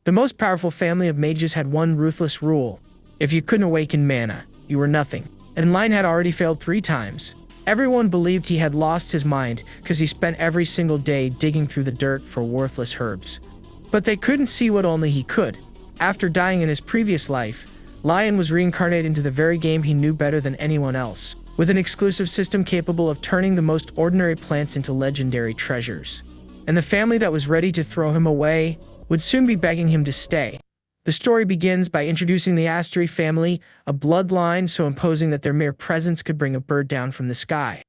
The most powerful family of mages had one ruthless rule. If you couldn't awaken mana, you were nothing. And Lion had already failed 3 times. Everyone believed he had lost his mind because he spent every single day digging through the dirt for worthless herbs. But they couldn't see what only he could. After dying in his previous life, Lion was reincarnated into the very game he knew better than anyone else, with an exclusive system capable of turning the most ordinary plants into legendary treasures. And the family that was ready to throw him away would soon be begging him to stay. The story begins by introducing the Astri family, a bloodline so imposing that their mere presence could bring a bird down from the sky.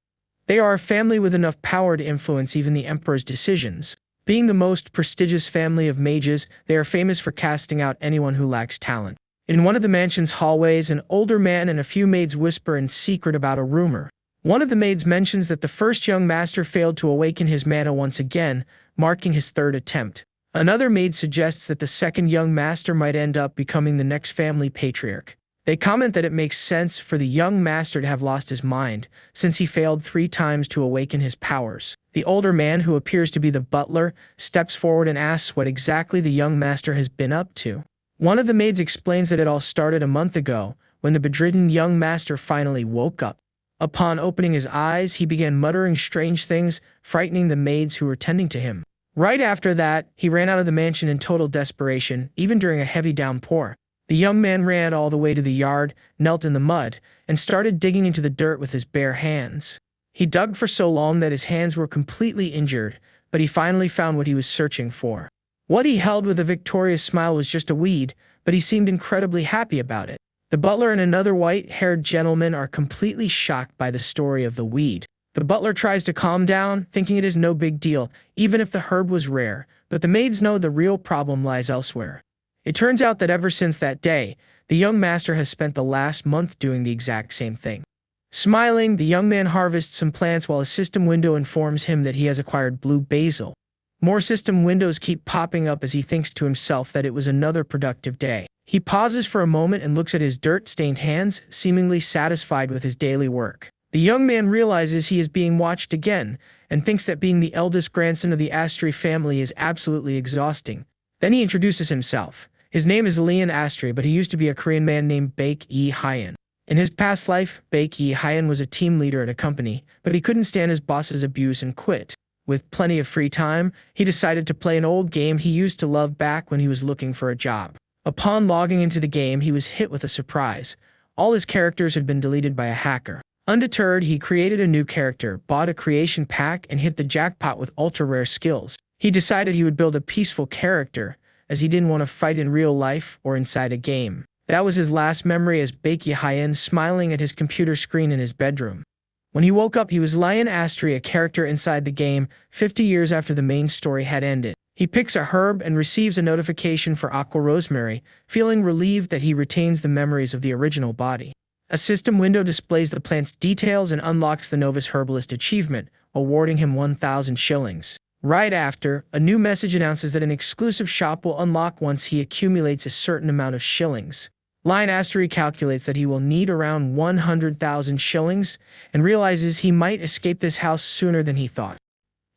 They are a family with enough power to influence even the Emperor's decisions. Being the most prestigious family of mages, they are famous for casting out anyone who lacks talent. In one of the mansion's hallways, an older man and a few maids whisper in secret about a rumor. One of the maids mentions that the first young master failed to awaken his mana once again, marking his 3rd attempt. Another maid suggests that the second young master might end up becoming the next family patriarch. They comment that it makes sense for the young master to have lost his mind, since he failed 3 times to awaken his powers. The older man, who appears to be the butler, steps forward and asks what exactly the young master has been up to. One of the maids explains that it all started a month ago, when the bedridden young master finally woke up. Upon opening his eyes, he began muttering strange things, frightening the maids who were tending to him. Right after that, he ran out of the mansion in total desperation, even during a heavy downpour. The young man ran all the way to the yard, knelt in the mud, and started digging into the dirt with his bare hands. He dug for so long that his hands were completely injured, but he finally found what he was searching for. What he held with a victorious smile was just a weed, but he seemed incredibly happy about it. The butler and another white-haired gentleman are completely shocked by the story of the weed. The butler tries to calm down, thinking it is no big deal, even if the herb was rare, but the maids know the real problem lies elsewhere. It turns out that ever since that day, the young master has spent the last month doing the exact same thing. Smiling, the young man harvests some plants while a system window informs him that he has acquired blue basil. More system windows keep popping up as he thinks to himself that it was another productive day. He pauses for a moment and looks at his dirt-stained hands, seemingly satisfied with his daily work. The young man realizes he is being watched again, and thinks that being the eldest grandson of the Astri family is absolutely exhausting. Then he introduces himself. His name is Leon Astri, but he used to be a Korean man named Baek-e-hyen. In his past life, Baek-e-hyen was a team leader at a company, but he couldn't stand his boss's abuse and quit. With plenty of free time, he decided to play an old game he used to love back when he was looking for a job. Upon logging into the game, he was hit with a surprise. All his characters had been deleted by a hacker. Undeterred, he created a new character, bought a creation pack, and hit the jackpot with ultra-rare skills. He decided he would build a peaceful character, as he didn't want to fight in real life or inside a game. That was his last memory as Baek-e-hyen, smiling at his computer screen in his bedroom. When he woke up, he was Lion Astri, a character inside the game, 50 years after the main story had ended. He picks a herb and receives a notification for Aqua Rosemary, feeling relieved that he retains the memories of the original body. A system window displays the plant's details and unlocks the Novice Herbalist achievement, awarding him 1,000 shillings. Right after, a new message announces that an exclusive shop will unlock once he accumulates a certain amount of shillings. Lion Astri calculates that he will need around 100,000 shillings and realizes he might escape this house sooner than he thought.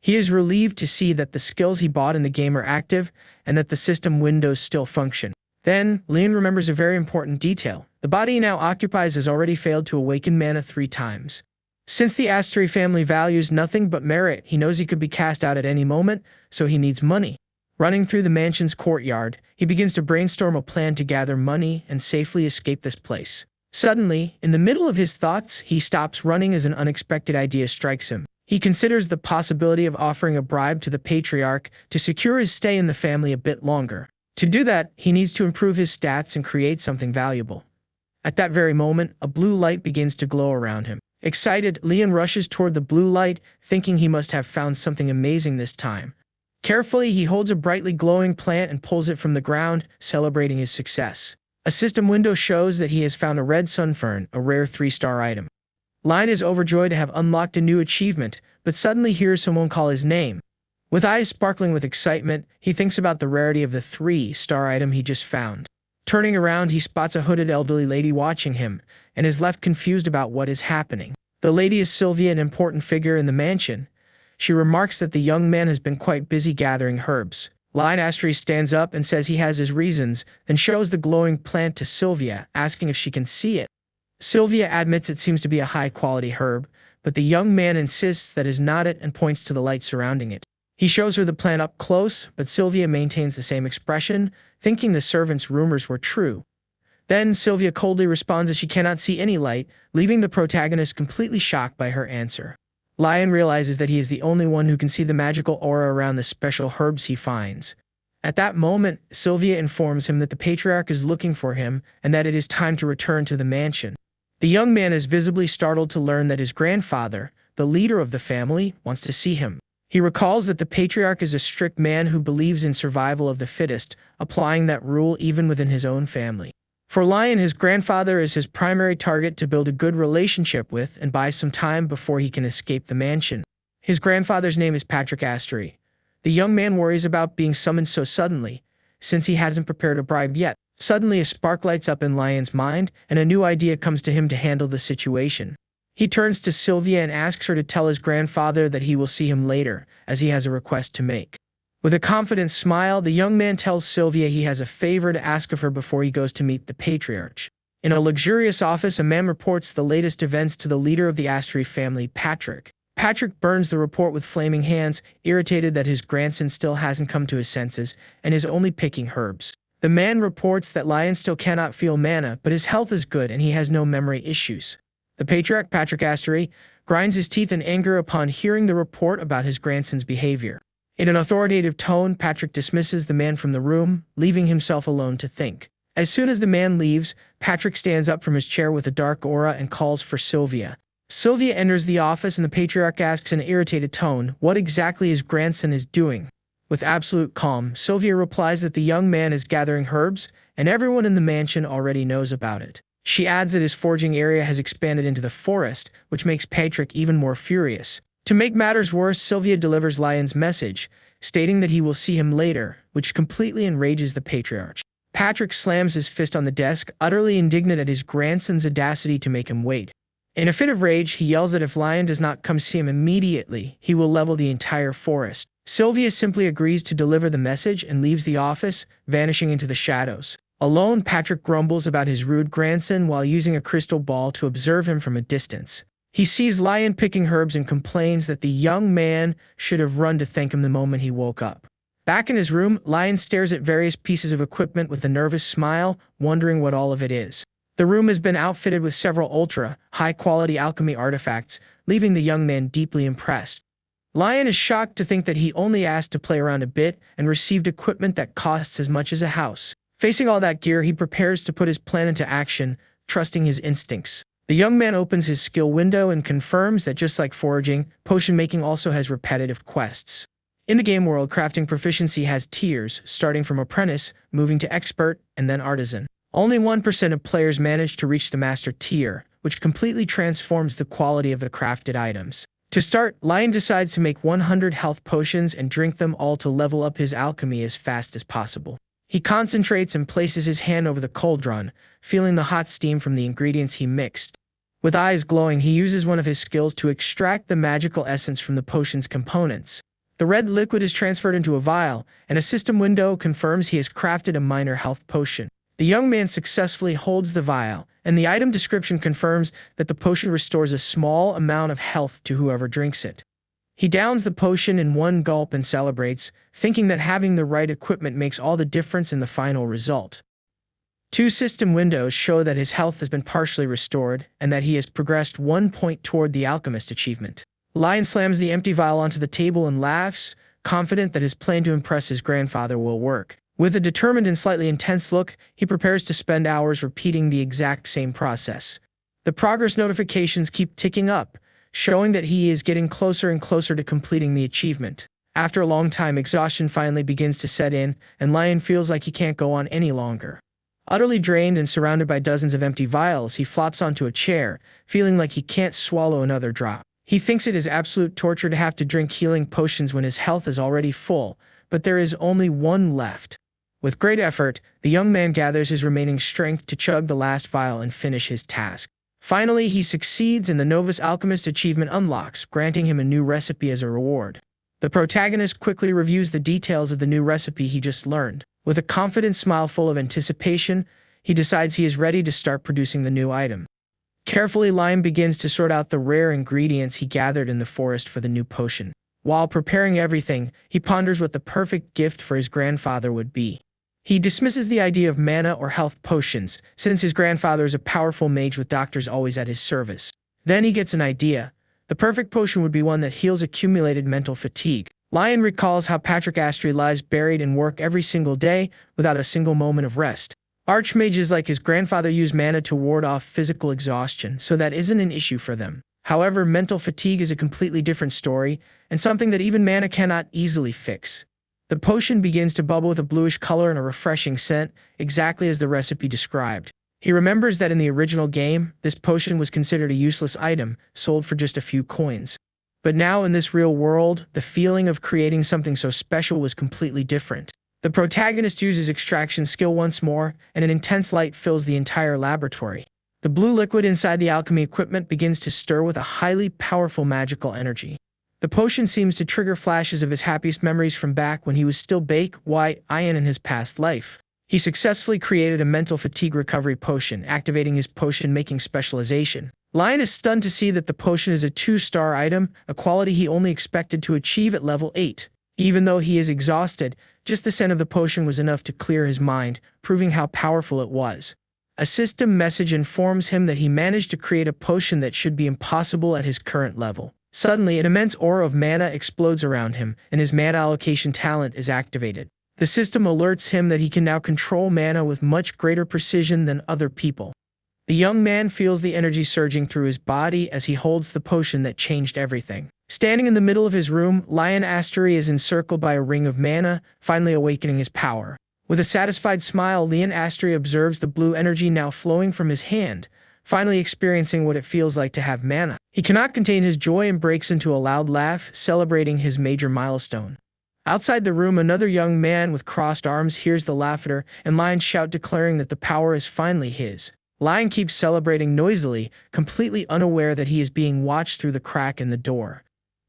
He is relieved to see that the skills he bought in the game are active and that the system windows still function. Then, Leon remembers a very important detail. The body he now occupies has already failed to awaken mana 3 times. Since the Astri family values nothing but merit, he knows he could be cast out at any moment, so he needs money. Running through the mansion's courtyard, he begins to brainstorm a plan to gather money and safely escape this place. Suddenly, in the middle of his thoughts, he stops running as an unexpected idea strikes him. He considers the possibility of offering a bribe to the patriarch to secure his stay in the family a bit longer. To do that, he needs to improve his stats and create something valuable. At that very moment, a blue light begins to glow around him. Excited, Leon rushes toward the blue light, thinking he must have found something amazing this time. Carefully, he holds a brightly glowing plant and pulls it from the ground, celebrating his success. A system window shows that he has found a red sunfern, a rare 3-star item. Lion is overjoyed to have unlocked a new achievement, but suddenly hears someone call his name. With eyes sparkling with excitement, he thinks about the rarity of the 3-star item he just found. Turning around, he spots a hooded elderly lady watching him, and is left confused about what is happening. The lady is Sylvia, an important figure in the mansion. She remarks that the young man has been quite busy gathering herbs. Lion Astri stands up and says he has his reasons, then shows the glowing plant to Sylvia, asking if she can see it. Sylvia admits it seems to be a high-quality herb, but the young man insists that is not it and points to the light surrounding it. He shows her the plant up close, but Sylvia maintains the same expression, thinking the servant's rumors were true. Then Sylvia coldly responds that she cannot see any light, leaving the protagonist completely shocked by her answer. Lion realizes that he is the only one who can see the magical aura around the special herbs he finds. At that moment, Sylvia informs him that the patriarch is looking for him and that it is time to return to the mansion. The young man is visibly startled to learn that his grandfather, the leader of the family, wants to see him. He recalls that the patriarch is a strict man who believes in survival of the fittest, applying that rule even within his own family. For Lion, his grandfather is his primary target to build a good relationship with and buy some time before he can escape the mansion. His grandfather's name is Patrick Astri. The young man worries about being summoned so suddenly, since he hasn't prepared a bribe yet. Suddenly a spark lights up in Lion's mind, and a new idea comes to him to handle the situation. He turns to Sylvia and asks her to tell his grandfather that he will see him later, as he has a request to make. With a confident smile, the young man tells Sylvia he has a favor to ask of her before he goes to meet the patriarch. In a luxurious office, a man reports the latest events to the leader of the Astri family, Patrick. Patrick burns the report with flaming hands, irritated that his grandson still hasn't come to his senses and is only picking herbs. The man reports that Lion still cannot feel mana, but his health is good and he has no memory issues. The patriarch, Patrick Astri, grinds his teeth in anger upon hearing the report about his grandson's behavior. In an authoritative tone, Patrick dismisses the man from the room, leaving himself alone to think. As soon as the man leaves, Patrick stands up from his chair with a dark aura and calls for Sylvia. Sylvia enters the office and the patriarch asks in an irritated tone what exactly his grandson is doing. With absolute calm, Sylvia replies that the young man is gathering herbs, and everyone in the mansion already knows about it. She adds that his foraging area has expanded into the forest, which makes Patrick even more furious. To make matters worse, Sylvia delivers Lion's message, stating that he will see him later, which completely enrages the patriarch. Patrick slams his fist on the desk, utterly indignant at his grandson's audacity to make him wait. In a fit of rage, he yells that if Lion does not come see him immediately, he will level the entire forest. Sylvia simply agrees to deliver the message and leaves the office, vanishing into the shadows. Alone, Patrick grumbles about his rude grandson while using a crystal ball to observe him from a distance. He sees Lion picking herbs and complains that the young man should have run to thank him the moment he woke up. Back in his room, Lion stares at various pieces of equipment with a nervous smile, wondering what all of it is. The room has been outfitted with several ultra, high-quality alchemy artifacts, leaving the young man deeply impressed. Lion is shocked to think that he only asked to play around a bit and received equipment that costs as much as a house. Facing all that gear, he prepares to put his plan into action, trusting his instincts. The young man opens his skill window and confirms that just like foraging, potion making also has repetitive quests. In the game world, crafting proficiency has tiers, starting from apprentice, moving to expert, and then artisan. Only 1% of players manage to reach the master tier, which completely transforms the quality of the crafted items. To start, Lion decides to make 100 health potions and drink them all to level up his alchemy as fast as possible. He concentrates and places his hand over the cauldron, feeling the hot steam from the ingredients he mixed. With eyes glowing, he uses one of his skills to extract the magical essence from the potion's components. The red liquid is transferred into a vial, and a system window confirms he has crafted a minor health potion. The young man successfully holds the vial, and the item description confirms that the potion restores a small amount of health to whoever drinks it. He downs the potion in one gulp and celebrates, thinking that having the right equipment makes all the difference in the final result. Two system windows show that his health has been partially restored and that he has progressed 1 point toward the alchemist achievement. Lion slams the empty vial onto the table and laughs, confident that his plan to impress his grandfather will work. With a determined and slightly intense look, he prepares to spend hours repeating the exact same process. The progress notifications keep ticking up, showing that he is getting closer and closer to completing the achievement. After a long time, exhaustion finally begins to set in, and Lion feels like he can't go on any longer. Utterly drained and surrounded by dozens of empty vials, he flops onto a chair, feeling like he can't swallow another drop. He thinks it is absolute torture to have to drink healing potions when his health is already full, but there is only one left. With great effort, the young man gathers his remaining strength to chug the last vial and finish his task. Finally, he succeeds and the Novice Alchemist achievement unlocks, granting him a new recipe as a reward. The protagonist quickly reviews the details of the new recipe he just learned. With a confident smile full of anticipation, he decides he is ready to start producing the new item. Carefully, Lion begins to sort out the rare ingredients he gathered in the forest for the new potion. While preparing everything, he ponders what the perfect gift for his grandfather would be. He dismisses the idea of mana or health potions, since his grandfather is a powerful mage with doctors always at his service. Then he gets an idea. The perfect potion would be one that heals accumulated mental fatigue. Lion recalls how Patrick Astry lies buried in work every single day without a single moment of rest. Archmages like his grandfather use mana to ward off physical exhaustion, so that isn't an issue for them. However, mental fatigue is a completely different story, and something that even mana cannot easily fix. The potion begins to bubble with a bluish color and a refreshing scent, exactly as the recipe described. He remembers that in the original game, this potion was considered a useless item, sold for just a few coins. But now in this real world, the feeling of creating something so special was completely different. The protagonist uses extraction skill once more, and an intense light fills the entire laboratory. The blue liquid inside the alchemy equipment begins to stir with a highly powerful magical energy. The potion seems to trigger flashes of his happiest memories from back when he was still white Ian in his past life. He successfully created a mental fatigue recovery potion, activating his potion-making specialization. Lion is stunned to see that the potion is a 2-star item, a quality he only expected to achieve at level 8. Even though he is exhausted, just the scent of the potion was enough to clear his mind, proving how powerful it was. A system message informs him that he managed to create a potion that should be impossible at his current level. Suddenly, an immense aura of mana explodes around him, and his mana allocation talent is activated. The system alerts him that he can now control mana with much greater precision than other people. The young man feels the energy surging through his body as he holds the potion that changed everything. Standing in the middle of his room, Lion Astry is encircled by a ring of mana, finally awakening his power. With a satisfied smile, Lion Astry observes the blue energy now flowing from his hand, finally experiencing what it feels like to have mana. He cannot contain his joy and breaks into a loud laugh, celebrating his major milestone. Outside the room, another young man with crossed arms hears the laughter, and Lion shout declaring that the power is finally his. Lion keeps celebrating noisily, completely unaware that he is being watched through the crack in the door.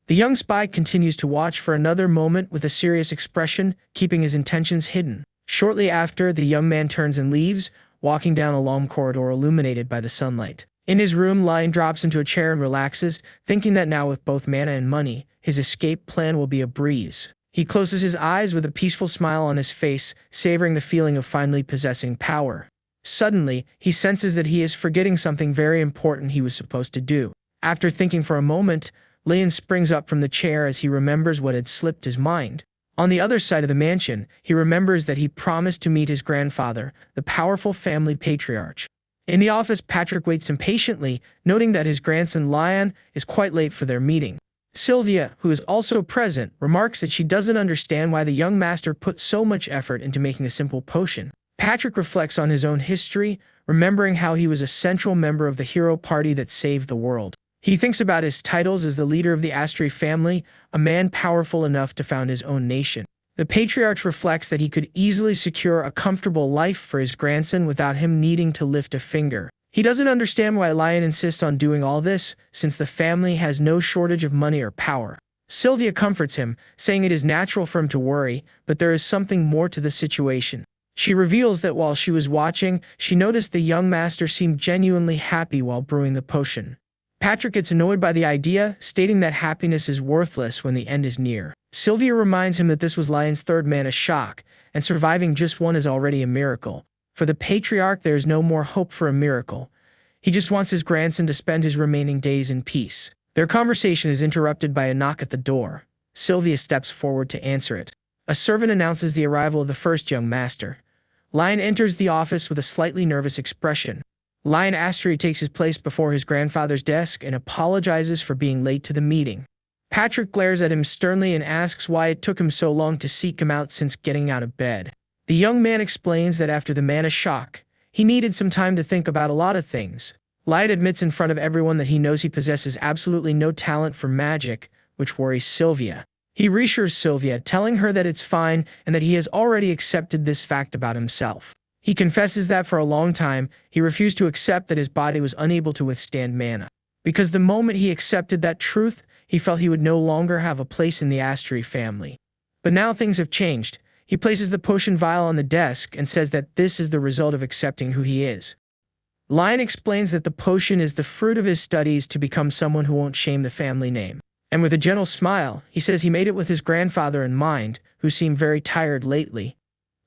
The young spy continues to watch for another moment with a serious expression, keeping his intentions hidden. Shortly after, the young man turns and leaves, walking down a long corridor illuminated by the sunlight. In his room, Lion drops into a chair and relaxes, thinking that now with both mana and money, his escape plan will be a breeze. He closes his eyes with a peaceful smile on his face, savoring the feeling of finally possessing power. Suddenly, he senses that he is forgetting something very important he was supposed to do. After thinking for a moment, Lion springs up from the chair as he remembers what had slipped his mind. On the other side of the mansion, he remembers that he promised to meet his grandfather, the powerful family patriarch. In the office, Patrick waits impatiently, noting that his grandson Lion is quite late for their meeting. Sylvia, who is also present, remarks that she doesn't understand why the young master put so much effort into making a simple potion. Patrick reflects on his own history, remembering how he was a central member of the hero party that saved the world. He thinks about his titles as the leader of the Astry family, a man powerful enough to found his own nation. The patriarch reflects that he could easily secure a comfortable life for his grandson without him needing to lift a finger. He doesn't understand why Lion insists on doing all this, since the family has no shortage of money or power. Sylvia comforts him, saying it is natural for him to worry, but there is something more to the situation. She reveals that while she was watching, she noticed the young master seemed genuinely happy while brewing the potion. Patrick gets annoyed by the idea, stating that happiness is worthless when the end is near. Sylvia reminds him that this was Lion's third mana shock, and surviving just one is already a miracle. For the patriarch, there is no more hope for a miracle. He just wants his grandson to spend his remaining days in peace. Their conversation is interrupted by a knock at the door. Sylvia steps forward to answer it. A servant announces the arrival of the first young master. Lion enters the office with a slightly nervous expression. Lion Astry takes his place before his grandfather's desk and apologizes for being late to the meeting. Patrick glares at him sternly and asks why it took him so long to seek him out since getting out of bed. The young man explains that after the mana shock, he needed some time to think about a lot of things. Lion admits in front of everyone that he knows he possesses absolutely no talent for magic, which worries Sylvia. He reassures Sylvia, telling her that it's fine and that he has already accepted this fact about himself. He confesses that for a long time, he refused to accept that his body was unable to withstand mana. Because the moment he accepted that truth, he felt he would no longer have a place in the Astri family. But now things have changed. He places the potion vial on the desk and says that this is the result of accepting who he is. Lion explains that the potion is the fruit of his studies to become someone who won't shame the family name. And with a gentle smile, he says he made it with his grandfather in mind, who seemed very tired lately.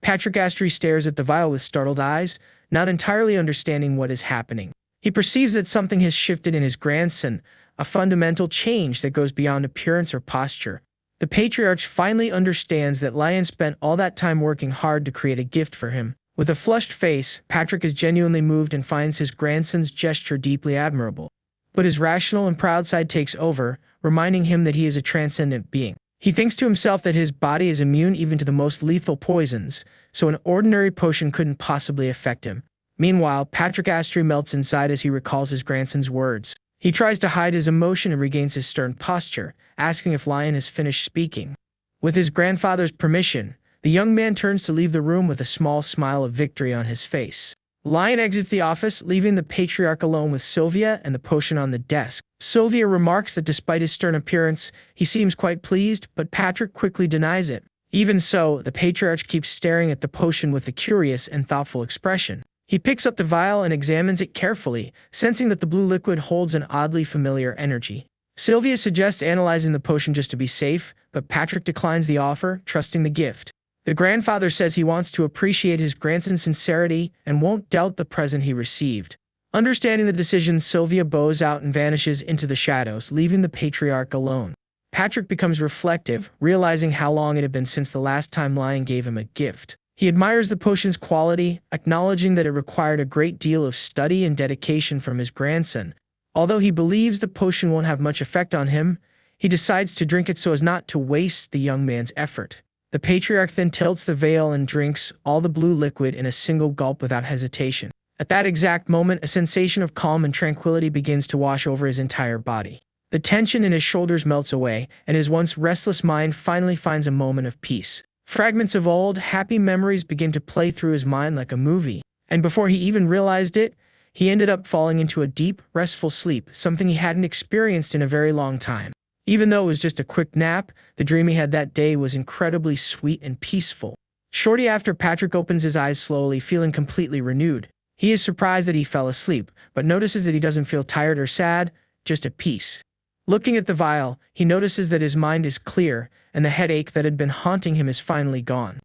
Patrick Astri stares at the vial with startled eyes, not entirely understanding what is happening. He perceives that something has shifted in his grandson, a fundamental change that goes beyond appearance or posture. The patriarch finally understands that Lion spent all that time working hard to create a gift for him. With a flushed face, Patrick is genuinely moved and finds his grandson's gesture deeply admirable. But his rational and proud side takes over, reminding him that he is a transcendent being. He thinks to himself that his body is immune even to the most lethal poisons, so an ordinary potion couldn't possibly affect him. Meanwhile, Patrick Astri melts inside as he recalls his grandson's words. He tries to hide his emotion and regains his stern posture, asking if Lion has finished speaking. With his grandfather's permission, the young man turns to leave the room with a small smile of victory on his face. Lion exits the office, leaving the patriarch alone with Sylvia and the potion on the desk. Sylvia remarks that despite his stern appearance, he seems quite pleased, but Patrick quickly denies it. Even so, the patriarch keeps staring at the potion with a curious and thoughtful expression. He picks up the vial and examines it carefully, sensing that the blue liquid holds an oddly familiar energy. Sylvia suggests analyzing the potion just to be safe, but Patrick declines the offer, trusting the gift. The grandfather says he wants to appreciate his grandson's sincerity and won't doubt the present he received. Understanding the decision, Sylvia bows out and vanishes into the shadows, leaving the patriarch alone. Patrick becomes reflective, realizing how long it had been since the last time Lion gave him a gift. He admires the potion's quality, acknowledging that it required a great deal of study and dedication from his grandson. Although he believes the potion won't have much effect on him, he decides to drink it so as not to waste the young man's effort. The patriarch then tilts the veil and drinks all the blue liquid in a single gulp without hesitation. At that exact moment, a sensation of calm and tranquility begins to wash over his entire body. The tension in his shoulders melts away, and his once restless mind finally finds a moment of peace. Fragments of old, happy memories begin to play through his mind like a movie, and before he even realized it, he ended up falling into a deep, restful sleep, something he hadn't experienced in a very long time. Even though it was just a quick nap, the dream he had that day was incredibly sweet and peaceful. Shortly after, Patrick opens his eyes slowly, feeling completely renewed. He is surprised that he fell asleep, but notices that he doesn't feel tired or sad, just at peace. Looking at the vial, he notices that his mind is clear, and the headache that had been haunting him is finally gone.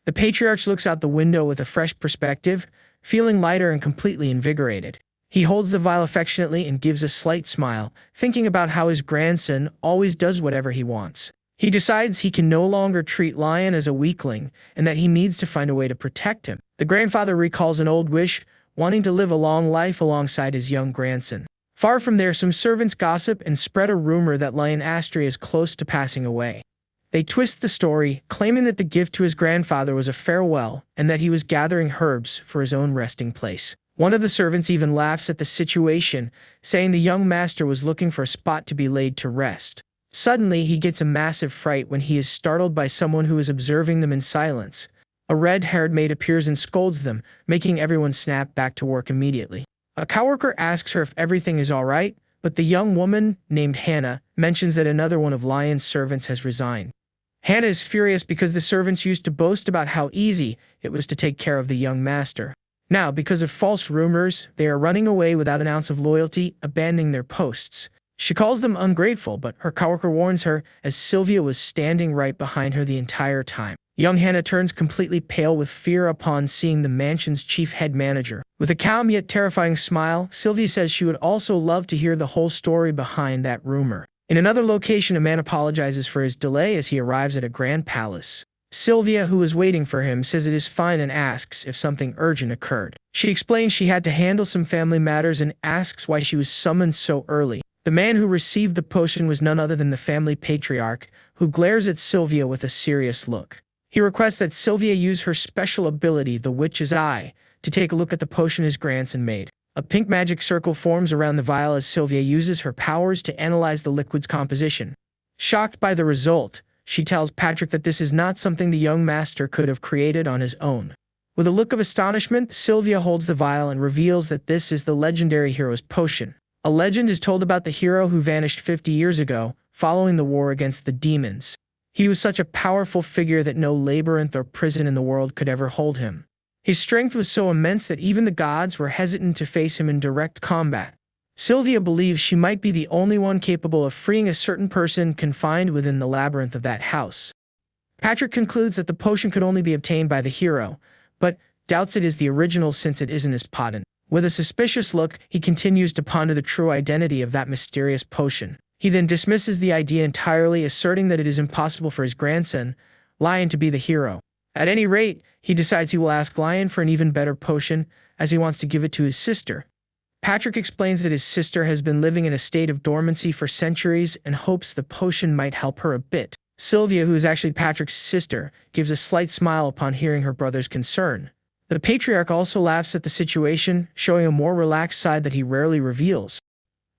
The patriarch looks out the window with a fresh perspective, feeling lighter and completely invigorated. He holds the vial affectionately and gives a slight smile, thinking about how his grandson always does whatever he wants. He decides he can no longer treat Lion as a weakling and that he needs to find a way to protect him. The grandfather recalls an old wish, wanting to live a long life alongside his young grandson. Far from there, some servants gossip and spread a rumor that Lion Astri is close to passing away. They twist the story, claiming that the gift to his grandfather was a farewell and that he was gathering herbs for his own resting place. One of the servants even laughs at the situation, saying the young master was looking for a spot to be laid to rest. Suddenly, he gets a massive fright when he is startled by someone who is observing them in silence. A red-haired maid appears and scolds them, making everyone snap back to work immediately. A coworker asks her if everything is all right, but the young woman, named Hannah, mentions that another one of Lion's servants has resigned. Hannah is furious because the servants used to boast about how easy it was to take care of the young master. Now, because of false rumors, they are running away without an ounce of loyalty, abandoning their posts. She calls them ungrateful, but her coworker warns her, as Sylvia was standing right behind her the entire time. Young Hannah turns completely pale with fear upon seeing the mansion's chief head manager. With a calm yet terrifying smile, Sylvia says she would also love to hear the whole story behind that rumor. In another location, a man apologizes for his delay as he arrives at a grand palace. Sylvia, who is waiting for him, says it is fine and asks if something urgent occurred. She explains she had to handle some family matters and asks why she was summoned so early. The man who received the potion was none other than the family patriarch, who glares at Sylvia with a serious look. He requests that Sylvia use her special ability, the Witch's Eye, to take a look at the potion his grandson made. A pink magic circle forms around the vial as Sylvia uses her powers to analyze the liquid's composition. Shocked by the result, she tells Patrick that this is not something the young master could have created on his own. With a look of astonishment, Sylvia holds the vial and reveals that this is the legendary hero's potion. A legend is told about the hero who vanished 50 years ago, following the war against the demons. He was such a powerful figure that no labyrinth or prison in the world could ever hold him. His strength was so immense that even the gods were hesitant to face him in direct combat. Sylvia believes she might be the only one capable of freeing a certain person confined within the labyrinth of that house. Patrick concludes that the potion could only be obtained by the hero, but doubts it is the original since it isn't as potent. With a suspicious look, he continues to ponder the true identity of that mysterious potion. He then dismisses the idea entirely, asserting that it is impossible for his grandson, Lion, to be the hero. At any rate, he decides he will ask Lion for an even better potion, as he wants to give it to his sister. Patrick explains that his sister has been living in a state of dormancy for centuries and hopes the potion might help her a bit. Sylvia, who is actually Patrick's sister, gives a slight smile upon hearing her brother's concern. The patriarch also laughs at the situation, showing a more relaxed side that he rarely reveals.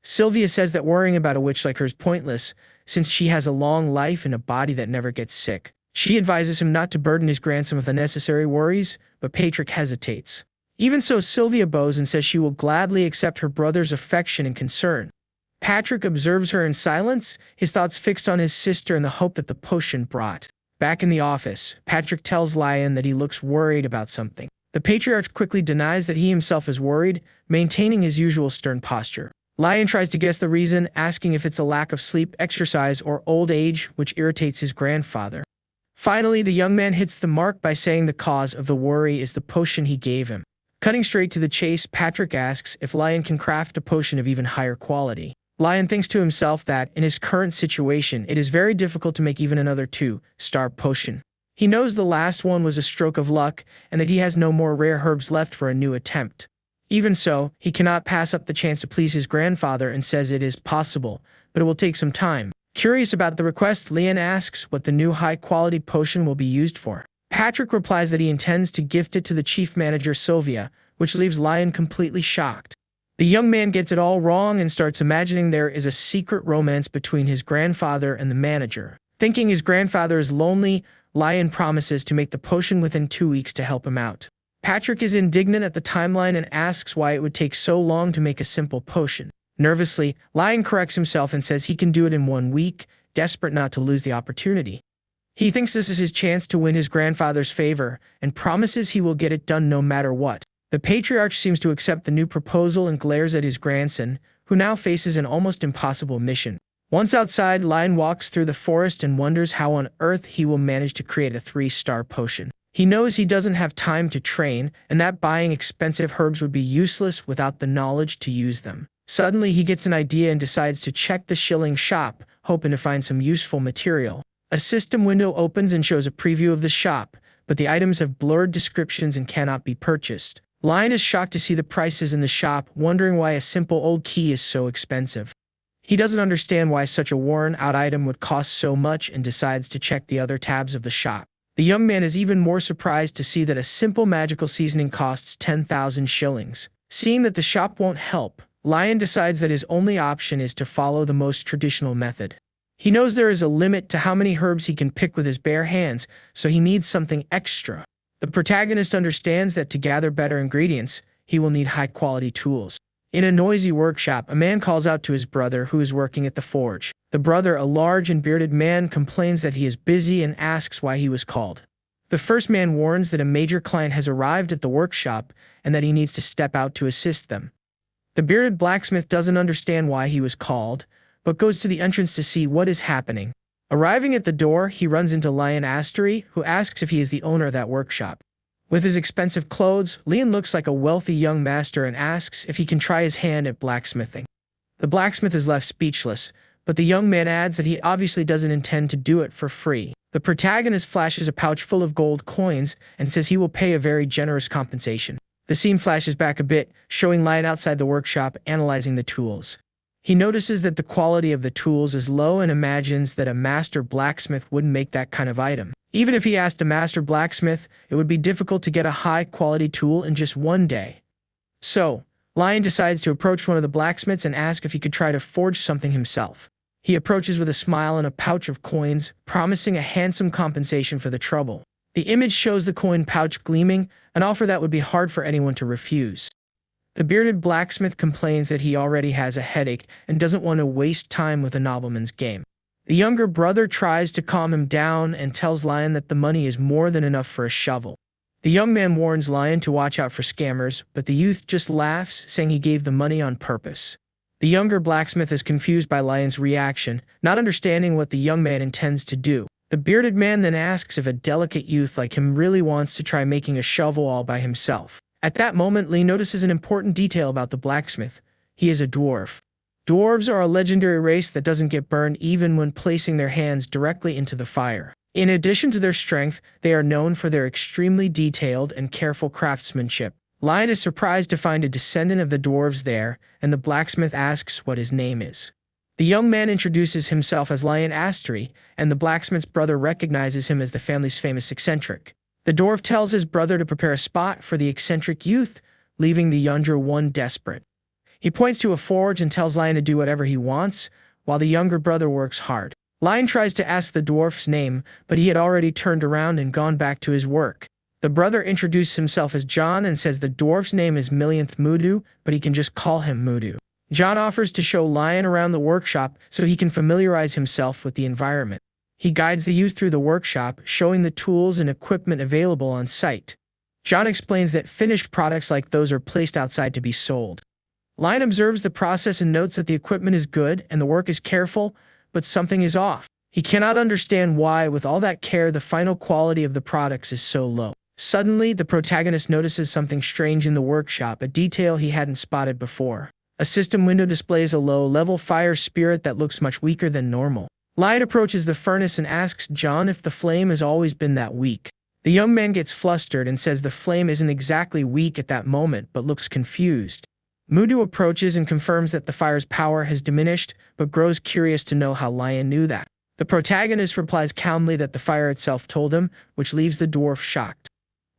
Sylvia says that worrying about a witch like her is pointless, since she has a long life and a body that never gets sick. She advises him not to burden his grandson with unnecessary worries, but Patrick hesitates. Even so, Sylvia bows and says she will gladly accept her brother's affection and concern. Patrick observes her in silence, his thoughts fixed on his sister and the hope that the potion brought. Back in the office, Patrick tells Lion that he looks worried about something. The patriarch quickly denies that he himself is worried, maintaining his usual stern posture. Lion tries to guess the reason, asking if it's a lack of sleep, exercise, or old age, which irritates his grandfather. Finally, the young man hits the mark by saying the cause of the worry is the potion he gave him. Cutting straight to the chase, Patrick asks if Lion can craft a potion of even higher quality. Lion thinks to himself that, in his current situation, it is very difficult to make even another 2-star potion. He knows the last one was a stroke of luck, and that he has no more rare herbs left for a new attempt. Even so, he cannot pass up the chance to please his grandfather and says it is possible, but it will take some time. Curious about the request, Lian asks what the new high-quality potion will be used for. Patrick replies that he intends to gift it to the chief manager Sylvia, which leaves Lion completely shocked. The young man gets it all wrong and starts imagining there is a secret romance between his grandfather and the manager. Thinking his grandfather is lonely, Lion promises to make the potion within 2 weeks to help him out. Patrick is indignant at the timeline and asks why it would take so long to make a simple potion. Nervously, Lion corrects himself and says he can do it in 1 week, desperate not to lose the opportunity. He thinks this is his chance to win his grandfather's favor and promises he will get it done no matter what. The patriarch seems to accept the new proposal and glares at his grandson, who now faces an almost impossible mission. Once outside, Lion walks through the forest and wonders how on earth he will manage to create a 3-star potion. He knows he doesn't have time to train, and that buying expensive herbs would be useless without the knowledge to use them. Suddenly, he gets an idea and decides to check the shilling shop, hoping to find some useful material. A system window opens and shows a preview of the shop, but the items have blurred descriptions and cannot be purchased. Lion is shocked to see the prices in the shop, wondering why a simple old key is so expensive. He doesn't understand why such a worn-out item would cost so much and decides to check the other tabs of the shop. The young man is even more surprised to see that a simple magical seasoning costs 10,000 shillings. Seeing that the shop won't help, Lion decides that his only option is to follow the most traditional method. He knows there is a limit to how many herbs he can pick with his bare hands, so he needs something extra. The protagonist understands that to gather better ingredients, he will need high-quality tools. In a noisy workshop, a man calls out to his brother who is working at the forge. The brother, a large and bearded man, complains that he is busy and asks why he was called. The first man warns that a major client has arrived at the workshop and that he needs to step out to assist them. The bearded blacksmith doesn't understand why he was called, but goes to the entrance to see what is happening. Arriving at the door, he runs into Lion Astery, who asks if he is the owner of that workshop. With his expensive clothes, Lion looks like a wealthy young master and asks if he can try his hand at blacksmithing. The blacksmith is left speechless, but the young man adds that he obviously doesn't intend to do it for free. The protagonist flashes a pouch full of gold coins and says he will pay a very generous compensation. The scene flashes back a bit, showing Lion outside the workshop analyzing the tools. He notices that the quality of the tools is low and imagines that a master blacksmith wouldn't make that kind of item. Even if he asked a master blacksmith, it would be difficult to get a high-quality tool in just 1 day. So, Lion decides to approach one of the blacksmiths and ask if he could try to forge something himself. He approaches with a smile and a pouch of coins, promising a handsome compensation for the trouble. The image shows the coin pouch gleaming, an offer that would be hard for anyone to refuse. The bearded blacksmith complains that he already has a headache and doesn't want to waste time with a nobleman's game. The younger brother tries to calm him down and tells Lion that the money is more than enough for a shovel. The young man warns Lion to watch out for scammers, but the youth just laughs, saying he gave the money on purpose. The younger blacksmith is confused by Lion's reaction, not understanding what the young man intends to do. The bearded man then asks if a delicate youth like him really wants to try making a shovel all by himself. At that moment, Lee notices an important detail about the blacksmith. He is a dwarf. Dwarves are a legendary race that doesn't get burned even when placing their hands directly into the fire. In addition to their strength, they are known for their extremely detailed and careful craftsmanship. Lion is surprised to find a descendant of the dwarves there, and the blacksmith asks what his name is. The young man introduces himself as Lion Astri, and the blacksmith's brother recognizes him as the family's famous eccentric. The dwarf tells his brother to prepare a spot for the eccentric youth, leaving the younger one desperate. He points to a forge and tells Lion to do whatever he wants, while the younger brother works hard. Lion tries to ask the dwarf's name, but he had already turned around and gone back to his work. The brother introduces himself as John and says the dwarf's name is Millionth Mudu, but he can just call him Mudu. John offers to show Lion around the workshop so he can familiarize himself with the environment. He guides the youth through the workshop, showing the tools and equipment available on site. John explains that finished products like those are placed outside to be sold. Lion observes the process and notes that the equipment is good and the work is careful, but something is off. He cannot understand why, with all that care, the final quality of the products is so low. Suddenly, the protagonist notices something strange in the workshop, a detail he hadn't spotted before. A system window displays a low-level fire spirit that looks much weaker than normal. Lion approaches the furnace and asks John if the flame has always been that weak. The young man gets flustered and says the flame isn't exactly weak at that moment, but looks confused. Mudu approaches and confirms that the fire's power has diminished, but grows curious to know how Lion knew that. The protagonist replies calmly that the fire itself told him, which leaves the dwarf shocked.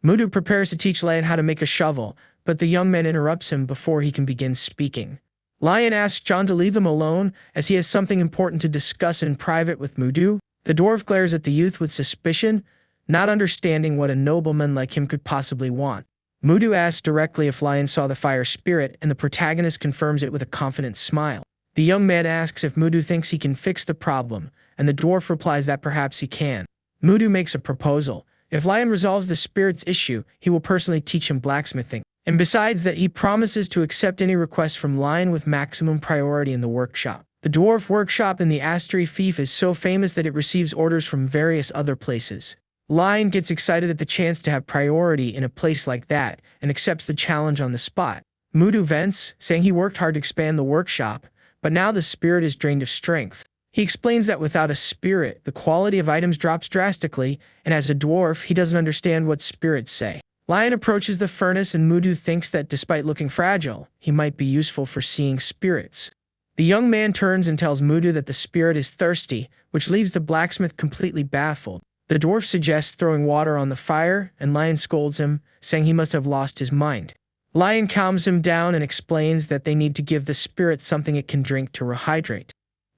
Mudu prepares to teach Lion how to make a shovel, but the young man interrupts him before he can begin speaking. Lion asks John to leave them alone, as he has something important to discuss in private with Mudu. The dwarf glares at the youth with suspicion, not understanding what a nobleman like him could possibly want. Mudu asks directly if Lion saw the fire spirit, and the protagonist confirms it with a confident smile. The young man asks if Mudu thinks he can fix the problem, and the dwarf replies that perhaps he can. Mudu makes a proposal. If Lion resolves the spirit's issue, he will personally teach him blacksmithing. And besides that, he promises to accept any request from Lion with maximum priority in the workshop. The dwarf workshop in the Astri Fief is so famous that it receives orders from various other places. Lion gets excited at the chance to have priority in a place like that and accepts the challenge on the spot. Mudu vents, saying he worked hard to expand the workshop, but now the spirit is drained of strength. He explains that without a spirit, the quality of items drops drastically, and as a dwarf, he doesn't understand what spirits say. Lion approaches the furnace and Mudu thinks that despite looking fragile, he might be useful for seeing spirits. The young man turns and tells Mudu that the spirit is thirsty, which leaves the blacksmith completely baffled. The dwarf suggests throwing water on the fire, and Lion scolds him, saying he must have lost his mind. Lion calms him down and explains that they need to give the spirit something it can drink to rehydrate.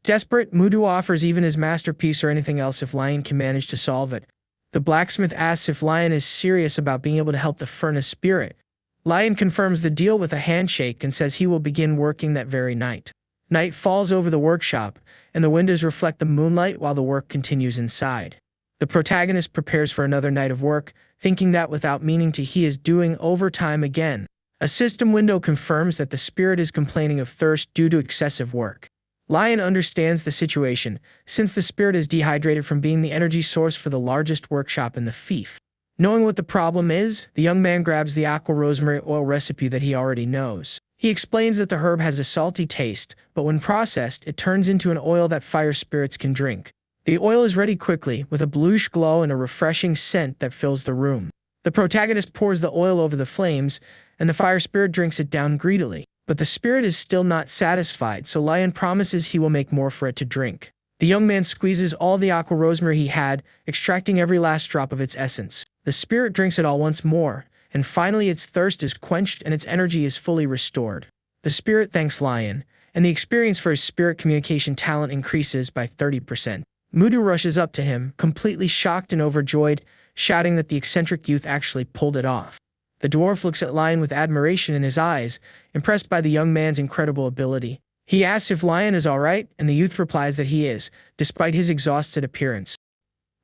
Desperate, Mudu offers even his masterpiece or anything else if Lion can manage to solve it. The blacksmith asks if Lion is serious about being able to help the furnace spirit. Lion confirms the deal with a handshake and says he will begin working that very night. Night falls over the workshop, and the windows reflect the moonlight while the work continues inside. The protagonist prepares for another night of work, thinking that without meaning to he is doing overtime again. A system window confirms that the spirit is complaining of thirst due to excessive work. Lion understands the situation, since the spirit is dehydrated from being the energy source for the largest workshop in the fief. Knowing what the problem is, the young man grabs the aqua rosemary oil recipe that he already knows. He explains that the herb has a salty taste, but when processed, it turns into an oil that fire spirits can drink. The oil is ready quickly, with a bluish glow and a refreshing scent that fills the room. The protagonist pours the oil over the flames, and the fire spirit drinks it down greedily. But the spirit is still not satisfied, so Lion promises he will make more for it to drink. The young man squeezes all the aqua rosemary he had, extracting every last drop of its essence. The spirit drinks it all once more, and finally its thirst is quenched and its energy is fully restored. The spirit thanks Lion, and the experience for his spirit communication talent increases by 30%. Mudu rushes up to him, completely shocked and overjoyed, shouting that the eccentric youth actually pulled it off. The dwarf looks at Lion with admiration in his eyes, impressed by the young man's incredible ability. He asks if Lion is alright, and the youth replies that he is, despite his exhausted appearance.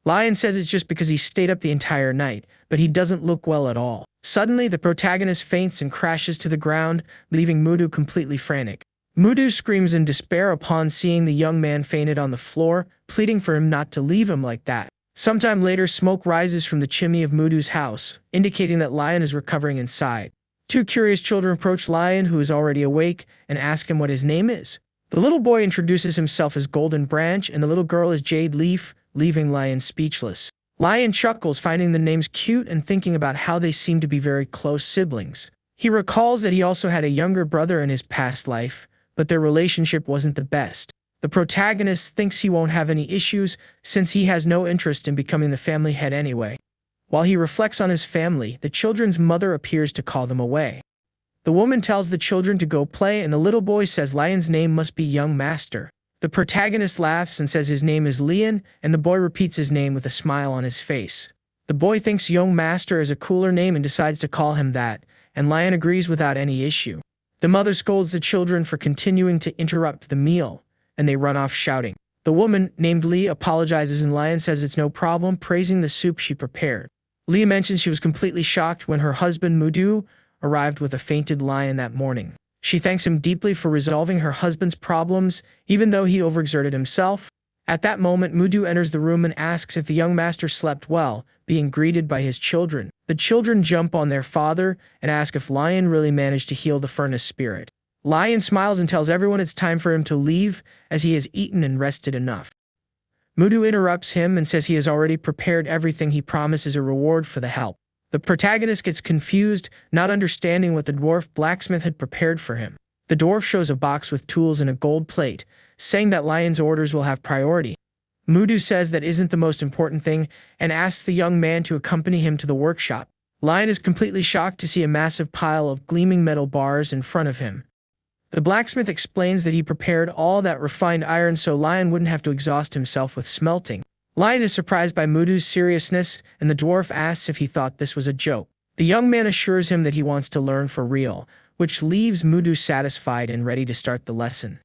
Lion says it's just because he stayed up the entire night, but he doesn't look well at all. Suddenly, the protagonist faints and crashes to the ground, leaving Mudu completely frantic. Mudu screams in despair upon seeing the young man fainted on the floor, pleading for him not to leave him like that. Sometime later, smoke rises from the chimney of Mudu's house, indicating that Lion is recovering inside. Two curious children approach Lion, who is already awake, and ask him what his name is. The little boy introduces himself as Golden Branch, and the little girl as Jade Leaf, leaving Lion speechless. Lion chuckles, finding the names cute and thinking about how they seem to be very close siblings. He recalls that he also had a younger brother in his past life, but their relationship wasn't the best. The protagonist thinks he won't have any issues since he has no interest in becoming the family head anyway. While he reflects on his family, the children's mother appears to call them away. The woman tells the children to go play, and the little boy says Lion's name must be Young Master. The protagonist laughs and says his name is Leon, and the boy repeats his name with a smile on his face. The boy thinks Young Master is a cooler name and decides to call him that, and Lion agrees without any issue. The mother scolds the children for continuing to interrupt the meal, and they run off shouting. The woman, named Lee, apologizes and Lion says it's no problem, praising the soup she prepared. Lee mentions she was completely shocked when her husband Mudu arrived with a fainted Lion that morning. She thanks him deeply for resolving her husband's problems, even though he overexerted himself. At that moment, Mudu enters the room and asks if the young master slept well, being greeted by his children. The children jump on their father and ask if Lion really managed to heal the furnace spirit. Lion smiles and tells everyone it's time for him to leave, as he has eaten and rested enough. Mudu interrupts him and says he has already prepared everything he promises a reward for the help. The protagonist gets confused, not understanding what the dwarf blacksmith had prepared for him. The dwarf shows a box with tools and a gold plate, saying that Lion's orders will have priority. Mudu says that isn't the most important thing and asks the young man to accompany him to the workshop. Lion is completely shocked to see a massive pile of gleaming metal bars in front of him. The blacksmith explains that he prepared all that refined iron so Lion wouldn't have to exhaust himself with smelting. Lion is surprised by Mudu's seriousness, and the dwarf asks if he thought this was a joke. The young man assures him that he wants to learn for real, which leaves Mudu satisfied and ready to start the lesson.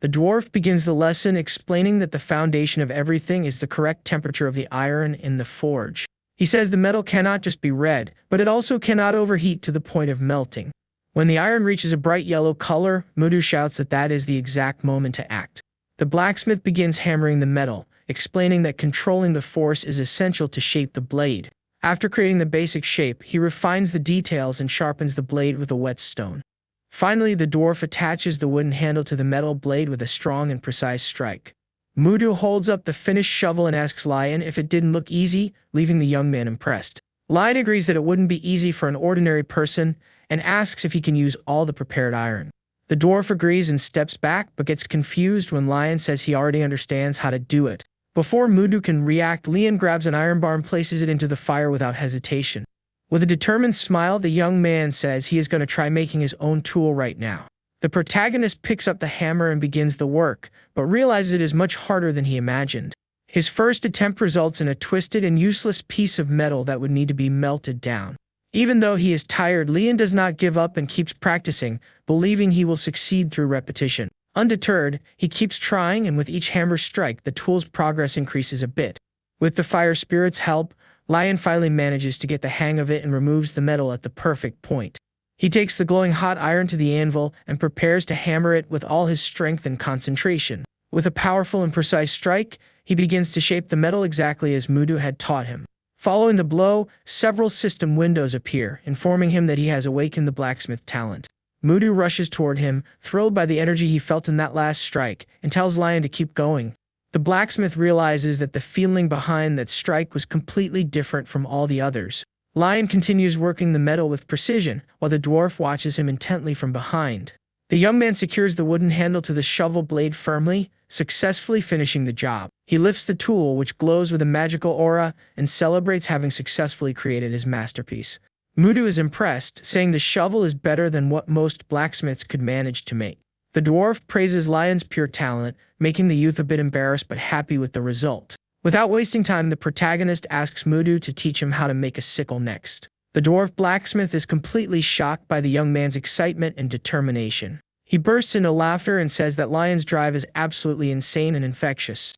The dwarf begins the lesson explaining that the foundation of everything is the correct temperature of the iron in the forge. He says the metal cannot just be red, but it also cannot overheat to the point of melting. When the iron reaches a bright yellow color, Mudu shouts that that is the exact moment to act. The blacksmith begins hammering the metal, explaining that controlling the force is essential to shape the blade. After creating the basic shape, he refines the details and sharpens the blade with a whetstone. Finally, the dwarf attaches the wooden handle to the metal blade with a strong and precise strike. Mudu holds up the finished shovel and asks Lion if it didn't look easy, leaving the young man impressed. Lion agrees that it wouldn't be easy for an ordinary person, and asks if he can use all the prepared iron. The dwarf agrees and steps back, but gets confused when Lion says he already understands how to do it. Before Mudu can react, Leon grabs an iron bar and places it into the fire without hesitation. With a determined smile, the young man says he is going to try making his own tool right now. The protagonist picks up the hammer and begins the work, but realizes it is much harder than he imagined. His first attempt results in a twisted and useless piece of metal that would need to be melted down. Even though he is tired, Leon does not give up and keeps practicing, believing he will succeed through repetition. Undeterred, he keeps trying, and with each hammer strike, the tool's progress increases a bit. With the fire spirit's help, Lion finally manages to get the hang of it and removes the metal at the perfect point. He takes the glowing hot iron to the anvil and prepares to hammer it with all his strength and concentration. With a powerful and precise strike, he begins to shape the metal exactly as Mudu had taught him. Following the blow, several system windows appear, informing him that he has awakened the blacksmith talent. Mudu rushes toward him, thrilled by the energy he felt in that last strike, and tells Lion to keep going. The blacksmith realizes that the feeling behind that strike was completely different from all the others. Lion continues working the metal with precision, while the dwarf watches him intently from behind. The young man secures the wooden handle to the shovel blade firmly, successfully finishing the job. He lifts the tool, which glows with a magical aura, and celebrates having successfully created his masterpiece. Mudu is impressed, saying the shovel is better than what most blacksmiths could manage to make. The dwarf praises Lion's pure talent, making the youth a bit embarrassed but happy with the result. Without wasting time, the protagonist asks Mudu to teach him how to make a sickle next. The dwarf blacksmith is completely shocked by the young man's excitement and determination. He bursts into laughter and says that Lion's drive is absolutely insane and infectious.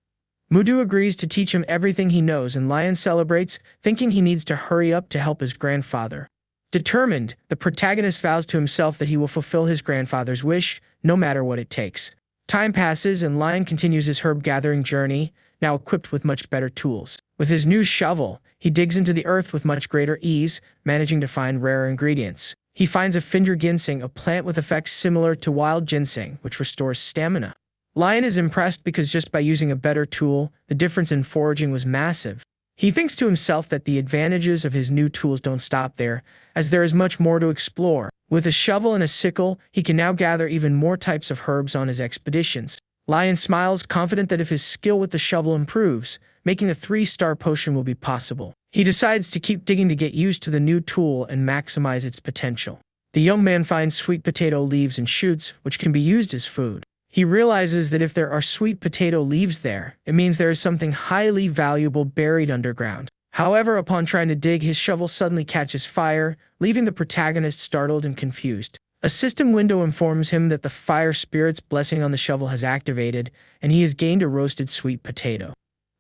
Mudu agrees to teach him everything he knows, and Lion celebrates, thinking he needs to hurry up to help his grandfather. Determined, the protagonist vows to himself that he will fulfill his grandfather's wish, no matter what it takes. Time passes and Lion continues his herb-gathering journey, now equipped with much better tools. With his new shovel, he digs into the earth with much greater ease, managing to find rare ingredients. He finds a Finder ginseng, a plant with effects similar to wild ginseng, which restores stamina. Lion is impressed because just by using a better tool, the difference in foraging was massive. He thinks to himself that the advantages of his new tools don't stop there, as there is much more to explore. With a shovel and a sickle, he can now gather even more types of herbs on his expeditions. Lion smiles, confident that if his skill with the shovel improves, making a 3-star potion will be possible. He decides to keep digging to get used to the new tool and maximize its potential. The young man finds sweet potato leaves and shoots, which can be used as food. He realizes that if there are sweet potato leaves there, it means there is something highly valuable buried underground. However, upon trying to dig, his shovel suddenly catches fire, leaving the protagonist startled and confused. A system window informs him that the fire spirit's blessing on the shovel has activated, and he has gained a roasted sweet potato.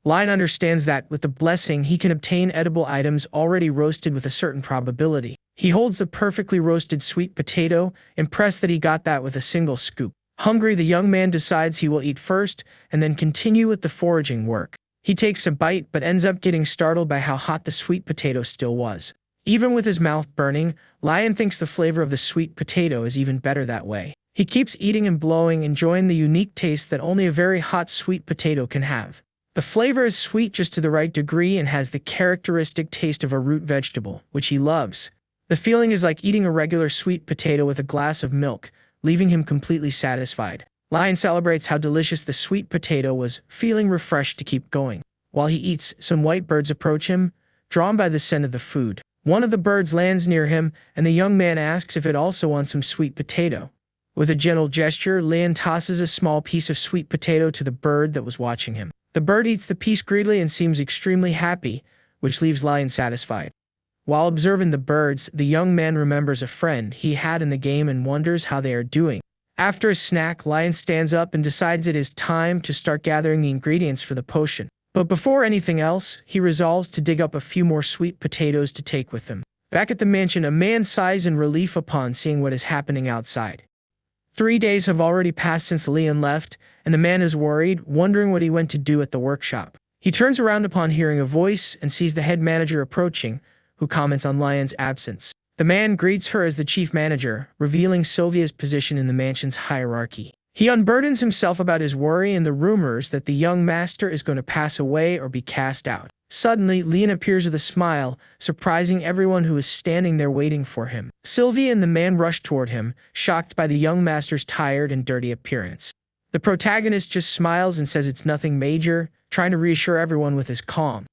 Lion understands that, with the blessing, he can obtain edible items already roasted with a certain probability. He holds the perfectly roasted sweet potato, impressed that he got that with a single scoop. Hungry, the young man decides he will eat first, and then continue with the foraging work. He takes a bite but ends up getting startled by how hot the sweet potato still was. Even with his mouth burning, Lion thinks the flavor of the sweet potato is even better that way. He keeps eating and blowing, enjoying the unique taste that only a very hot sweet potato can have. The flavor is sweet just to the right degree and has the characteristic taste of a root vegetable, which he loves. The feeling is like eating a regular sweet potato with a glass of milk, leaving him completely satisfied. Lion celebrates how delicious the sweet potato was, feeling refreshed to keep going. While he eats, some white birds approach him, drawn by the scent of the food. One of the birds lands near him, and the young man asks if it also wants some sweet potato. With a gentle gesture, Lion tosses a small piece of sweet potato to the bird that was watching him. The bird eats the piece greedily and seems extremely happy, which leaves Lion satisfied. While observing the birds, the young man remembers a friend he had in the game and wonders how they are doing. After a snack, Lion stands up and decides it is time to start gathering the ingredients for the potion. But before anything else, he resolves to dig up a few more sweet potatoes to take with him. Back at the mansion, a man sighs in relief upon seeing what is happening outside. 3 days have already passed since Leon left, and the man is worried, wondering what he went to do at the workshop. He turns around upon hearing a voice and sees the head manager approaching, who comments on Lion's absence. The man greets her as the chief manager, revealing Sylvia's position in the mansion's hierarchy. He unburdens himself about his worry and the rumors that the young master is going to pass away or be cast out. Suddenly, Leon appears with a smile, surprising everyone who is standing there waiting for him. Sylvia and the man rush toward him, shocked by the young master's tired and dirty appearance. The protagonist just smiles and says it's nothing major, trying to reassure everyone with his calm.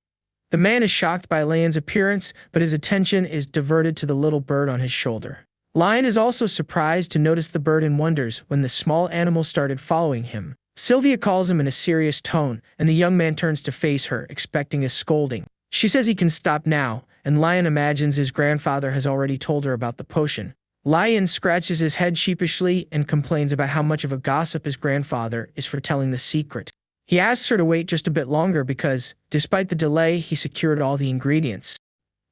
The man is shocked by Leon's appearance, but his attention is diverted to the little bird on his shoulder. Lion is also surprised to notice the bird and wonders when the small animal started following him. Sylvia calls him in a serious tone, and the young man turns to face her, expecting a scolding. She says he can stop now, and Lion imagines his grandfather has already told her about the potion. Lion scratches his head sheepishly and complains about how much of a gossip his grandfather is for telling the secret. He asks her to wait just a bit longer because, despite the delay, he secured all the ingredients.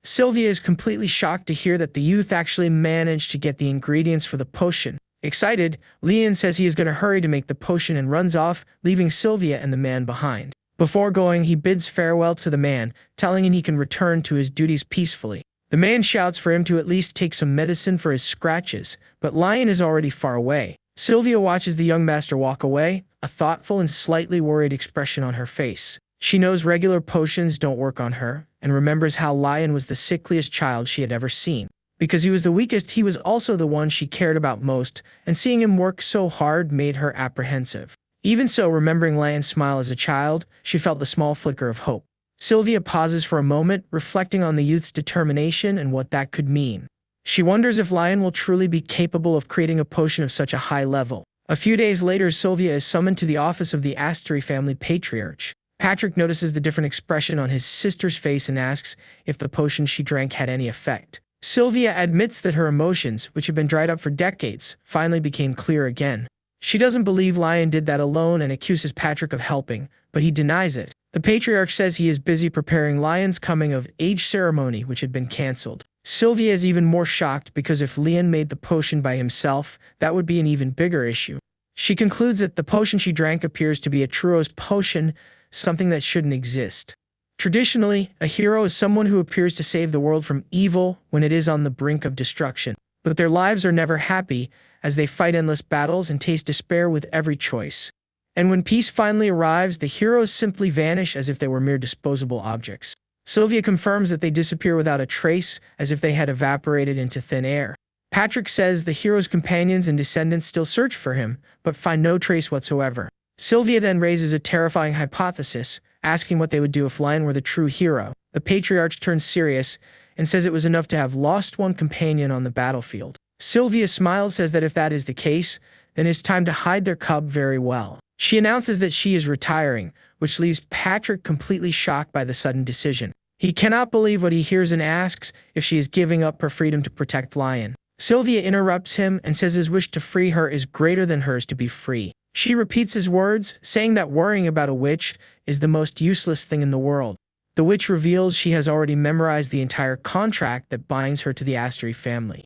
Sylvia is completely shocked to hear that the youth actually managed to get the ingredients for the potion. Excited, Leon says he is going to hurry to make the potion and runs off, leaving Sylvia and the man behind. Before going, he bids farewell to the man, telling him he can return to his duties peacefully. The man shouts for him to at least take some medicine for his scratches, but Lion is already far away. Sylvia watches the young master walk away, a thoughtful and slightly worried expression on her face. She knows regular potions don't work on her, and remembers how Lion was the sickliest child she had ever seen. Because he was the weakest, he was also the one she cared about most, and seeing him work so hard made her apprehensive. Even so, remembering Lion's smile as a child, she felt the small flicker of hope. Sylvia pauses for a moment, reflecting on the youth's determination and what that could mean. She wonders if Lion will truly be capable of creating a potion of such a high level. A few days later, Sylvia is summoned to the office of the Astery family patriarch. Patrick notices the different expression on his sister's face and asks if the potion she drank had any effect. Sylvia admits that her emotions, which have been dried up for decades, finally became clear again. She doesn't believe Lion did that alone and accuses Patrick of helping, but he denies it. The patriarch says he is busy preparing Lion's coming-of-age ceremony, which had been cancelled. Sylvia is even more shocked because if Lion made the potion by himself, that would be an even bigger issue. She concludes that the potion she drank appears to be a Truo's potion, something that shouldn't exist. Traditionally, a hero is someone who appears to save the world from evil when it is on the brink of destruction. But their lives are never happy, as they fight endless battles and taste despair with every choice. And when peace finally arrives, the heroes simply vanish as if they were mere disposable objects. Sylvia confirms that they disappear without a trace, as if they had evaporated into thin air. Patrick says the hero's companions and descendants still search for him, but find no trace whatsoever. Sylvia then raises a terrifying hypothesis, asking what they would do if Lion were the true hero. The patriarch turns serious and says it was enough to have lost one companion on the battlefield. Sylvia smiles, says that if that is the case, then it's time to hide their cub very well. She announces that she is retiring, which leaves Patrick completely shocked by the sudden decision. He cannot believe what he hears and asks if she is giving up her freedom to protect Lion. Sylvia interrupts him and says his wish to free her is greater than hers to be free. She repeats his words, saying that worrying about a witch is the most useless thing in the world. The witch reveals she has already memorized the entire contract that binds her to the Astery family.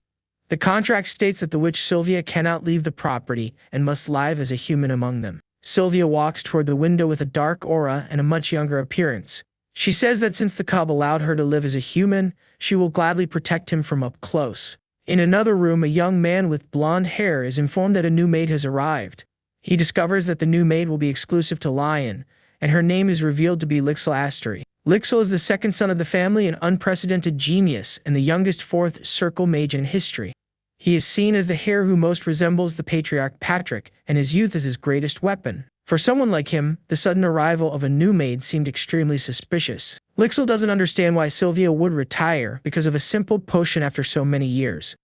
The contract states that the witch Sylvia cannot leave the property and must live as a human among them. Sylvia walks toward the window with a dark aura and a much younger appearance. She says that since the cub allowed her to live as a human, she will gladly protect him from up close. In another room, a young man with blonde hair is informed that a new maid has arrived. He discovers that the new maid will be exclusive to Lion, and her name is revealed to be Lixil Astery. Lixil is the second son of the family, an unprecedented genius, and the youngest fourth circle mage in history. He is seen as the heir who most resembles the patriarch Patrick, and his youth is his greatest weapon. For someone like him, the sudden arrival of a new maid seemed extremely suspicious. Lixil doesn't understand why Sylvia would retire because of a simple potion after so many years.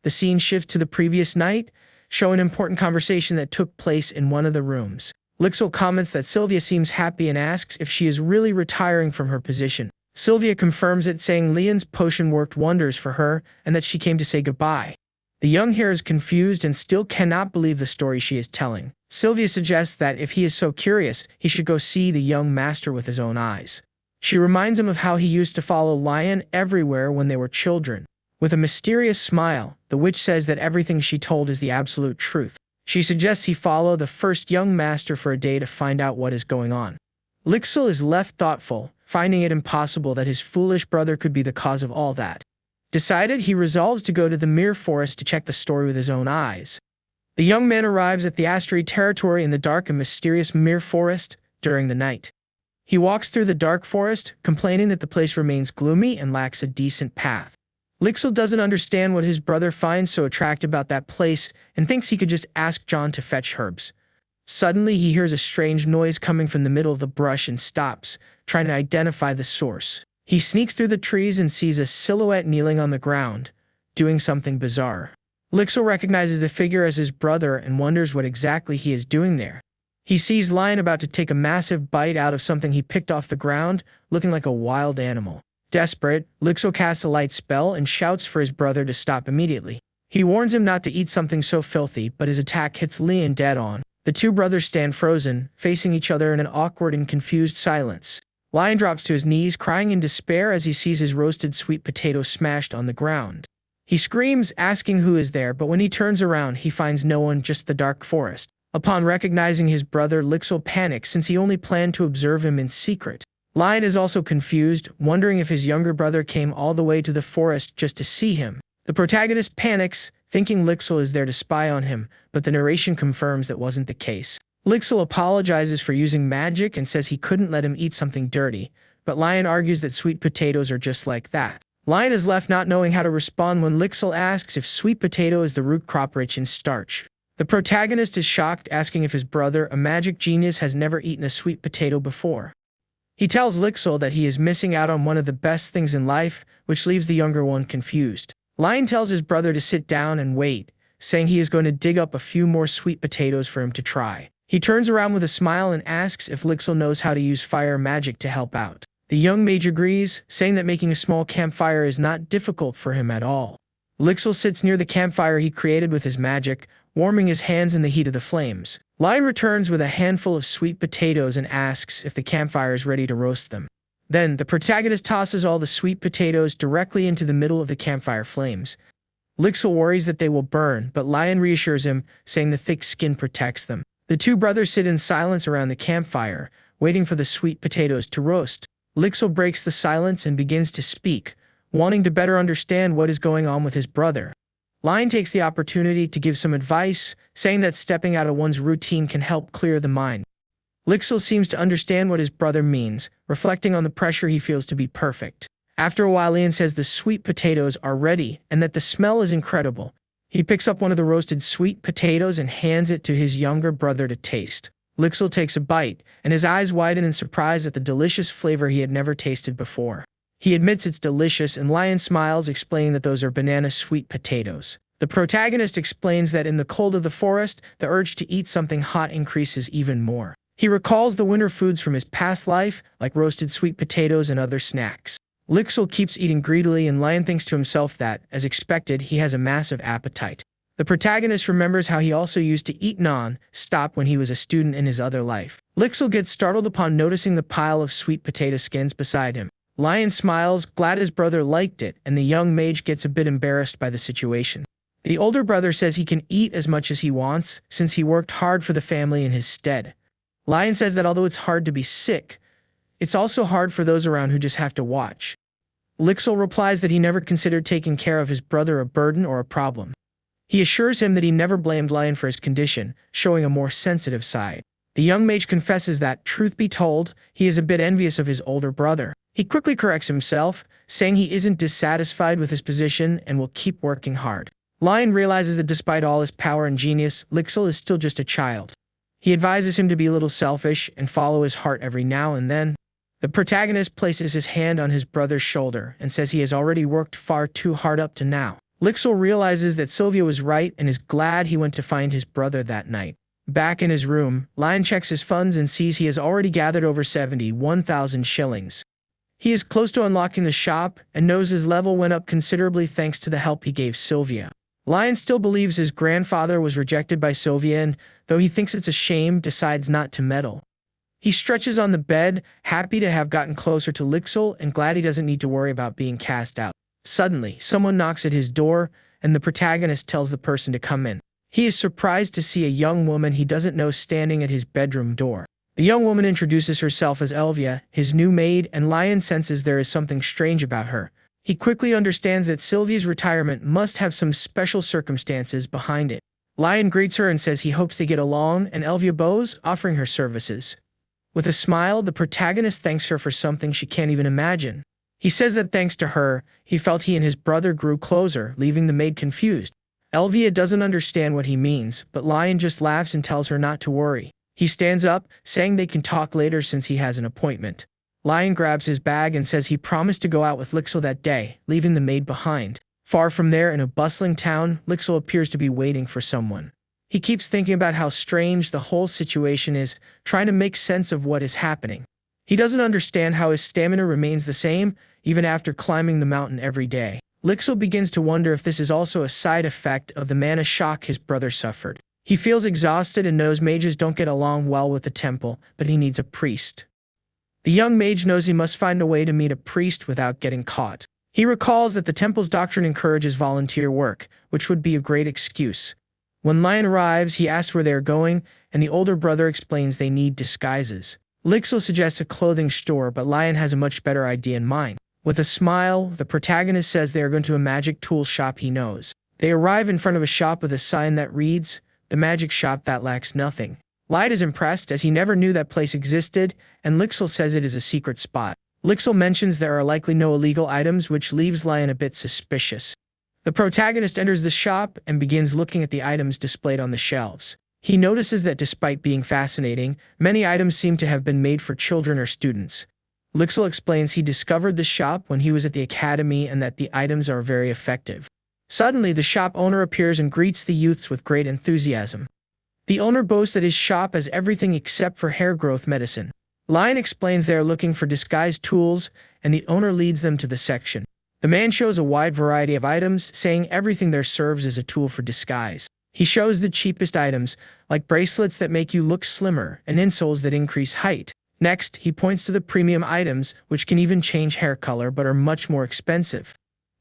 The scene shifts to the previous night, showing an important conversation that took place in one of the rooms. Lixil comments that Sylvia seems happy and asks if she is really retiring from her position. Sylvia confirms it, saying Leon's potion worked wonders for her and that she came to say goodbye. The young hare is confused and still cannot believe the story she is telling. Sylvia suggests that if he is so curious, he should go see the young master with his own eyes. She reminds him of how he used to follow Lion everywhere when they were children. With a mysterious smile, the witch says that everything she told is the absolute truth. She suggests he follow the first young master for a day to find out what is going on. Lixil is left thoughtful, finding it impossible that his foolish brother could be the cause of all that. Decided, he resolves to go to the Mere Forest to check the story with his own eyes. The young man arrives at the Astery territory in the dark and mysterious Mere Forest during the night. He walks through the dark forest, complaining that the place remains gloomy and lacks a decent path. Lixil doesn't understand what his brother finds so attractive about that place and thinks he could just ask John to fetch herbs. Suddenly, he hears a strange noise coming from the middle of the brush and stops, trying to identify the source. He sneaks through the trees and sees a silhouette kneeling on the ground, doing something bizarre. Lixil recognizes the figure as his brother and wonders what exactly he is doing there. He sees Lion about to take a massive bite out of something he picked off the ground, looking like a wild animal. Desperate, Lixil casts a light spell and shouts for his brother to stop immediately. He warns him not to eat something so filthy, but his attack hits Lion dead on. The two brothers stand frozen, facing each other in an awkward and confused silence. Lion drops to his knees, crying in despair as he sees his roasted sweet potato smashed on the ground. He screams, asking who is there, but when he turns around, he finds no one, just the dark forest. Upon recognizing his brother, Lixil panics since he only planned to observe him in secret. Lion is also confused, wondering if his younger brother came all the way to the forest just to see him. The protagonist panics, thinking Lixil is there to spy on him, but the narration confirms that wasn't the case. Lixil apologizes for using magic and says he couldn't let him eat something dirty, but Lion argues that sweet potatoes are just like that. Lion is left not knowing how to respond when Lixil asks if sweet potato is the root crop rich in starch. The protagonist is shocked, asking if his brother, a magic genius, has never eaten a sweet potato before. He tells Lixil that he is missing out on one of the best things in life, which leaves the younger one confused. Lion tells his brother to sit down and wait, saying he is going to dig up a few more sweet potatoes for him to try. He turns around with a smile and asks if Lixil knows how to use fire magic to help out. The young mage agrees, saying that making a small campfire is not difficult for him at all. Lixil sits near the campfire he created with his magic, warming his hands in the heat of the flames. Lion returns with a handful of sweet potatoes and asks if the campfire is ready to roast them. Then, the protagonist tosses all the sweet potatoes directly into the middle of the campfire flames. Lixil worries that they will burn, but Lion reassures him, saying the thick skin protects them. The two brothers sit in silence around the campfire, waiting for the sweet potatoes to roast. Lixil breaks the silence and begins to speak, wanting to better understand what is going on with his brother. Lion takes the opportunity to give some advice, saying that stepping out of one's routine can help clear the mind. Lixil seems to understand what his brother means, reflecting on the pressure he feels to be perfect. After a while, Lion says the sweet potatoes are ready and that the smell is incredible. He picks up one of the roasted sweet potatoes and hands it to his younger brother to taste. Lixil takes a bite, and his eyes widen in surprise at the delicious flavor he had never tasted before. He admits it's delicious, and Lion smiles, explaining that those are banana sweet potatoes. The protagonist explains that in the cold of the forest, the urge to eat something hot increases even more. He recalls the winter foods from his past life, like roasted sweet potatoes and other snacks. Lixil keeps eating greedily, and Lion thinks to himself that, as expected, he has a massive appetite. The protagonist remembers how he also used to eat non-stop when he was a student in his other life. Lixil gets startled upon noticing the pile of sweet potato skins beside him. Lion smiles, glad his brother liked it, and the young mage gets a bit embarrassed by the situation. The older brother says he can eat as much as he wants, since he worked hard for the family in his stead. Lion says that although it's hard to be sick, it's also hard for those around who just have to watch. Lixil replies that he never considered taking care of his brother a burden or a problem. He assures him that he never blamed Lion for his condition, showing a more sensitive side. The young mage confesses that, truth be told, he is a bit envious of his older brother. He quickly corrects himself, saying he isn't dissatisfied with his position and will keep working hard. Lion realizes that despite all his power and genius, Lixil is still just a child. He advises him to be a little selfish and follow his heart every now and then. The protagonist places his hand on his brother's shoulder and says he has already worked far too hard up to now. Lixil realizes that Sylvia was right and is glad he went to find his brother that night. Back in his room, Lion checks his funds and sees he has already gathered over 71,000 shillings. He is close to unlocking the shop and knows his level went up considerably thanks to the help he gave Sylvia. Lion still believes his grandfather was rejected by Sylvia and, though he thinks it's a shame, decides not to meddle. He stretches on the bed, happy to have gotten closer to Lixil and glad he doesn't need to worry about being cast out. Suddenly, someone knocks at his door, and the protagonist tells the person to come in. He is surprised to see a young woman he doesn't know standing at his bedroom door. The young woman introduces herself as Elvia, his new maid, and Lion senses there is something strange about her. He quickly understands that Sylvia's retirement must have some special circumstances behind it. Lion greets her and says he hopes they get along, and Elvia bows, offering her services. With a smile, the protagonist thanks her for something she can't even imagine. He says that thanks to her, he felt he and his brother grew closer, leaving the maid confused. Elvia doesn't understand what he means, but Lion just laughs and tells her not to worry. He stands up, saying they can talk later since he has an appointment. Lion grabs his bag and says he promised to go out with Lixil that day, leaving the maid behind. Far from there, in a bustling town, Lixil appears to be waiting for someone. He keeps thinking about how strange the whole situation is, trying to make sense of what is happening. He doesn't understand how his stamina remains the same, even after climbing the mountain every day. Lixil begins to wonder if this is also a side effect of the mana shock his brother suffered. He feels exhausted and knows mages don't get along well with the temple, but he needs a priest. The young mage knows he must find a way to meet a priest without getting caught. He recalls that the temple's doctrine encourages volunteer work, which would be a great excuse. When Lion arrives, he asks where they are going, and the older brother explains they need disguises. Lixil suggests a clothing store, but Lion has a much better idea in mind. With a smile, the protagonist says they are going to a magic tool shop he knows. They arrive in front of a shop with a sign that reads, "The magic shop that lacks nothing." Lion is impressed as he never knew that place existed, and Lixil says it is a secret spot. Lixil mentions there are likely no illegal items, which leaves Lion a bit suspicious. The protagonist enters the shop and begins looking at the items displayed on the shelves. He notices that despite being fascinating, many items seem to have been made for children or students. Lixil explains he discovered the shop when he was at the academy and that the items are very effective. Suddenly, the shop owner appears and greets the youths with great enthusiasm. The owner boasts that his shop has everything except for hair growth medicine. Lion explains they are looking for disguise tools, and the owner leads them to the section. The man shows a wide variety of items, saying everything there serves as a tool for disguise. He shows the cheapest items, like bracelets that make you look slimmer and insoles that increase height. Next, he points to the premium items, which can even change hair color but are much more expensive.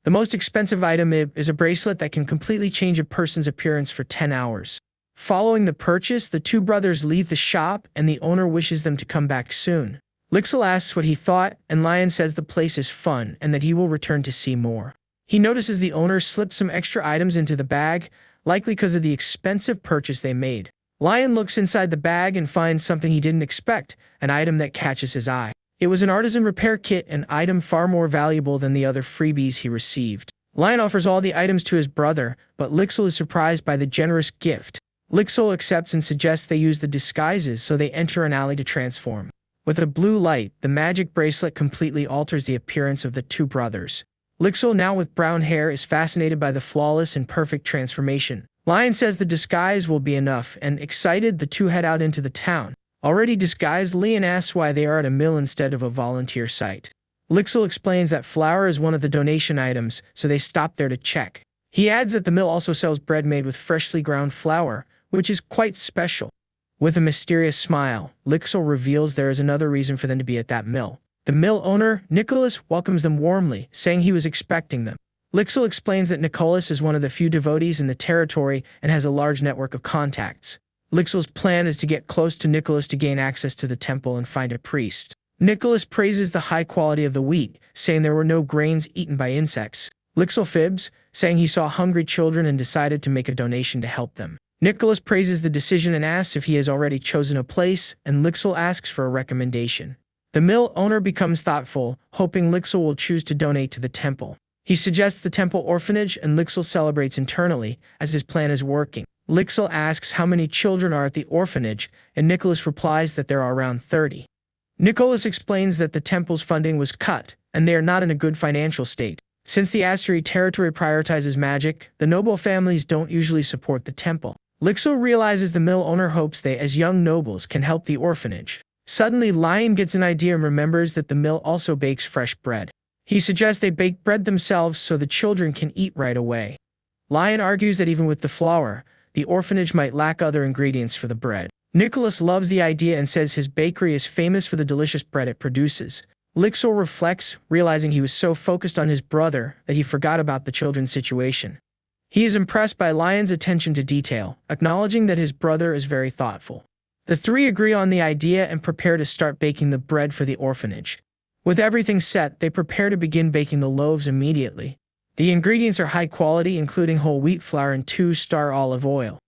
The most expensive item is a bracelet that can completely change a person's appearance for 10 hours. Following the purchase, the two brothers leave the shop, and the owner wishes them to come back soon. Lixil asks what he thought, and Lion says the place is fun and that he will return to see more. He notices the owner slipped some extra items into the bag, likely because of the expensive purchase they made. Lion looks inside the bag and finds something he didn't expect, an item that catches his eye. It was an artisan repair kit, an item far more valuable than the other freebies he received. Lion offers all the items to his brother, but Lixil is surprised by the generous gift. Lixil accepts and suggests they use the disguises, so they enter an alley to transform. With a blue light, the magic bracelet completely alters the appearance of the two brothers. Lixil, now with brown hair, is fascinated by the flawless and perfect transformation. Lion says the disguise will be enough, and excited, the two head out into the town. Already disguised, Lion asks why they are at a mill instead of a volunteer site. Lixil explains that flour is one of the donation items, so they stop there to check. He adds that the mill also sells bread made with freshly ground flour, which is quite special. With a mysterious smile, Lixil reveals there is another reason for them to be at that mill. The mill owner, Nicholas, welcomes them warmly, saying he was expecting them. Lixil explains that Nicholas is one of the few devotees in the territory and has a large network of contacts. Lixil's plan is to get close to Nicholas to gain access to the temple and find a priest. Nicholas praises the high quality of the wheat, saying there were no grains eaten by insects. Lixil fibs, saying he saw hungry children and decided to make a donation to help them. Nicholas praises the decision and asks if he has already chosen a place, and Lixil asks for a recommendation. The mill owner becomes thoughtful, hoping Lixil will choose to donate to the temple. He suggests the temple orphanage, and Lixil celebrates internally, as his plan is working. Lixil asks how many children are at the orphanage, and Nicholas replies that there are around 30. Nicholas explains that the temple's funding was cut, and they are not in a good financial state. Since the Asteroid territory prioritizes magic, the noble families don't usually support the temple. Lixil realizes the mill owner hopes they, as young nobles, can help the orphanage. Suddenly, Lion gets an idea and remembers that the mill also bakes fresh bread. He suggests they bake bread themselves so the children can eat right away. Lion argues that even with the flour, the orphanage might lack other ingredients for the bread. Nicholas loves the idea and says his bakery is famous for the delicious bread it produces. Lixil reflects, realizing he was so focused on his brother that he forgot about the children's situation. He is impressed by Lion's attention to detail, acknowledging that his brother is very thoughtful. The three agree on the idea and prepare to start baking the bread for the orphanage. With everything set, they prepare to begin baking the loaves immediately. The ingredients are high quality, including whole wheat flour and 2-star olive oil.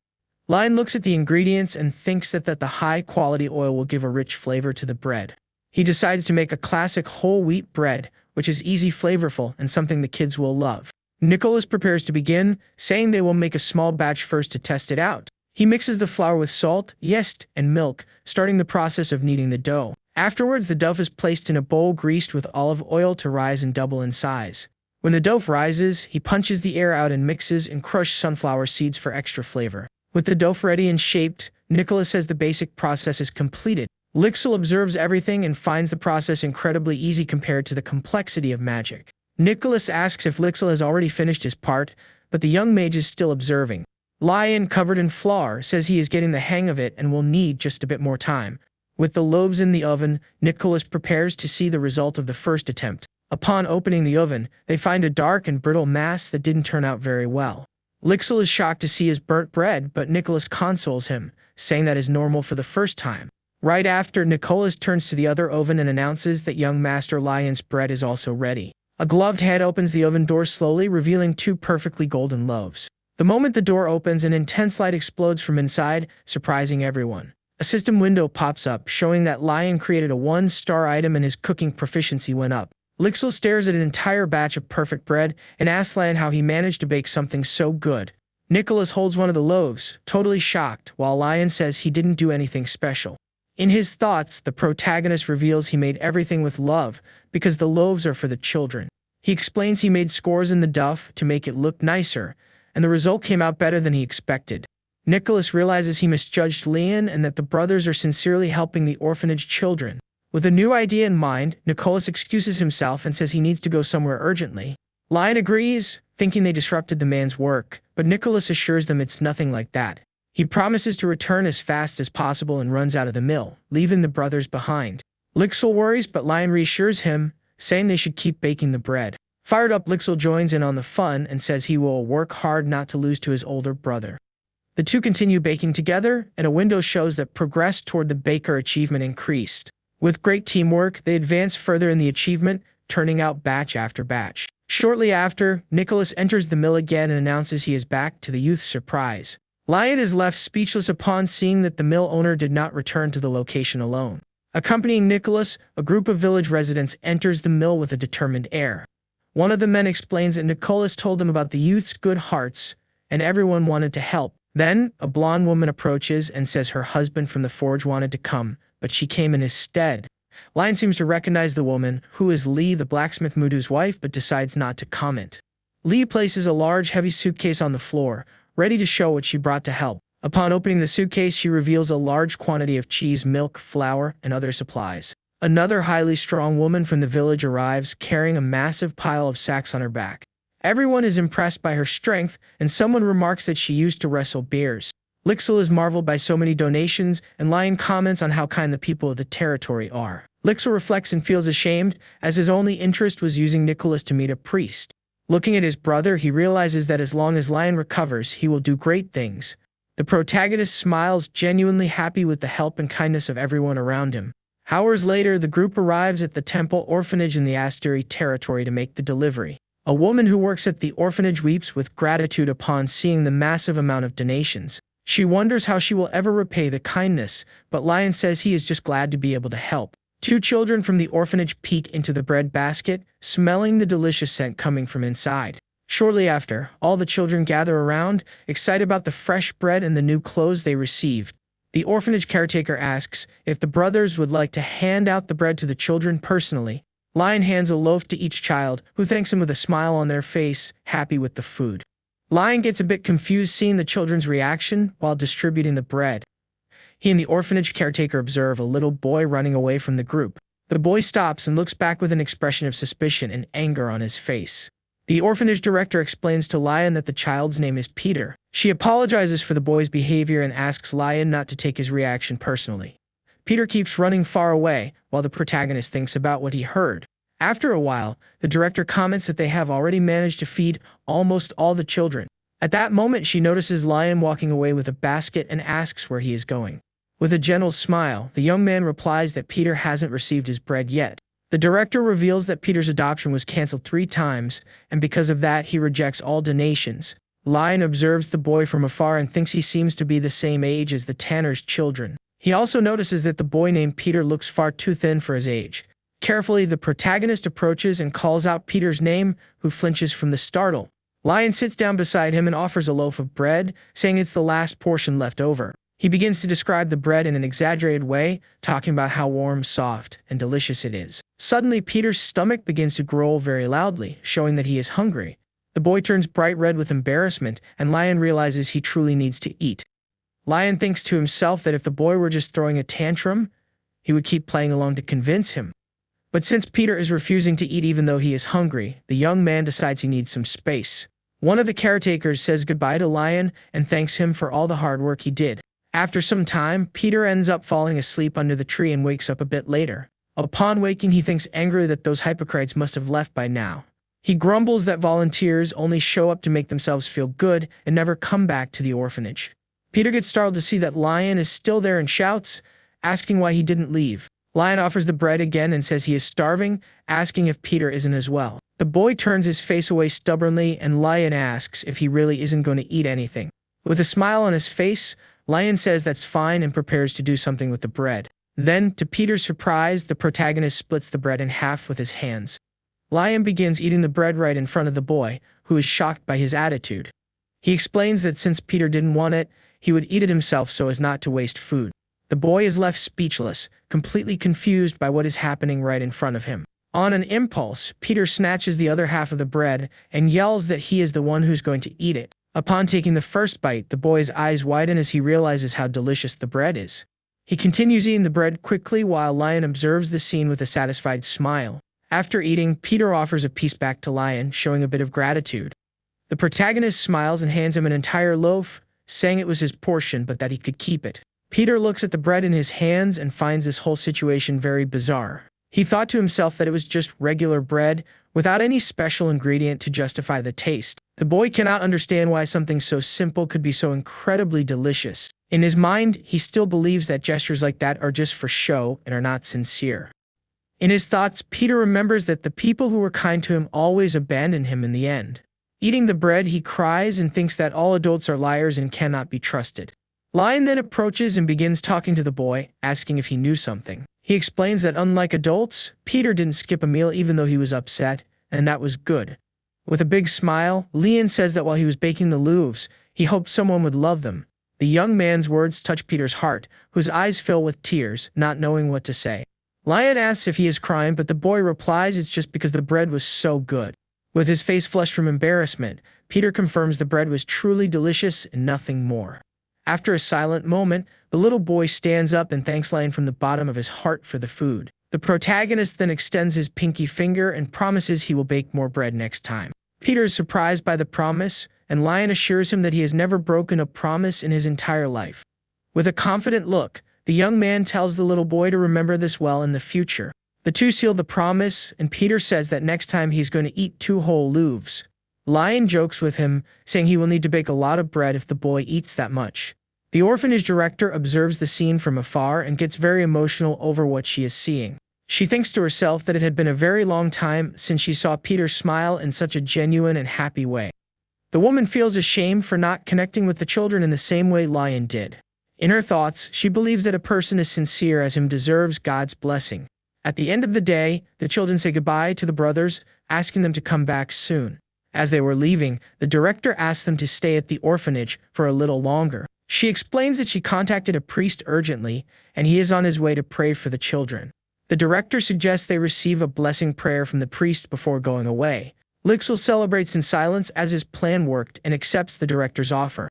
Lion looks at the ingredients and thinks that the high-quality oil will give a rich flavor to the bread. He decides to make a classic whole wheat bread, which is easy, flavorful, and something the kids will love. Nicholas prepares to begin, saying they will make a small batch first to test it out. He mixes the flour with salt, yeast, and milk, starting the process of kneading the dough. Afterwards, the dough is placed in a bowl greased with olive oil to rise and double in size. When the dough rises, he punches the air out and mixes and crushed sunflower seeds for extra flavor. With the dough ready and shaped, Nicholas says the basic process is completed. Lixil observes everything and finds the process incredibly easy compared to the complexity of magic. Nicholas asks if Lixil has already finished his part, but the young mage is still observing. Lion, covered in flour, says he is getting the hang of it and will need just a bit more time. With the loaves in the oven, Nicholas prepares to see the result of the first attempt. Upon opening the oven, they find a dark and brittle mass that didn't turn out very well. Lixil is shocked to see his burnt bread, but Nicholas consoles him, saying that is normal for the first time. Right after, Nicholas turns to the other oven and announces that young Master Lion's bread is also ready. A gloved hand opens the oven door slowly, revealing 2 perfectly golden loaves. The moment the door opens, an intense light explodes from inside, surprising everyone. A system window pops up, showing that Lion created a 1-star item and his cooking proficiency went up. Lixil stares at an entire batch of perfect bread and asks Lion how he managed to bake something so good. Nicholas holds one of the loaves, totally shocked, while Lion says he didn't do anything special. In his thoughts, the protagonist reveals he made everything with love, because the loaves are for the children. He explains he made scores in the dough to make it look nicer, and the result came out better than he expected. Nicholas realizes he misjudged Lion and that the brothers are sincerely helping the orphanage children. With a new idea in mind, Nicholas excuses himself and says he needs to go somewhere urgently. Lion agrees, thinking they disrupted the man's work, but Nicholas assures them it's nothing like that. He promises to return as fast as possible and runs out of the mill, leaving the brothers behind. Lixel worries, but Lion reassures him, saying they should keep baking the bread. Fired up, Lixel joins in on the fun and says he will work hard not to lose to his older brother. The two continue baking together, and a window shows that progress toward the baker achievement increased. With great teamwork, they advance further in the achievement, turning out batch after batch. Shortly after, Nicholas enters the mill again and announces he is back, to the youth's surprise. Lion is left speechless upon seeing that the mill owner did not return to the location alone. Accompanying Nicholas, a group of village residents enters the mill with a determined air. One of the men explains that Nicholas told them about the youth's good hearts, and everyone wanted to help. Then, a blonde woman approaches and says her husband from the forge wanted to come, but she came in his stead. Lion seems to recognize the woman, who is Lee, the blacksmith Mudu's wife, but decides not to comment. Lee places a large, heavy suitcase on the floor, ready to show what she brought to help. Upon opening the suitcase, she reveals a large quantity of cheese, milk, flour, and other supplies. Another highly strong woman from the village arrives, carrying a massive pile of sacks on her back. Everyone is impressed by her strength, and someone remarks that she used to wrestle bears. Lixel is marveled by so many donations, and Lion comments on how kind the people of the territory are. Lixel reflects and feels ashamed, as his only interest was using Nicholas to meet a priest. Looking at his brother, he realizes that as long as Lion recovers, he will do great things. The protagonist smiles, genuinely happy with the help and kindness of everyone around him. Hours later, the group arrives at the temple orphanage in the Asteri territory to make the delivery. A woman who works at the orphanage weeps with gratitude upon seeing the massive amount of donations. She wonders how she will ever repay the kindness, but Lion says he is just glad to be able to help. Two children from the orphanage peek into the bread basket, smelling the delicious scent coming from inside. Shortly after, all the children gather around, excited about the fresh bread and the new clothes they received. The orphanage caretaker asks if the brothers would like to hand out the bread to the children personally. Lion hands a loaf to each child, who thanks him with a smile on their face, happy with the food. Lion gets a bit confused seeing the children's reaction while distributing the bread. He and the orphanage caretaker observe a little boy running away from the group. The boy stops and looks back with an expression of suspicion and anger on his face. The orphanage director explains to Lion that the child's name is Peter. She apologizes for the boy's behavior and asks Lion not to take his reaction personally. Peter keeps running far away, while the protagonist thinks about what he heard. After a while, the director comments that they have already managed to feed almost all the children. At that moment, she notices Lion walking away with a basket and asks where he is going. With a gentle smile, the young man replies that Peter hasn't received his bread yet. The director reveals that Peter's adoption was canceled 3 times, and because of that, he rejects all donations. Lion observes the boy from afar and thinks he seems to be the same age as the tanner's children. He also notices that the boy named Peter looks far too thin for his age. Carefully, the protagonist approaches and calls out Peter's name, who flinches from the startle. Lion sits down beside him and offers a loaf of bread, saying it's the last portion left over. He begins to describe the bread in an exaggerated way, talking about how warm, soft, and delicious it is. Suddenly, Peter's stomach begins to growl very loudly, showing that he is hungry. The boy turns bright red with embarrassment, and Lion realizes he truly needs to eat. Lion thinks to himself that if the boy were just throwing a tantrum, he would keep playing along to convince him. But since Peter is refusing to eat even though he is hungry, the young man decides he needs some space. One of the caretakers says goodbye to Lion and thanks him for all the hard work he did. After some time, Peter ends up falling asleep under the tree and wakes up a bit later. Upon waking, he thinks angrily that those hypocrites must have left by now. He grumbles that volunteers only show up to make themselves feel good and never come back to the orphanage. Peter gets startled to see that Lion is still there and shouts, asking why he didn't leave. Lion offers the bread again and says he is starving, asking if Peter isn't as well. The boy turns his face away stubbornly and Lion asks if he really isn't going to eat anything. With a smile on his face, Lion says that's fine and prepares to do something with the bread. Then, to Peter's surprise, the protagonist splits the bread in half with his hands. Lion begins eating the bread right in front of the boy, who is shocked by his attitude. He explains that since Peter didn't want it, he would eat it himself so as not to waste food. The boy is left speechless, completely confused by what is happening right in front of him. On an impulse, Peter snatches the other half of the bread and yells that he is the one who's going to eat it. Upon taking the first bite, the boy's eyes widen as he realizes how delicious the bread is. He continues eating the bread quickly while Lion observes the scene with a satisfied smile. After eating, Peter offers a piece back to Lion, showing a bit of gratitude. The protagonist smiles and hands him an entire loaf, saying it was his portion but that he could keep it. Peter looks at the bread in his hands and finds this whole situation very bizarre. He thought to himself that it was just regular bread, without any special ingredient to justify the taste. The boy cannot understand why something so simple could be so incredibly delicious. In his mind, he still believes that gestures like that are just for show and are not sincere. In his thoughts, Peter remembers that the people who were kind to him always abandon him in the end. Eating the bread, he cries and thinks that all adults are liars and cannot be trusted. Lion then approaches and begins talking to the boy, asking if he knew something. He explains that unlike adults, Peter didn't skip a meal even though he was upset, and that was good. With a big smile, Lion says that while he was baking the loaves, he hoped someone would love them. The young man's words touch Peter's heart, whose eyes fill with tears, not knowing what to say. Lion asks if he is crying, but the boy replies it's just because the bread was so good. With his face flushed from embarrassment, Peter confirms the bread was truly delicious and nothing more. After a silent moment, the little boy stands up and thanks Lion from the bottom of his heart for the food. The protagonist then extends his pinky finger and promises he will bake more bread next time. Peter is surprised by the promise, and Lion assures him that he has never broken a promise in his entire life. With a confident look, the young man tells the little boy to remember this well in the future. The two seal the promise, and Peter says that next time he's going to eat 2 whole loaves. Lion jokes with him, saying he will need to bake a lot of bread if the boy eats that much. The orphanage director observes the scene from afar and gets very emotional over what she is seeing. She thinks to herself that it had been a very long time since she saw Peter smile in such a genuine and happy way. The woman feels ashamed for not connecting with the children in the same way Lion did. In her thoughts, she believes that a person as sincere as him deserves God's blessing. At the end of the day, the children say goodbye to the brothers, asking them to come back soon. As they were leaving, the director asked them to stay at the orphanage for a little longer. She explains that she contacted a priest urgently, and he is on his way to pray for the children. The director suggests they receive a blessing prayer from the priest before going away. Lixel celebrates in silence as his plan worked and accepts the director's offer.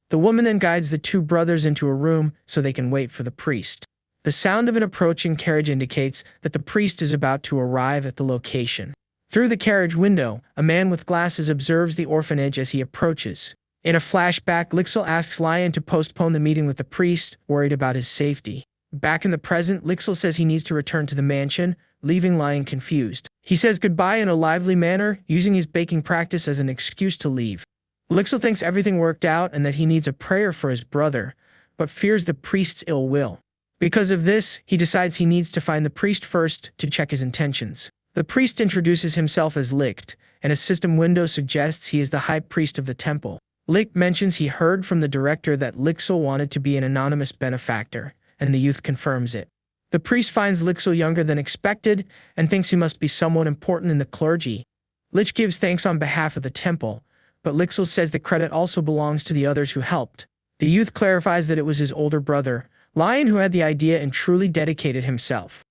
The woman then guides the 2 brothers into a room so they can wait for the priest. The sound of an approaching carriage indicates that the priest is about to arrive at the location. Through the carriage window, a man with glasses observes the orphanage as he approaches. In a flashback, Lixel asks Lion to postpone the meeting with the priest, worried about his safety. Back in the present, Lixel says he needs to return to the mansion, leaving Lion confused. He says goodbye in a lively manner, using his baking practice as an excuse to leave. Lixel thinks everything worked out and that he needs a prayer for his brother, but fears the priest's ill will. Because of this, he decides he needs to find the priest first to check his intentions. The priest introduces himself as Licht, and a system window suggests he is the high priest of the temple. Licht mentions he heard from the director that Lixel wanted to be an anonymous benefactor, and the youth confirms it. The priest finds Lixel younger than expected and thinks he must be someone important in the clergy. Lich gives thanks on behalf of the temple, but Lixel says the credit also belongs to the others who helped. The youth clarifies that it was his older brother, Lion, who had the idea and truly dedicated himself.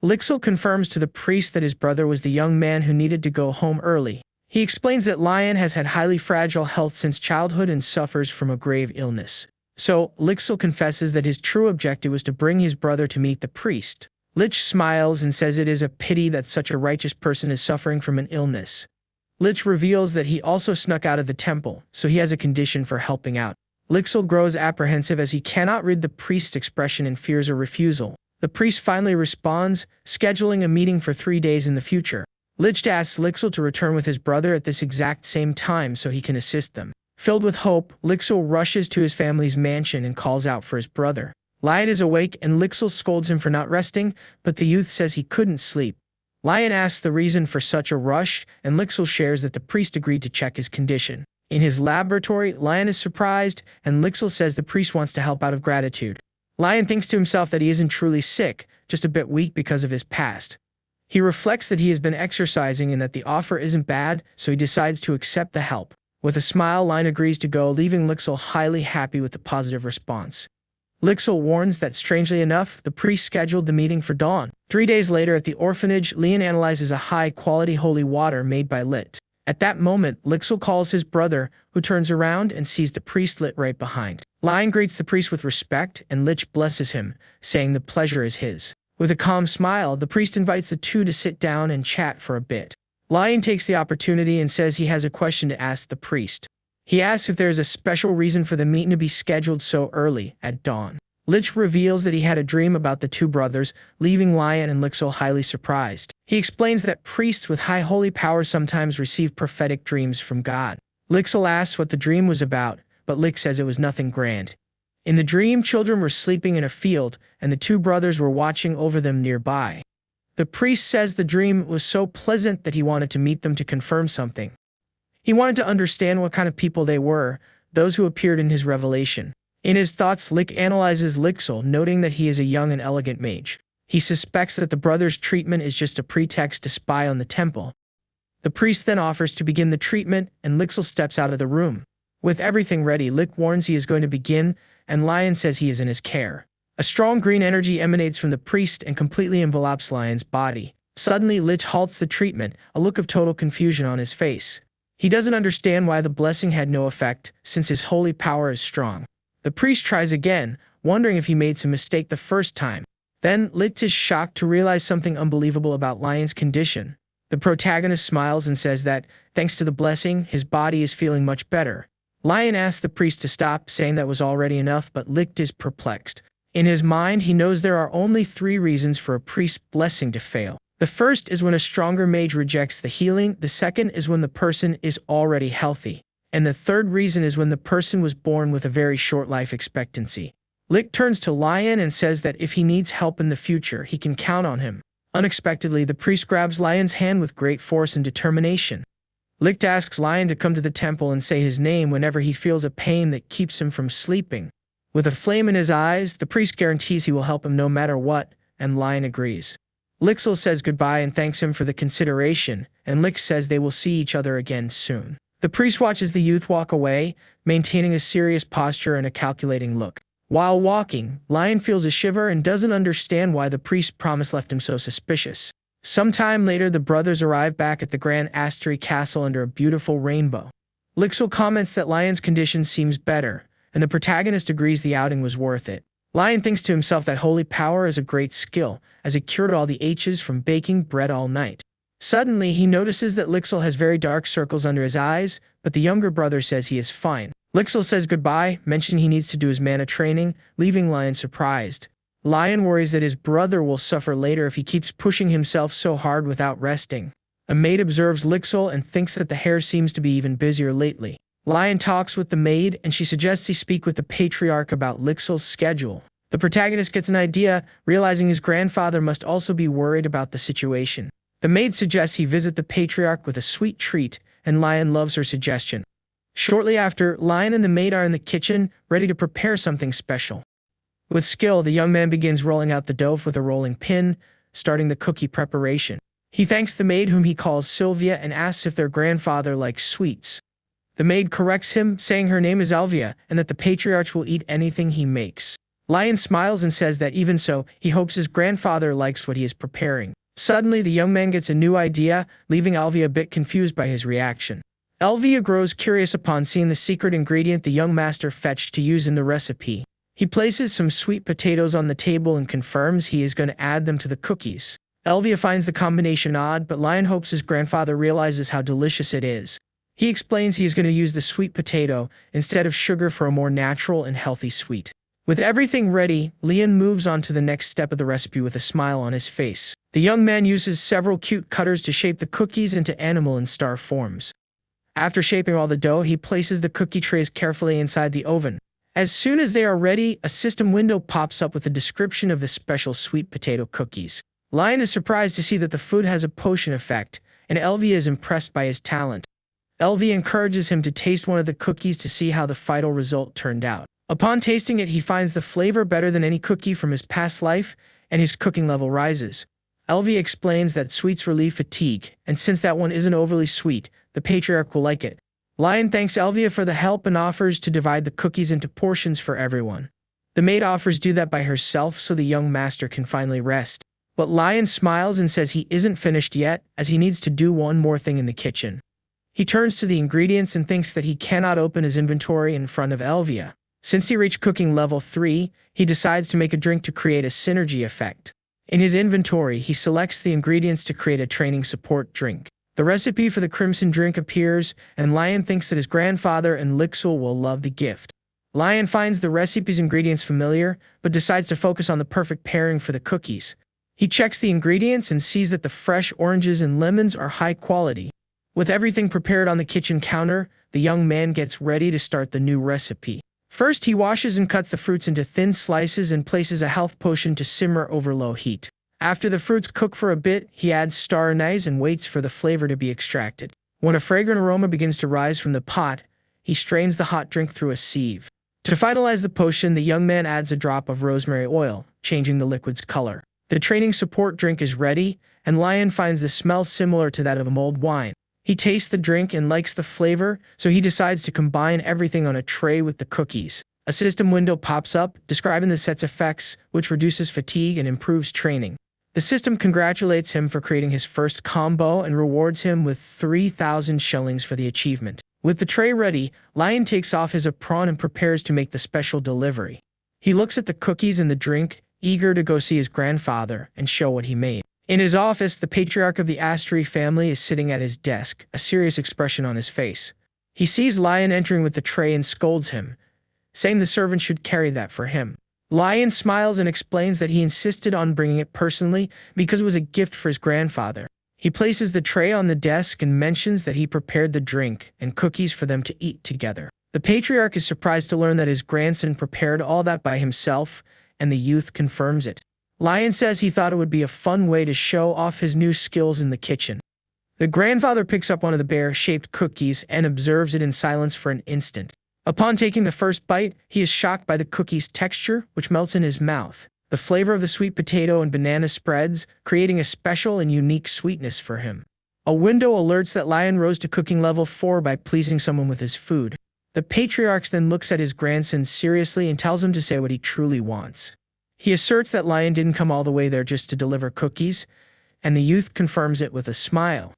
Lixel confirms to the priest that his brother was the young man who needed to go home early. He explains that Lion has had highly fragile health since childhood and suffers from a grave illness. So, Lixel confesses that his true objective was to bring his brother to meet the priest. Lich smiles and says it is a pity that such a righteous person is suffering from an illness. Lich reveals that he also snuck out of the temple, so he has a condition for helping out. Lixel grows apprehensive as he cannot read the priest's expression and fears a refusal. The priest finally responds, scheduling a meeting for 3 days in the future. Lich asks Lixel to return with his brother at this exact same time so he can assist them. Filled with hope, Lixel rushes to his family's mansion and calls out for his brother. Lion is awake and Lixel scolds him for not resting, but the youth says he couldn't sleep. Lion asks the reason for such a rush, and Lixel shares that the priest agreed to check his condition. In his laboratory, Lion is surprised, and Lixel says the priest wants to help out of gratitude. Lion thinks to himself that he isn't truly sick, just a bit weak because of his past. He reflects that he has been exercising and that the offer isn't bad, so he decides to accept the help. With a smile, Lion agrees to go, leaving Lixel highly happy with the positive response. Lixel warns that, strangely enough, the priest scheduled the meeting for dawn. 3 days later at the orphanage, Lian analyzes a high-quality holy water made by Lit. At that moment, Lixel calls his brother, who turns around and sees the priest Lit right behind. Lion greets the priest with respect, and Lich blesses him, saying the pleasure is his. With a calm smile, the priest invites the two to sit down and chat for a bit. Lion takes the opportunity and says he has a question to ask the priest. He asks if there is a special reason for the meeting to be scheduled so early, at dawn. Lich reveals that he had a dream about the two brothers, leaving Lion and Lixel highly surprised. He explains that priests with high holy power sometimes receive prophetic dreams from God. Lixel asks what the dream was about, but Lich says it was nothing grand. In the dream, children were sleeping in a field, and the two brothers were watching over them nearby. The priest says the dream was so pleasant that he wanted to meet them to confirm something. He wanted to understand what kind of people they were, those who appeared in his revelation. In his thoughts, Lich analyzes Lixel, noting that he is a young and elegant mage. He suspects that the brothers' treatment is just a pretext to spy on the temple. The priest then offers to begin the treatment, and Lixel steps out of the room. With everything ready, Lich warns he is going to begin, and Lion says he is in his care. A strong green energy emanates from the priest and completely envelops Lion's body. Suddenly, Lich halts the treatment, a look of total confusion on his face. He doesn't understand why the blessing had no effect, since his holy power is strong. The priest tries again, wondering if he made some mistake the first time. Then, Lich is shocked to realize something unbelievable about Lion's condition. The protagonist smiles and says that, thanks to the blessing, his body is feeling much better. Lion asks the priest to stop, saying that was already enough, but Lich is perplexed. In his mind, he knows there are only 3 reasons for a priest's blessing to fail. The first is when a stronger mage rejects the healing, the second is when the person is already healthy, and the third reason is when the person was born with a very short life expectancy. Lich turns to Lion and says that if he needs help in the future, he can count on him. Unexpectedly, the priest grabs Lion's hand with great force and determination. Lich asks Lion to come to the temple and say his name whenever he feels a pain that keeps him from sleeping. With a flame in his eyes, the priest guarantees he will help him no matter what, and Lion agrees. Lixel says goodbye and thanks him for the consideration, and Lich says they will see each other again soon. The priest watches the youth walk away, maintaining a serious posture and a calculating look. While walking, Lion feels a shiver and doesn't understand why the priest's promise left him so suspicious. Sometime later, the brothers arrive back at the Grand Astery Castle under a beautiful rainbow. Lixel comments that Lion's condition seems better, and the protagonist agrees the outing was worth it. Lion thinks to himself that holy power is a great skill, as it cured all the H's from baking bread all night. Suddenly, he notices that Lixel has very dark circles under his eyes, but the younger brother says he is fine. Lixel says goodbye, mentioning he needs to do his mana training, leaving Lion surprised. Lion worries that his brother will suffer later if he keeps pushing himself so hard without resting. A maid observes Lixel and thinks that the hair seems to be even busier lately. Lion talks with the maid, and she suggests he speak with the patriarch about Lixel's schedule. The protagonist gets an idea, realizing his grandfather must also be worried about the situation. The maid suggests he visit the patriarch with a sweet treat, and Lion loves her suggestion. Shortly after, Lion and the maid are in the kitchen, ready to prepare something special. With skill, the young man begins rolling out the dough with a rolling pin, starting the cookie preparation. He thanks the maid, whom he calls Sylvia, and asks if their grandfather likes sweets. The maid corrects him, saying her name is Elvia, and that the patriarch will eat anything he makes. Lion smiles and says that even so, he hopes his grandfather likes what he is preparing. Suddenly, the young man gets a new idea, leaving Elvia a bit confused by his reaction. Elvia grows curious upon seeing the secret ingredient the young master fetched to use in the recipe. He places some sweet potatoes on the table and confirms he is going to add them to the cookies. Elvia finds the combination odd, but Lion hopes his grandfather realizes how delicious it is. He explains he is going to use the sweet potato instead of sugar for a more natural and healthy sweet. With everything ready, Lion moves on to the next step of the recipe with a smile on his face. The young man uses several cute cutters to shape the cookies into animal and star forms. After shaping all the dough, he places the cookie trays carefully inside the oven. As soon as they are ready, a system window pops up with a description of the special sweet potato cookies. Lion is surprised to see that the food has a potion effect, and Elvia is impressed by his talent. Elvia encourages him to taste one of the cookies to see how the final result turned out. Upon tasting it, he finds the flavor better than any cookie from his past life, and his cooking level rises. Elvia explains that sweets relieve fatigue, and since that one isn't overly sweet, the patriarch will like it. Lion thanks Elvia for the help and offers to divide the cookies into portions for everyone. The maid offers to do that by herself so the young master can finally rest. But Lion smiles and says he isn't finished yet, as he needs to do one more thing in the kitchen. He turns to the ingredients and thinks that he cannot open his inventory in front of Elvia. Since he reached cooking level 3, he decides to make a drink to create a synergy effect. In his inventory, he selects the ingredients to create a training support drink. The recipe for the crimson drink appears, and Lion thinks that his grandfather and Lixil will love the gift. Lion finds the recipe's ingredients familiar, but decides to focus on the perfect pairing for the cookies. He checks the ingredients and sees that the fresh oranges and lemons are high quality. With everything prepared on the kitchen counter, the young man gets ready to start the new recipe. First, he washes and cuts the fruits into thin slices and places a health potion to simmer over low heat. After the fruits cook for a bit, he adds star anise and waits for the flavor to be extracted. When a fragrant aroma begins to rise from the pot, he strains the hot drink through a sieve. To finalize the potion, the young man adds a drop of rosemary oil, changing the liquid's color. The training support drink is ready, and Lion finds the smell similar to that of a mulled wine. He tastes the drink and likes the flavor, so he decides to combine everything on a tray with the cookies. A system window pops up, describing the set's effects, which reduces fatigue and improves training. The system congratulates him for creating his first combo and rewards him with 3,000 shillings for the achievement. With the tray ready, Lion takes off his apron and prepares to make the special delivery. He looks at the cookies and the drink, eager to go see his grandfather and show what he made. In his office, the patriarch of the Astri family is sitting at his desk, a serious expression on his face. He sees Lion entering with the tray and scolds him, saying the servant should carry that for him. Lion smiles and explains that he insisted on bringing it personally because it was a gift for his grandfather. He places the tray on the desk and mentions that he prepared the drink and cookies for them to eat together. The patriarch is surprised to learn that his grandson prepared all that by himself, and the youth confirms it. Lion says he thought it would be a fun way to show off his new skills in the kitchen. The grandfather picks up one of the bear-shaped cookies and observes it in silence for an instant. Upon taking the first bite, he is shocked by the cookie's texture, which melts in his mouth. The flavor of the sweet potato and banana spreads, creating a special and unique sweetness for him. A window alerts that Lion rose to cooking level 4 by pleasing someone with his food. The patriarch then looks at his grandson seriously and tells him to say what he truly wants. He asserts that Lion didn't come all the way there just to deliver cookies, and the youth confirms it with a smile.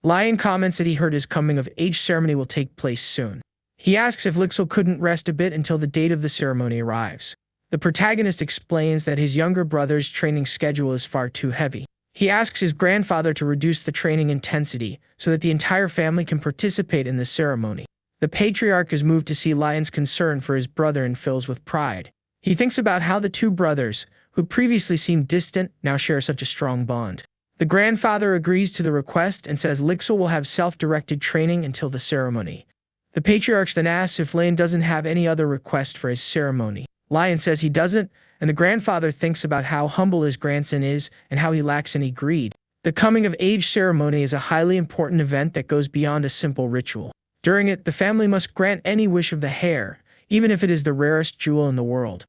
Lion comments that he heard his coming-of-age ceremony will take place soon. He asks if Lixil couldn't rest a bit until the date of the ceremony arrives. The protagonist explains that his younger brother's training schedule is far too heavy. He asks his grandfather to reduce the training intensity so that the entire family can participate in the ceremony. The patriarch is moved to see Lion's concern for his brother and fills with pride. He thinks about how the two brothers, who previously seemed distant, now share such a strong bond. The grandfather agrees to the request and says Lixil will have self-directed training until the ceremony. The patriarch then asks if Lion doesn't have any other request for his ceremony. Lion says he doesn't, and the grandfather thinks about how humble his grandson is and how he lacks any greed. The coming-of-age ceremony is a highly important event that goes beyond a simple ritual. During it, the family must grant any wish of the heir, even if it is the rarest jewel in the world.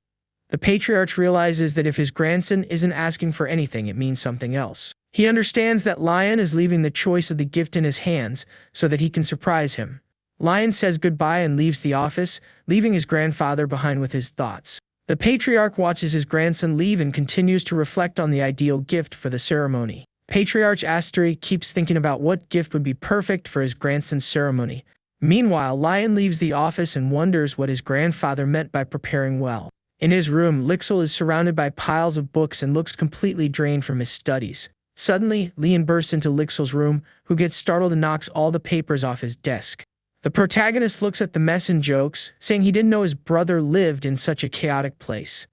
The patriarch realizes that if his grandson isn't asking for anything, it means something else. He understands that Lion is leaving the choice of the gift in his hands so that he can surprise him. Lion says goodbye and leaves the office, leaving his grandfather behind with his thoughts. The patriarch watches his grandson leave and continues to reflect on the ideal gift for the ceremony. Patriarch Astri keeps thinking about what gift would be perfect for his grandson's ceremony. Meanwhile, Lion leaves the office and wonders what his grandfather meant by preparing well. In his room, Lixil is surrounded by piles of books and looks completely drained from his studies. Suddenly, Lion bursts into Lixil's room, who gets startled and knocks all the papers off his desk. The protagonist looks at the mess and jokes, saying he didn't know his brother lived in such a chaotic place.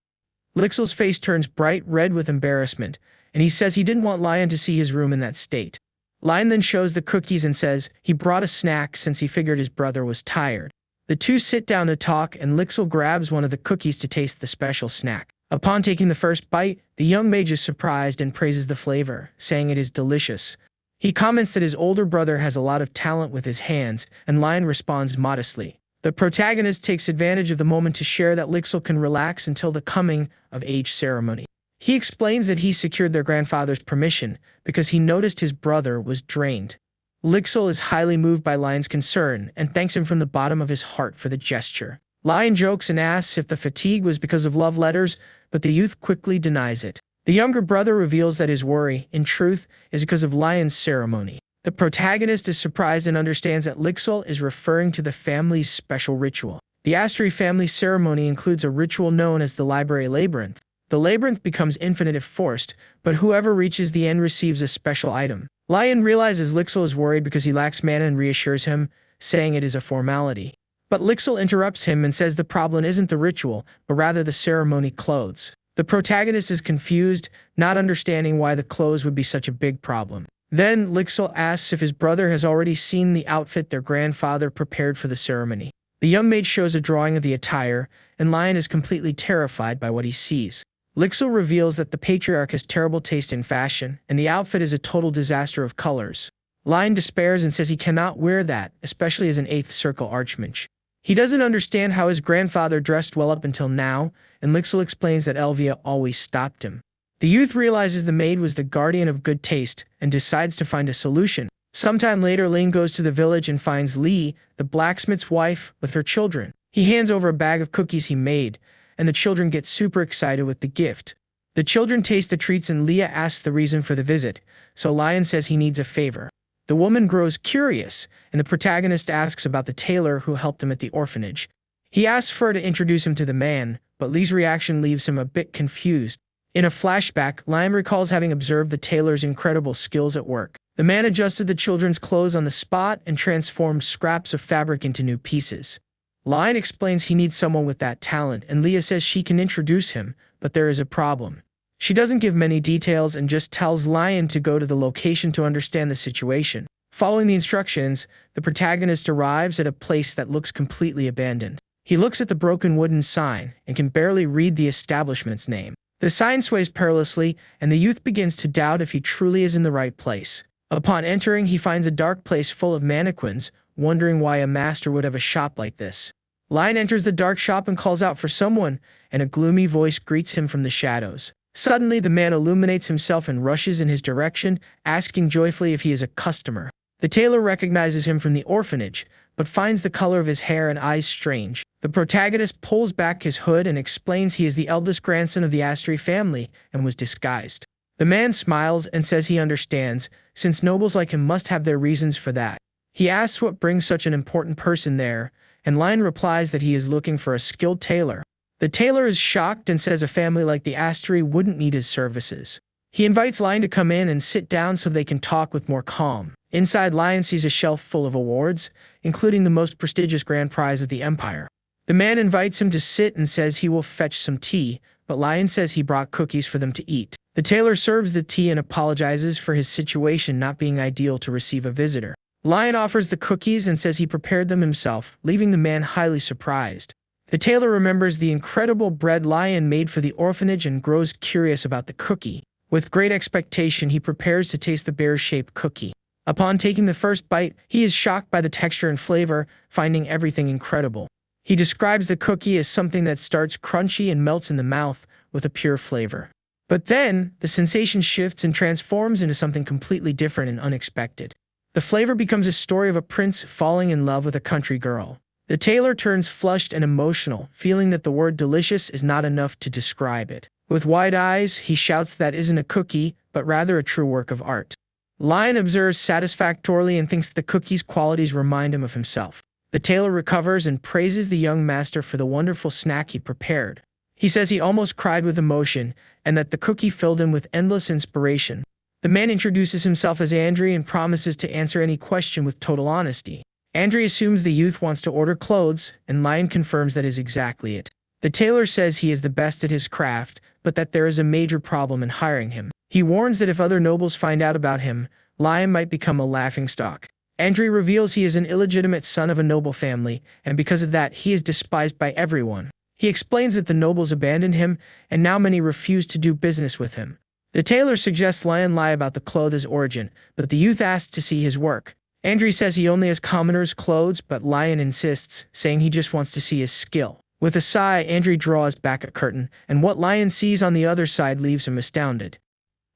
Lixil's face turns bright red with embarrassment, and he says he didn't want Lion to see his room in that state. Lion then shows the cookies and says he brought a snack since he figured his brother was tired. The two sit down to talk, and Lixil grabs one of the cookies to taste the special snack. Upon taking the first bite, the young mage is surprised and praises the flavor, saying it is delicious. He comments that his older brother has a lot of talent with his hands, and Lion responds modestly. The protagonist takes advantage of the moment to share that Lixil can relax until the coming-of-age ceremony. He explains that he secured their grandfather's permission because he noticed his brother was drained. Lixil is highly moved by Lion's concern and thanks him from the bottom of his heart for the gesture. Lion jokes and asks if the fatigue was because of love letters, but the youth quickly denies it. The younger brother reveals that his worry, in truth, is because of Lion's ceremony. The protagonist is surprised and understands that Lixil is referring to the family's special ritual. The Astri family ceremony includes a ritual known as the Library Labyrinth. The labyrinth becomes infinite if forced, but whoever reaches the end receives a special item. Lion realizes Lixil is worried because he lacks mana and reassures him, saying it is a formality. But Lixil interrupts him and says the problem isn't the ritual, but rather the ceremony clothes. The protagonist is confused, not understanding why the clothes would be such a big problem. Then Lixil asks if his brother has already seen the outfit their grandfather prepared for the ceremony. The young maid shows a drawing of the attire, and Lion is completely terrified by what he sees. Lixil reveals that the patriarch has terrible taste in fashion, and the outfit is a total disaster of colors. Lion despairs and says he cannot wear that, especially as an 8th Circle Archmage. He doesn't understand how his grandfather dressed well up until now, and Lixil explains that Elvia always stopped him. The youth realizes the maid was the guardian of good taste and decides to find a solution. Sometime later, Ling goes to the village and finds Li, the blacksmith's wife, with her children. He hands over a bag of cookies he made, and the children get super excited with the gift. The children taste the treats and Leah asks the reason for the visit, so Lion says he needs a favor. The woman grows curious, and the protagonist asks about the tailor who helped him at the orphanage. He asks for her to introduce him to the man, but Lee's reaction leaves him a bit confused. In a flashback, Lion recalls having observed the tailor's incredible skills at work. The man adjusted the children's clothes on the spot and transformed scraps of fabric into new pieces. Lion explains he needs someone with that talent, and Leah says she can introduce him, but there is a problem. She doesn't give many details and just tells Lion to go to the location to understand the situation. Following the instructions, the protagonist arrives at a place that looks completely abandoned. He looks at the broken wooden sign and can barely read the establishment's name. The sign sways perilously, and the youth begins to doubt if he truly is in the right place. Upon entering, he finds a dark place full of mannequins, wondering why a master would have a shop like this. Lion enters the dark shop and calls out for someone, and a gloomy voice greets him from the shadows. Suddenly, the man illuminates himself and rushes in his direction, asking joyfully if he is a customer. The tailor recognizes him from the orphanage, but finds the color of his hair and eyes strange. The protagonist pulls back his hood and explains he is the eldest grandson of the Astri family and was disguised. The man smiles and says he understands, since nobles like him must have their reasons for that. He asks what brings such an important person there, and Lion replies that he is looking for a skilled tailor. The tailor is shocked and says a family like the Astri wouldn't need his services. He invites Lion to come in and sit down so they can talk with more calm. Inside, Lion sees a shelf full of awards, including the most prestigious grand prize of the empire. The man invites him to sit and says he will fetch some tea, but Lion says he brought cookies for them to eat. The tailor serves the tea and apologizes for his situation not being ideal to receive a visitor. Lion offers the cookies and says he prepared them himself, leaving the man highly surprised. The tailor remembers the incredible bread Lion made for the orphanage and grows curious about the cookie. With great expectation, he prepares to taste the bear-shaped cookie. Upon taking the first bite, he is shocked by the texture and flavor, finding everything incredible. He describes the cookie as something that starts crunchy and melts in the mouth with a pure flavor. But then, the sensation shifts and transforms into something completely different and unexpected. The flavor becomes a story of a prince falling in love with a country girl. The tailor turns flushed and emotional, feeling that the word delicious is not enough to describe it. With wide eyes, he shouts that isn't a cookie, but rather a true work of art. Lion observes satisfactorily and thinks the cookie's qualities remind him of himself. The tailor recovers and praises the young master for the wonderful snack he prepared. He says he almost cried with emotion, and that the cookie filled him with endless inspiration. The man introduces himself as Andri and promises to answer any question with total honesty. Andri assumes the youth wants to order clothes, and Lion confirms that is exactly it. The tailor says he is the best at his craft, but that there is a major problem in hiring him. He warns that if other nobles find out about him, Lion might become a laughingstock. Andri reveals he is an illegitimate son of a noble family, and because of that, he is despised by everyone. He explains that the nobles abandoned him, and now many refuse to do business with him. The tailor suggests Lion lie about the clothes' origin, but the youth asks to see his work. Andri says he only has commoners' clothes, but Lion insists, saying he just wants to see his skill. With a sigh, Andri draws back a curtain, and what Lion sees on the other side leaves him astounded.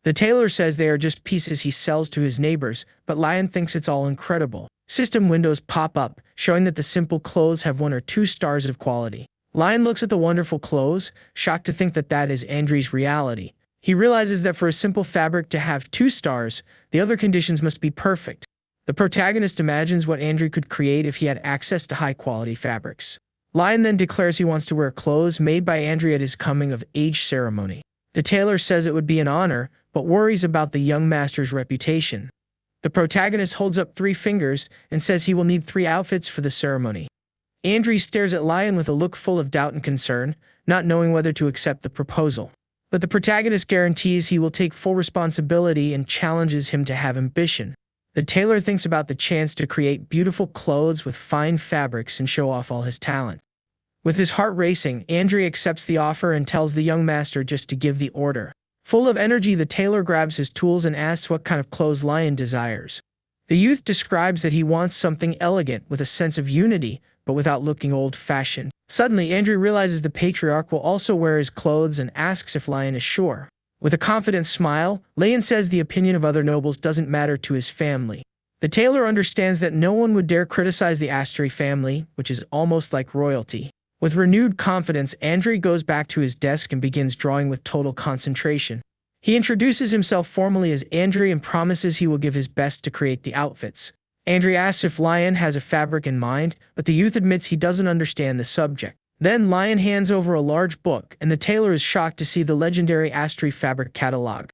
The tailor says they are just pieces he sells to his neighbors, but Lion thinks it's all incredible. System windows pop up, showing that the simple clothes have 1 or 2 stars of quality. Lion looks at the wonderful clothes, shocked to think that that is Andri's reality. He realizes that for a simple fabric to have 2 stars, the other conditions must be perfect. The protagonist imagines what Andrew could create if he had access to high-quality fabrics. Lion then declares he wants to wear clothes made by Andrew at his coming-of-age ceremony. The tailor says it would be an honor, but worries about the young master's reputation. The protagonist holds up 3 fingers and says he will need 3 outfits for the ceremony. Andrew stares at Lion with a look full of doubt and concern, not knowing whether to accept the proposal. But the protagonist guarantees he will take full responsibility and challenges him to have ambition. The tailor thinks about the chance to create beautiful clothes with fine fabrics and show off all his talent. With his heart racing, Andrew accepts the offer and tells the young master just to give the order. Full of energy, the tailor grabs his tools and asks what kind of clothes Lion desires. The youth describes that he wants something elegant with a sense of unity, but without looking old-fashioned. Suddenly, Andrew realizes the patriarch will also wear his clothes and asks if Lion is sure. With a confident smile, Lion says the opinion of other nobles doesn't matter to his family. The tailor understands that no one would dare criticize the Asteri family, which is almost like royalty. With renewed confidence, Andrew goes back to his desk and begins drawing with total concentration. He introduces himself formally as Andrew and promises he will give his best to create the outfits. Andrew asks if Lion has a fabric in mind, but the youth admits he doesn't understand the subject. Then Lion hands over a large book, and the tailor is shocked to see the legendary Asteri fabric catalog.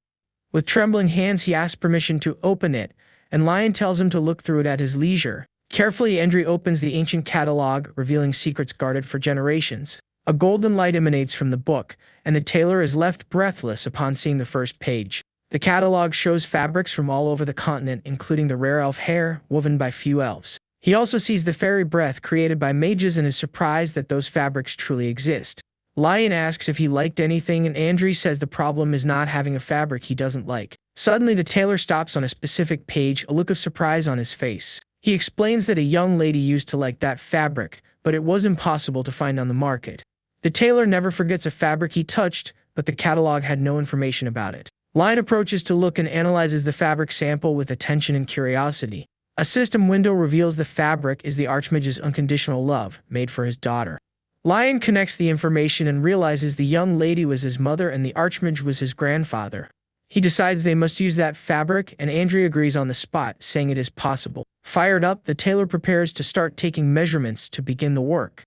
With trembling hands, he asks permission to open it, and Lion tells him to look through it at his leisure. Carefully, Andrew opens the ancient catalog, revealing secrets guarded for generations. A golden light emanates from the book, and the tailor is left breathless upon seeing the first page. The catalog shows fabrics from all over the continent, including the rare elf hair, woven by few elves. He also sees the fairy breath created by mages and is surprised that those fabrics truly exist. Lion asks if he liked anything, and Andrew says the problem is not having a fabric he doesn't like. Suddenly, the tailor stops on a specific page, a look of surprise on his face. He explains that a young lady used to like that fabric, but it was impossible to find on the market. The tailor never forgets a fabric he touched, but the catalog had no information about it. Lion approaches to look and analyzes the fabric sample with attention and curiosity. A system window reveals the fabric is the Archmage's unconditional love, made for his daughter. Lion connects the information and realizes the young lady was his mother and the Archmage was his grandfather. He decides they must use that fabric, and Andrew agrees on the spot, saying it is possible. Fired up, the tailor prepares to start taking measurements to begin the work.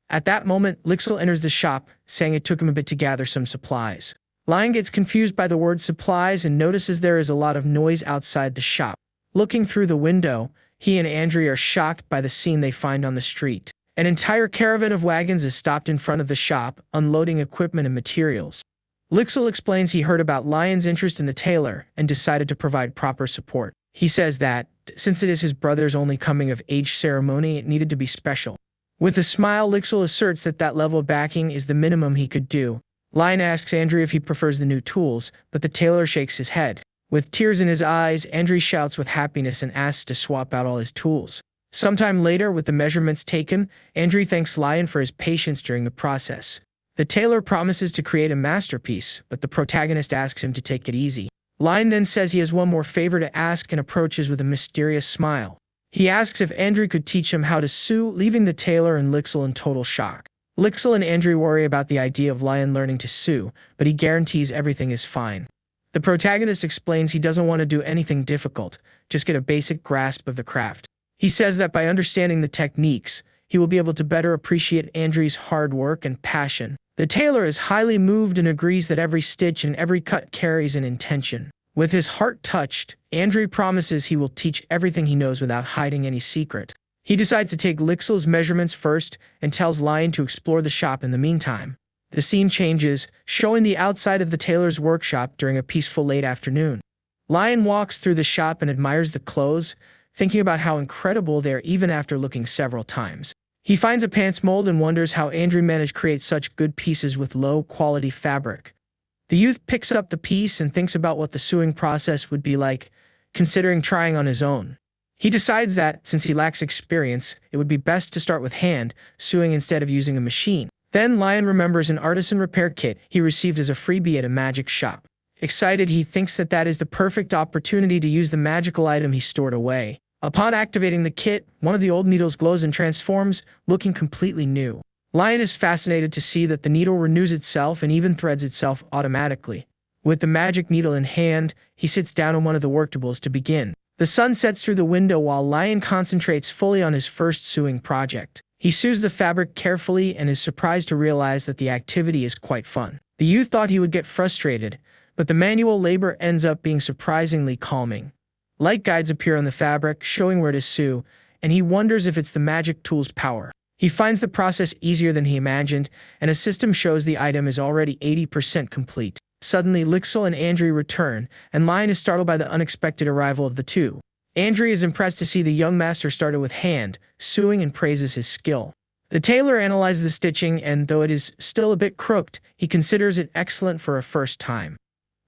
At that moment, Lixel enters the shop, saying it took him a bit to gather some supplies. Lion gets confused by the word supplies and notices there is a lot of noise outside the shop. Looking through the window, he and Andrew are shocked by the scene they find on the street. An entire caravan of wagons is stopped in front of the shop, unloading equipment and materials. Lixel explains he heard about Lion's interest in the tailor and decided to provide proper support. He says that, since it is his brother's only coming-of-age ceremony, it needed to be special. With a smile, Lixel asserts that that level of backing is the minimum he could do. Lion asks Andrew if he prefers the new tools, but the tailor shakes his head. With tears in his eyes, Andrew shouts with happiness and asks to swap out all his tools. Sometime later, with the measurements taken, Andrew thanks Lion for his patience during the process. The tailor promises to create a masterpiece, but the protagonist asks him to take it easy. Lion then says he has one more favor to ask and approaches with a mysterious smile. He asks if Andrew could teach him how to sew, leaving the tailor and Lixel in total shock. Lixel and Andrew worry about the idea of Lion learning to sew, but he guarantees everything is fine. The protagonist explains he doesn't want to do anything difficult, just get a basic grasp of the craft. He says that by understanding the techniques, he will be able to better appreciate Andrew's hard work and passion. The tailor is highly moved and agrees that every stitch and every cut carries an intention. With his heart touched, Andrew promises he will teach everything he knows without hiding any secret. He decides to take Lixel's measurements first and tells Lion to explore the shop in the meantime. The scene changes, showing the outside of the tailor's workshop during a peaceful late afternoon. Lion walks through the shop and admires the clothes, thinking about how incredible they are even after looking several times. He finds a pants mold and wonders how Andrew managed to create such good pieces with low-quality fabric. The youth picks up the piece and thinks about what the sewing process would be like, considering trying on his own. He decides that, since he lacks experience, it would be best to start with hand sewing instead of using a machine. Then Lion remembers an artisan repair kit he received as a freebie at a magic shop. Excited, he thinks that is the perfect opportunity to use the magical item he stored away. Upon activating the kit, one of the old needles glows and transforms, looking completely new. Lion is fascinated to see that the needle renews itself and even threads itself automatically. With the magic needle in hand, he sits down on one of the worktables to begin. The sun sets through the window while Lion concentrates fully on his first sewing project. He sews the fabric carefully and is surprised to realize that the activity is quite fun. The youth thought he would get frustrated, but the manual labor ends up being surprisingly calming. Light guides appear on the fabric, showing where to sew, and he wonders if it's the magic tool's power. He finds the process easier than he imagined, and a system shows the item is already 80% complete. Suddenly, Lixel and Andri return, and Lion is startled by the unexpected arrival of the two. Andri is impressed to see the young master started with hand sewing and praises his skill. The tailor analyzes the stitching, and though it is still a bit crooked, he considers it excellent for a first time.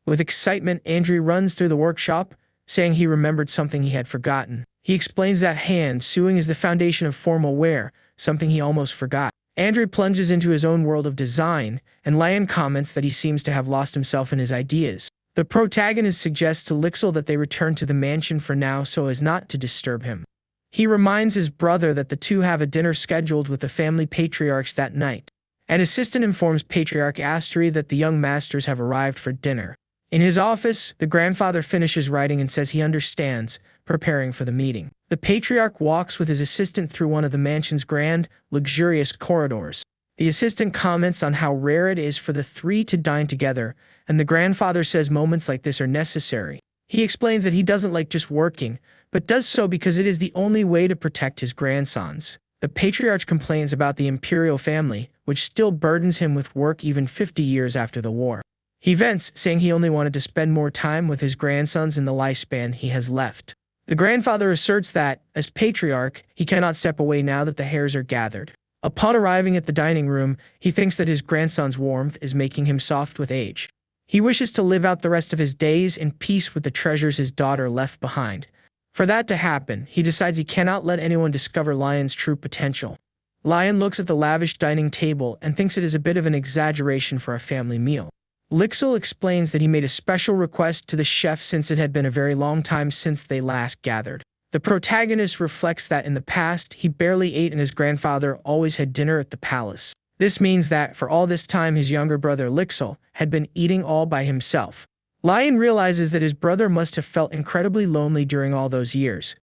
With excitement, Andri runs through the workshop, saying he remembered something he had forgotten. He explains that hand sewing is the foundation of formal wear, something he almost forgot. Andri plunges into his own world of design, and Lion comments that he seems to have lost himself in his ideas. The protagonist suggests to Lixel that they return to the mansion for now so as not to disturb him. He reminds his brother that the two have a dinner scheduled with the family patriarchs that night. An assistant informs Patriarch Astri that the young masters have arrived for dinner. In his office, the grandfather finishes writing and says he understands, preparing for the meeting. The patriarch walks with his assistant through one of the mansion's grand, luxurious corridors. The assistant comments on how rare it is for the three to dine together, and the grandfather says moments like this are necessary. He explains that he doesn't like just working, but does so because it is the only way to protect his grandsons. The patriarch complains about the imperial family, which still burdens him with work even 50 years after the war. He vents, saying he only wanted to spend more time with his grandsons in the lifespan he has left. The grandfather asserts that, as patriarch, he cannot step away now that the hairs are gathered. Upon arriving at the dining room, he thinks that his grandson's warmth is making him soft with age. He wishes to live out the rest of his days in peace with the treasures his daughter left behind. For that to happen, he decides he cannot let anyone discover Lion's true potential. Lion looks at the lavish dining table and thinks it is a bit of an exaggeration for a family meal. Lixel explains that he made a special request to the chef since it had been a very long time since they last gathered. The protagonist reflects that in the past, he barely ate and his grandfather always had dinner at the palace. This means that, for all this time, his younger brother Lixel had been eating all by himself. Lion realizes that his brother must have felt incredibly lonely during all those years.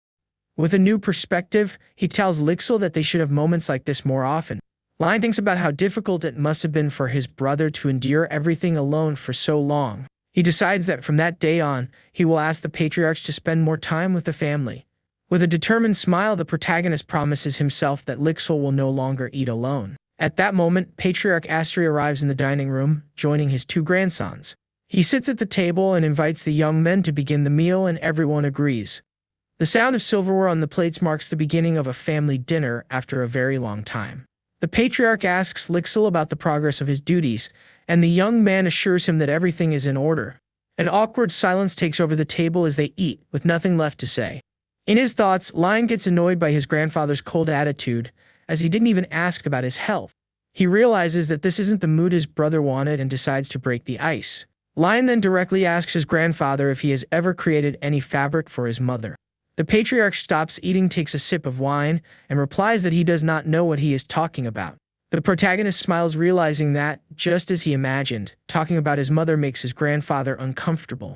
With a new perspective, he tells Lixel that they should have moments like this more often. Lion thinks about how difficult it must have been for his brother to endure everything alone for so long. He decides that from that day on, he will ask the patriarchs to spend more time with the family. With a determined smile, the protagonist promises himself that Lixel will no longer eat alone. At that moment, Patriarch Astri arrives in the dining room, joining his two grandsons. He sits at the table and invites the young men to begin the meal, and everyone agrees. The sound of silverware on the plates marks the beginning of a family dinner after a very long time. The patriarch asks Lixel about the progress of his duties, and the young man assures him that everything is in order. An awkward silence takes over the table as they eat, with nothing left to say. In his thoughts, Lion gets annoyed by his grandfather's cold attitude, as he didn't even ask about his health. He realizes that this isn't the mood his brother wanted and decides to break the ice. Lion then directly asks his grandfather if he has ever created any fabric for his mother. The patriarch stops eating, takes a sip of wine, and replies that he does not know what he is talking about. The protagonist smiles, realizing that, just as he imagined, talking about his mother makes his grandfather uncomfortable.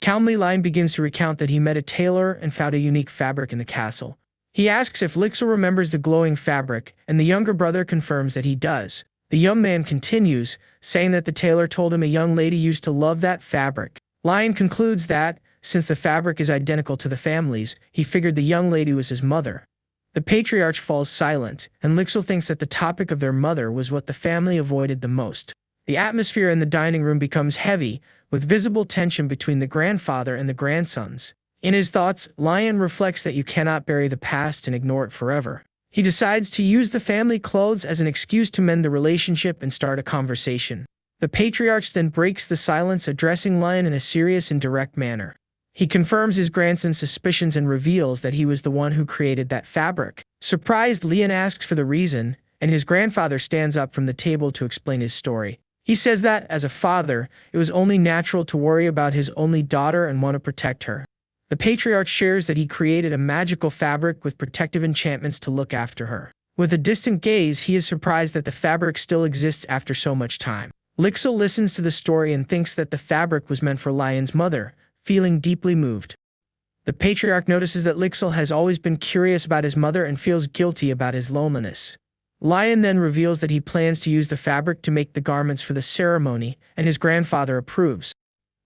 Calmly, Lion begins to recount that he met a tailor and found a unique fabric in the castle. He asks if Lixel remembers the glowing fabric, and the younger brother confirms that he does. The young man continues, saying that the tailor told him a young lady used to love that fabric. Lion concludes that, since the fabric is identical to the family's, he figured the young lady was his mother. The patriarch falls silent, and Lixel thinks that the topic of their mother was what the family avoided the most. The atmosphere in the dining room becomes heavy, with visible tension between the grandfather and the grandsons. In his thoughts, Lion reflects that you cannot bury the past and ignore it forever. He decides to use the family clothes as an excuse to mend the relationship and start a conversation. The patriarch then breaks the silence, addressing Lion in a serious and direct manner. He confirms his grandson's suspicions and reveals that he was the one who created that fabric. Surprised, Lion asks for the reason, and his grandfather stands up from the table to explain his story. He says that, as a father, it was only natural to worry about his only daughter and want to protect her. The patriarch shares that he created a magical fabric with protective enchantments to look after her. With a distant gaze, he is surprised that the fabric still exists after so much time. Lixel listens to the story and thinks that the fabric was meant for Lion's mother, feeling deeply moved. The patriarch notices that Lixil has always been curious about his mother and feels guilty about his loneliness. Lion then reveals that he plans to use the fabric to make the garments for the ceremony, and his grandfather approves.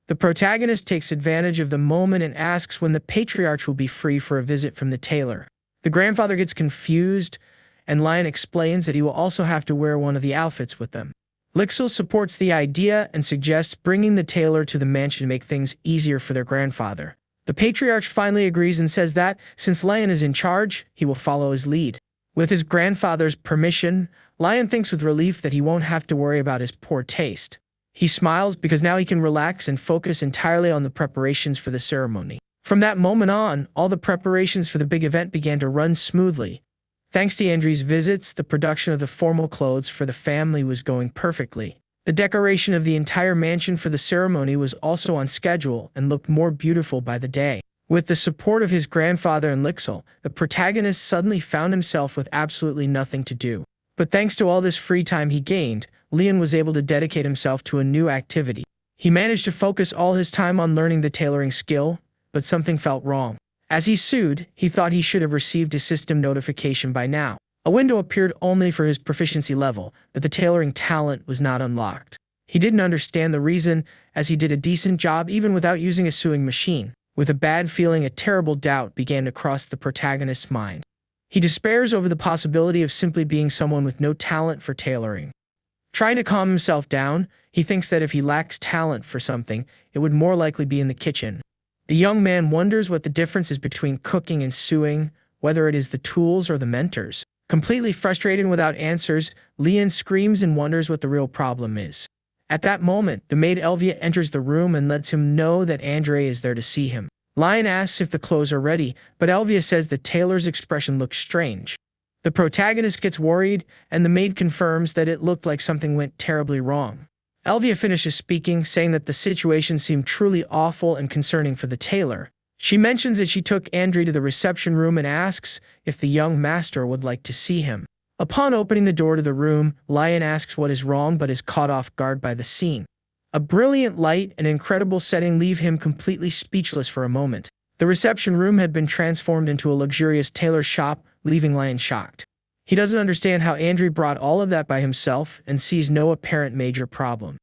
The protagonist takes advantage of the moment and asks when the patriarch will be free for a visit from the tailor. The grandfather gets confused, and Lion explains that he will also have to wear one of the outfits with them. Lixil supports the idea and suggests bringing the tailor to the mansion to make things easier for their grandfather. The patriarch finally agrees and says that, since Lion is in charge, he will follow his lead. With his grandfather's permission, Lion thinks with relief that he won't have to worry about his poor taste. He smiles because now he can relax and focus entirely on the preparations for the ceremony. From that moment on, all the preparations for the big event began to run smoothly. Thanks to Andrew's visits, the production of the formal clothes for the family was going perfectly. The decoration of the entire mansion for the ceremony was also on schedule and looked more beautiful by the day. With the support of his grandfather and Lixil, the protagonist suddenly found himself with absolutely nothing to do. But thanks to all this free time he gained, Leon was able to dedicate himself to a new activity. He managed to focus all his time on learning the tailoring skill, but something felt wrong. As he sewed, he thought he should have received a system notification by now. A window appeared only for his proficiency level, but the tailoring talent was not unlocked. He didn't understand the reason, as he did a decent job even without using a sewing machine. With a bad feeling, a terrible doubt began to cross the protagonist's mind. He despairs over the possibility of simply being someone with no talent for tailoring. Trying to calm himself down, he thinks that if he lacks talent for something, it would more likely be in the kitchen. The young man wonders what the difference is between cooking and sewing, whether it is the tools or the mentors. Completely frustrated and without answers, Leon screams and wonders what the real problem is. At that moment, the maid Elvia enters the room and lets him know that Andre is there to see him. Lion asks if the clothes are ready, but Elvia says the tailor's expression looks strange. The protagonist gets worried, and the maid confirms that it looked like something went terribly wrong. Elvia finishes speaking, saying that the situation seemed truly awful and concerning for the tailor. She mentions that she took Andre to the reception room and asks if the young master would like to see him. Upon opening the door to the room, Lion asks what is wrong but is caught off guard by the scene. A brilliant light and incredible setting leave him completely speechless for a moment. The reception room had been transformed into a luxurious tailor shop, leaving Lion shocked. He doesn't understand how Andre brought all of that by himself and sees no apparent major problem.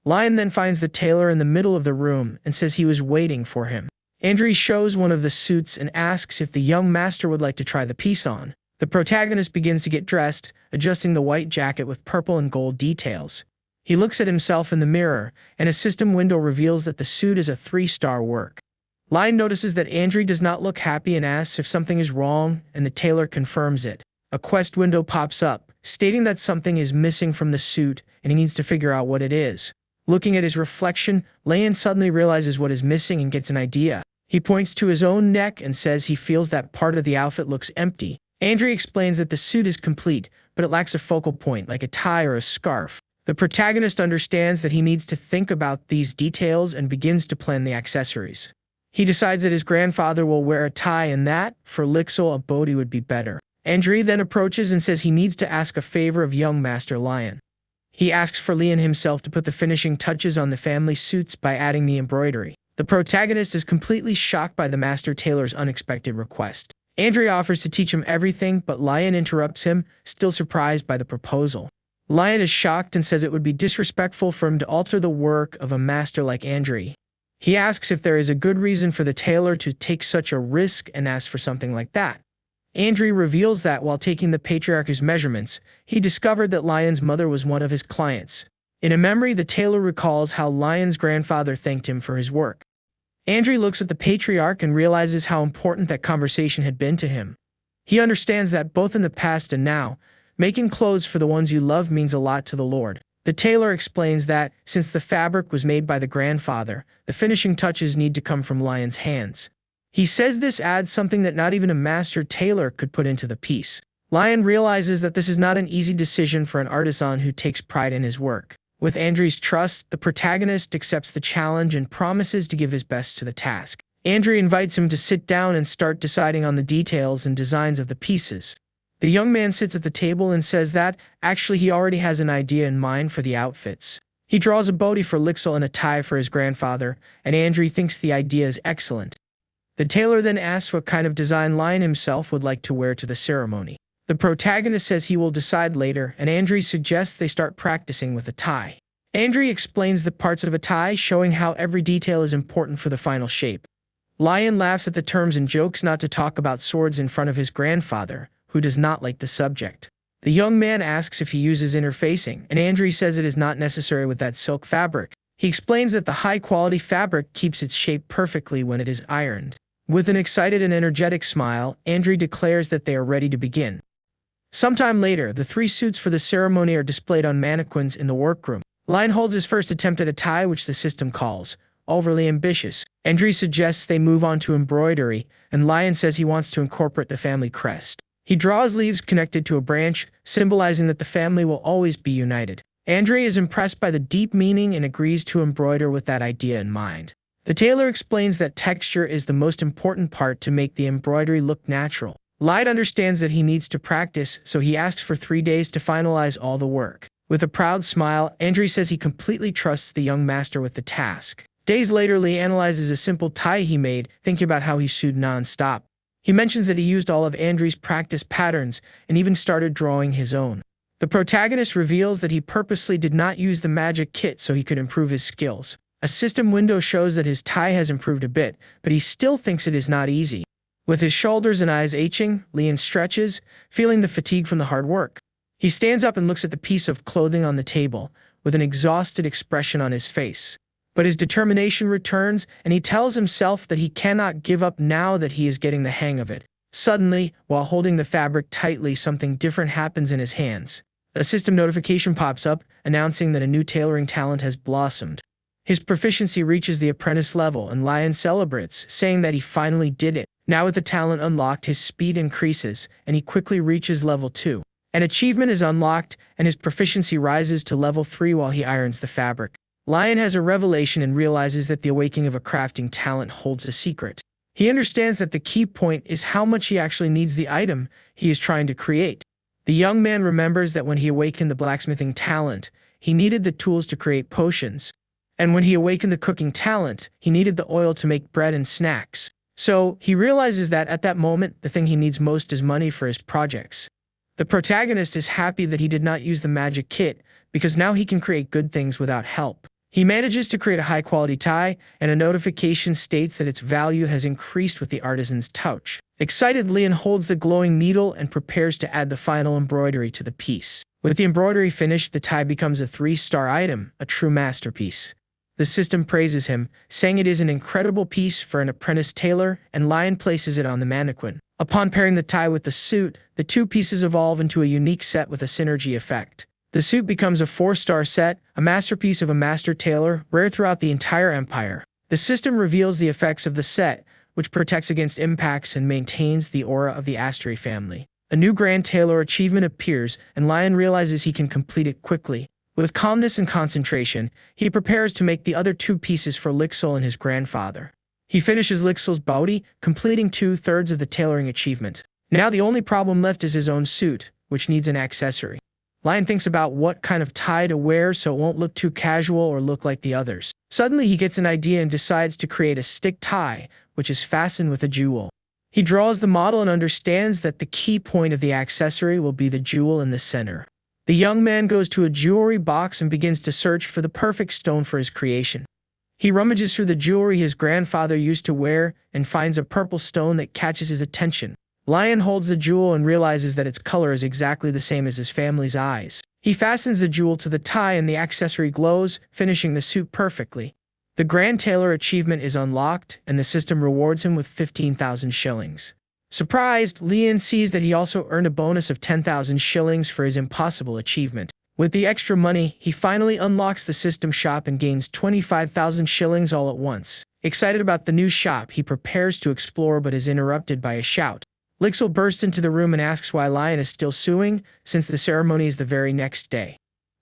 Lion then finds the tailor in the middle of the room and says he was waiting for him. Andre shows one of the suits and asks if the young master would like to try the piece on. The protagonist begins to get dressed, adjusting the white jacket with purple and gold details. He looks at himself in the mirror, and a system window reveals that the suit is a 3-star work. Lion notices that Andre does not look happy and asks if something is wrong, and the tailor confirms it. A quest window pops up, stating that something is missing from the suit, and he needs to figure out what it is. Looking at his reflection, Lion suddenly realizes what is missing and gets an idea. He points to his own neck and says he feels that part of the outfit looks empty. Andre explains that the suit is complete, but it lacks a focal point, like a tie or a scarf. The protagonist understands that he needs to think about these details and begins to plan the accessories. He decides that his grandfather will wear a tie and that, for Lixil, a body would be better. Andre then approaches and says he needs to ask a favor of young Master Lion. He asks for Leon himself to put the finishing touches on the family suits by adding the embroidery. The protagonist is completely shocked by the master tailor's unexpected request. Andre offers to teach him everything, but Lion interrupts him, still surprised by the proposal. Lion is shocked and says it would be disrespectful for him to alter the work of a master like Andre. He asks if there is a good reason for the tailor to take such a risk and asks for something like that. Andre reveals that while taking the patriarch's measurements, he discovered that Lion's mother was one of his clients. In a memory, the tailor recalls how Lion's grandfather thanked him for his work. Andre looks at the patriarch and realizes how important that conversation had been to him. He understands that both in the past and now, making clothes for the ones you love means a lot to the Lord. The tailor explains that, since the fabric was made by the grandfather, the finishing touches need to come from Lion's hands. He says this adds something that not even a master tailor could put into the piece. Lion realizes that this is not an easy decision for an artisan who takes pride in his work. With Andre's trust, the protagonist accepts the challenge and promises to give his best to the task. Andre invites him to sit down and start deciding on the details and designs of the pieces. The young man sits at the table and says that, actually, he already has an idea in mind for the outfits. He draws a body for Lixil and a tie for his grandfather, and Andre thinks the idea is excellent. The tailor then asks what kind of design Lion himself would like to wear to the ceremony. The protagonist says he will decide later, and Andri suggests they start practicing with a tie. Andri explains the parts of a tie, showing how every detail is important for the final shape. Lion laughs at the terms and jokes not to talk about swords in front of his grandfather, who does not like the subject. The young man asks if he uses interfacing, and Andri says it is not necessary with that silk fabric. He explains that the high-quality fabric keeps its shape perfectly when it is ironed. With an excited and energetic smile, Andri declares that they are ready to begin. Sometime later, the 3 suits for the ceremony are displayed on mannequins in the workroom. Lion holds his first attempt at a tie, which the system calls overly ambitious. Andri suggests they move on to embroidery, and Lion says he wants to incorporate the family crest. He draws leaves connected to a branch, symbolizing that the family will always be united. Andri is impressed by the deep meaning and agrees to embroider with that idea in mind. The tailor explains that texture is the most important part to make the embroidery look natural. Lion understands that he needs to practice, so he asks for 3 days to finalize all the work. With a proud smile, Andri says he completely trusts the young master with the task. Days later, Lee analyzes a simple tie he made, thinking about how he sewed non-stop. He mentions that he used all of Andri's practice patterns and even started drawing his own. The protagonist reveals that he purposely did not use the magic kit so he could improve his skills. A system window shows that his tie has improved a bit, but he still thinks it is not easy. With his shoulders and eyes aching, Leon stretches, feeling the fatigue from the hard work. He stands up and looks at the piece of clothing on the table, with an exhausted expression on his face. But his determination returns, and he tells himself that he cannot give up now that he is getting the hang of it. Suddenly, while holding the fabric tightly, something different happens in his hands. A system notification pops up, announcing that a new tailoring talent has blossomed. His proficiency reaches the apprentice level, and Lion celebrates, saying that he finally did it. Now with the talent unlocked, his speed increases, and he quickly reaches level 2. An achievement is unlocked, and his proficiency rises to level 3 while he irons the fabric. Lion has a revelation and realizes that the awakening of a crafting talent holds a secret. He understands that the key point is how much he actually needs the item he is trying to create. The young man remembers that when he awakened the blacksmithing talent, he needed the tools to create potions. And when he awakened the cooking talent, he needed the oil to make bread and snacks. So, he realizes that at that moment, the thing he needs most is money for his projects. The protagonist is happy that he did not use the magic kit, because now he can create good things without help. He manages to create a high-quality tie, and a notification states that its value has increased with the artisan's touch. Excited, Leon holds the glowing needle and prepares to add the final embroidery to the piece. With the embroidery finished, the tie becomes a 3-star item, a true masterpiece. The system praises him, saying it is an incredible piece for an apprentice tailor, and Lion places it on the mannequin. Upon pairing the tie with the suit, the 2 pieces evolve into a unique set with a synergy effect. The suit becomes a 4-star set, a masterpiece of a master tailor, rare throughout the entire empire. The system reveals the effects of the set, which protects against impacts and maintains the aura of the Asteri family. A new Grand Tailor achievement appears, and Lion realizes he can complete it quickly. With calmness and concentration, he prepares to make the other 2 pieces for Lixil and his grandfather. He finishes Lixil's body, completing 2/3 of the tailoring achievement. Now the only problem left is his own suit, which needs an accessory. Lion thinks about what kind of tie to wear so it won't look too casual or look like the others. Suddenly he gets an idea and decides to create a stick tie, which is fastened with a jewel. He draws the model and understands that the key point of the accessory will be the jewel in the center. The young man goes to a jewelry box and begins to search for the perfect stone for his creation. He rummages through the jewelry his grandfather used to wear and finds a purple stone that catches his attention. Lion holds the jewel and realizes that its color is exactly the same as his family's eyes. He fastens the jewel to the tie and the accessory glows, finishing the suit perfectly. The Grand Tailor achievement is unlocked, and the system rewards him with 15,000 shillings. Surprised, Leon sees that he also earned a bonus of 10,000 shillings for his impossible achievement. With the extra money, he finally unlocks the system shop and gains 25,000 shillings all at once. Excited about the new shop, he prepares to explore but is interrupted by a shout. Lixil bursts into the room and asks why Lion is still suing, since the ceremony is the very next day.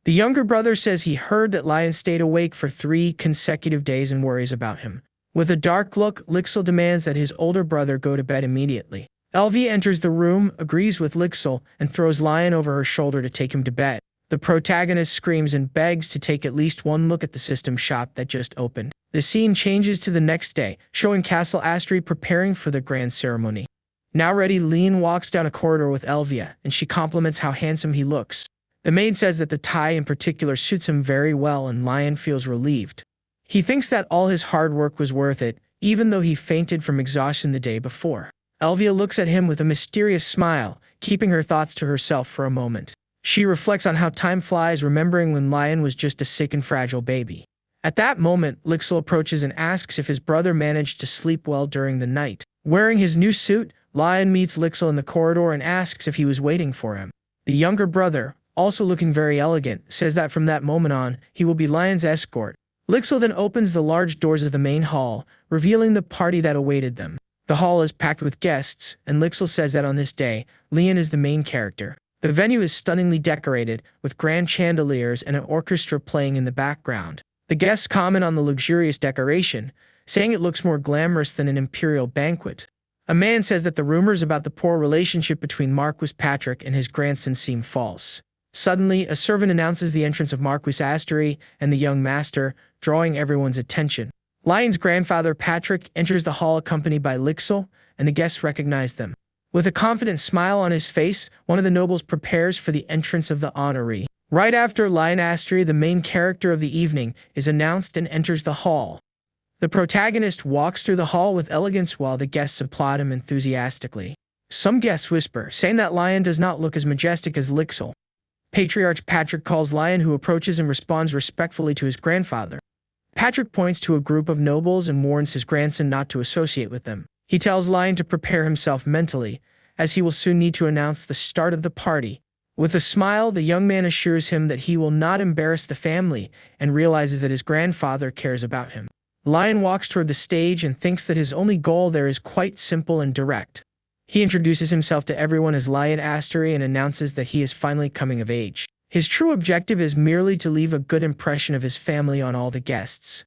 The younger brother says he heard that Lion stayed awake for 3 consecutive days and worries about him. With a dark look, Lixil demands that his older brother go to bed immediately. Elvie enters the room, agrees with Lixil, and throws Lion over her shoulder to take him to bed. The protagonist screams and begs to take at least one look at the system shop that just opened. The scene changes to the next day, showing Castle Astri preparing for the grand ceremony. Now ready, Lian walks down a corridor with Elvia, and she compliments how handsome he looks. The maid says that the tie in particular suits him very well, and Lian feels relieved. He thinks that all his hard work was worth it, even though he fainted from exhaustion the day before. Elvia looks at him with a mysterious smile, keeping her thoughts to herself for a moment. She reflects on how time flies, remembering when Lian was just a sick and fragile baby. At that moment, Lixil approaches and asks if his brother managed to sleep well during the night. Wearing his new suit, Lian meets Lixil in the corridor and asks if he was waiting for him. The younger brother, also looking very elegant, says that from that moment on, he will be Lian's escort. Lixil then opens the large doors of the main hall, revealing the party that awaited them. The hall is packed with guests, and Lixil says that on this day, Lian is the main character. The venue is stunningly decorated, with grand chandeliers and an orchestra playing in the background. The guests comment on the luxurious decoration, saying it looks more glamorous than an imperial banquet. A man says that the rumors about the poor relationship between Marquis Patrick and his grandson seem false. Suddenly, a servant announces the entrance of Marquis Astri and the young master, drawing everyone's attention. Lian's grandfather Patrick enters the hall accompanied by Lixil, and the guests recognize them. With a confident smile on his face, one of the nobles prepares for the entrance of the honoree. Right after Lian Astri, the main character of the evening, is announced and enters the hall. The protagonist walks through the hall with elegance while the guests applaud him enthusiastically. Some guests whisper, saying that Lian does not look as majestic as Lixil. Patriarch Patrick calls Lian, who approaches and responds respectfully to his grandfather. Patrick points to a group of nobles and warns his grandson not to associate with them. He tells Lian to prepare himself mentally, as he will soon need to announce the start of the party. With a smile, the young man assures him that he will not embarrass the family and realizes that his grandfather cares about him. Lian walks toward the stage and thinks that his only goal there is quite simple and direct. He introduces himself to everyone as Lian Astri and announces that he is finally coming of age. His true objective is merely to leave a good impression of his family on all the guests.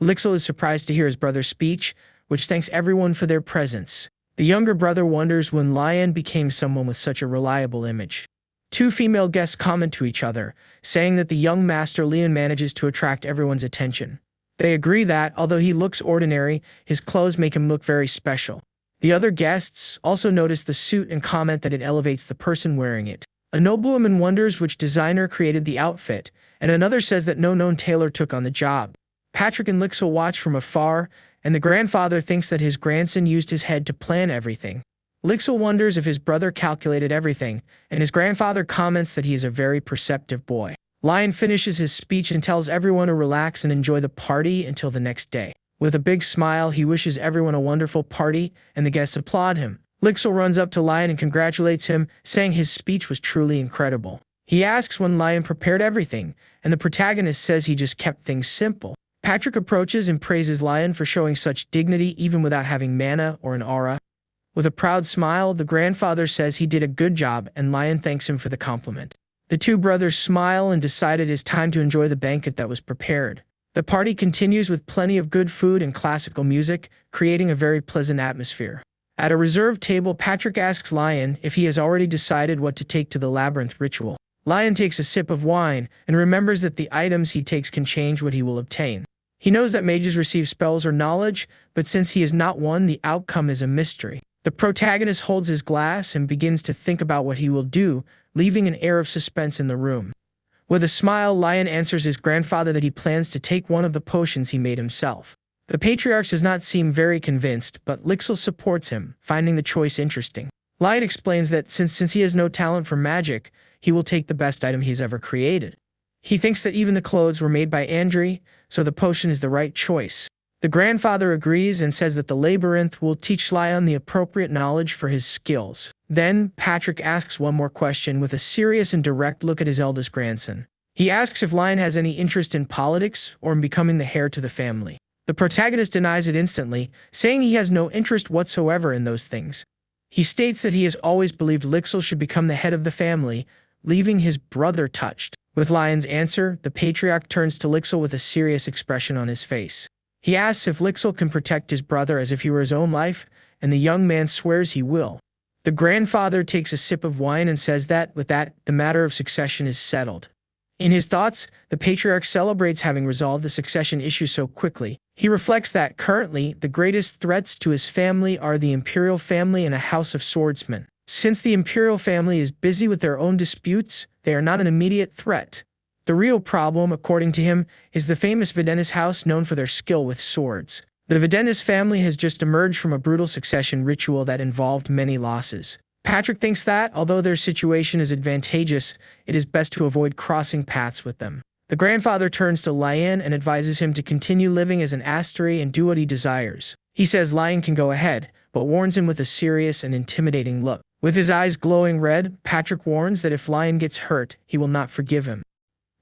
Lixil is surprised to hear his brother's speech, which thanks everyone for their presence. The younger brother wonders when Lian became someone with such a reliable image. Two female guests comment to each other, saying that the young master Lian manages to attract everyone's attention. They agree that, although he looks ordinary, his clothes make him look very special. The other guests also notice the suit and comment that it elevates the person wearing it. A noblewoman wonders which designer created the outfit, and another says that no known tailor took on the job. Patrick and Lixil watch from afar, and the grandfather thinks that his grandson used his head to plan everything. Lixil wonders if his brother calculated everything, and his grandfather comments that he is a very perceptive boy. Lian finishes his speech and tells everyone to relax and enjoy the party until the next day. With a big smile, he wishes everyone a wonderful party, and the guests applaud him. Lixil runs up to Lian and congratulates him, saying his speech was truly incredible. He asks when Lian prepared everything, and the protagonist says he just kept things simple. Patrick approaches and praises Lian for showing such dignity even without having mana or an aura. With a proud smile, the grandfather says he did a good job, and Lian thanks him for the compliment. The two brothers smile and decide it is time to enjoy the banquet that was prepared. The party continues with plenty of good food and classical music, creating a very pleasant atmosphere. At a reserved table, Patrick asks Lian if he has already decided what to take to the labyrinth ritual. Lian takes a sip of wine and remembers that the items he takes can change what he will obtain. He knows that mages receive spells or knowledge, but since he is not one, the outcome is a mystery. The protagonist holds his glass and begins to think about what he will do, leaving an air of suspense in the room. With a smile, Lian answers his grandfather that he plans to take one of the potions he made himself. The patriarch does not seem very convinced, but Lixil supports him, finding the choice interesting. Lian explains that since he has no talent for magic, he will take the best item he has ever created. He thinks that even the clothes were made by Andri, so the potion is the right choice. The grandfather agrees and says that the labyrinth will teach Lian the appropriate knowledge for his skills. Then, Patrick asks one more question with a serious and direct look at his eldest grandson. He asks if Lian has any interest in politics or in becoming the heir to the family. The protagonist denies it instantly, saying he has no interest whatsoever in those things. He states that he has always believed Lixil should become the head of the family, leaving his brother touched. With Lian's answer, the patriarch turns to Lixil with a serious expression on his face. He asks if Lixil can protect his brother as if he were his own life, and the young man swears he will. The grandfather takes a sip of wine and says that, with that, the matter of succession is settled. In his thoughts, the patriarch celebrates having resolved the succession issue so quickly. He reflects that currently, the greatest threats to his family are the imperial family and a house of swordsmen. Since the imperial family is busy with their own disputes, they are not an immediate threat. The real problem, according to him, is the famous Vidennis house known for their skill with swords. The Vidennis family has just emerged from a brutal succession ritual that involved many losses. Patrick thinks that, although their situation is advantageous, it is best to avoid crossing paths with them. The grandfather turns to Lion and advises him to continue living as an Asteri and do what he desires. He says Lion can go ahead, but warns him with a serious and intimidating look. With his eyes glowing red, Patrick warns that if Lion gets hurt, he will not forgive him.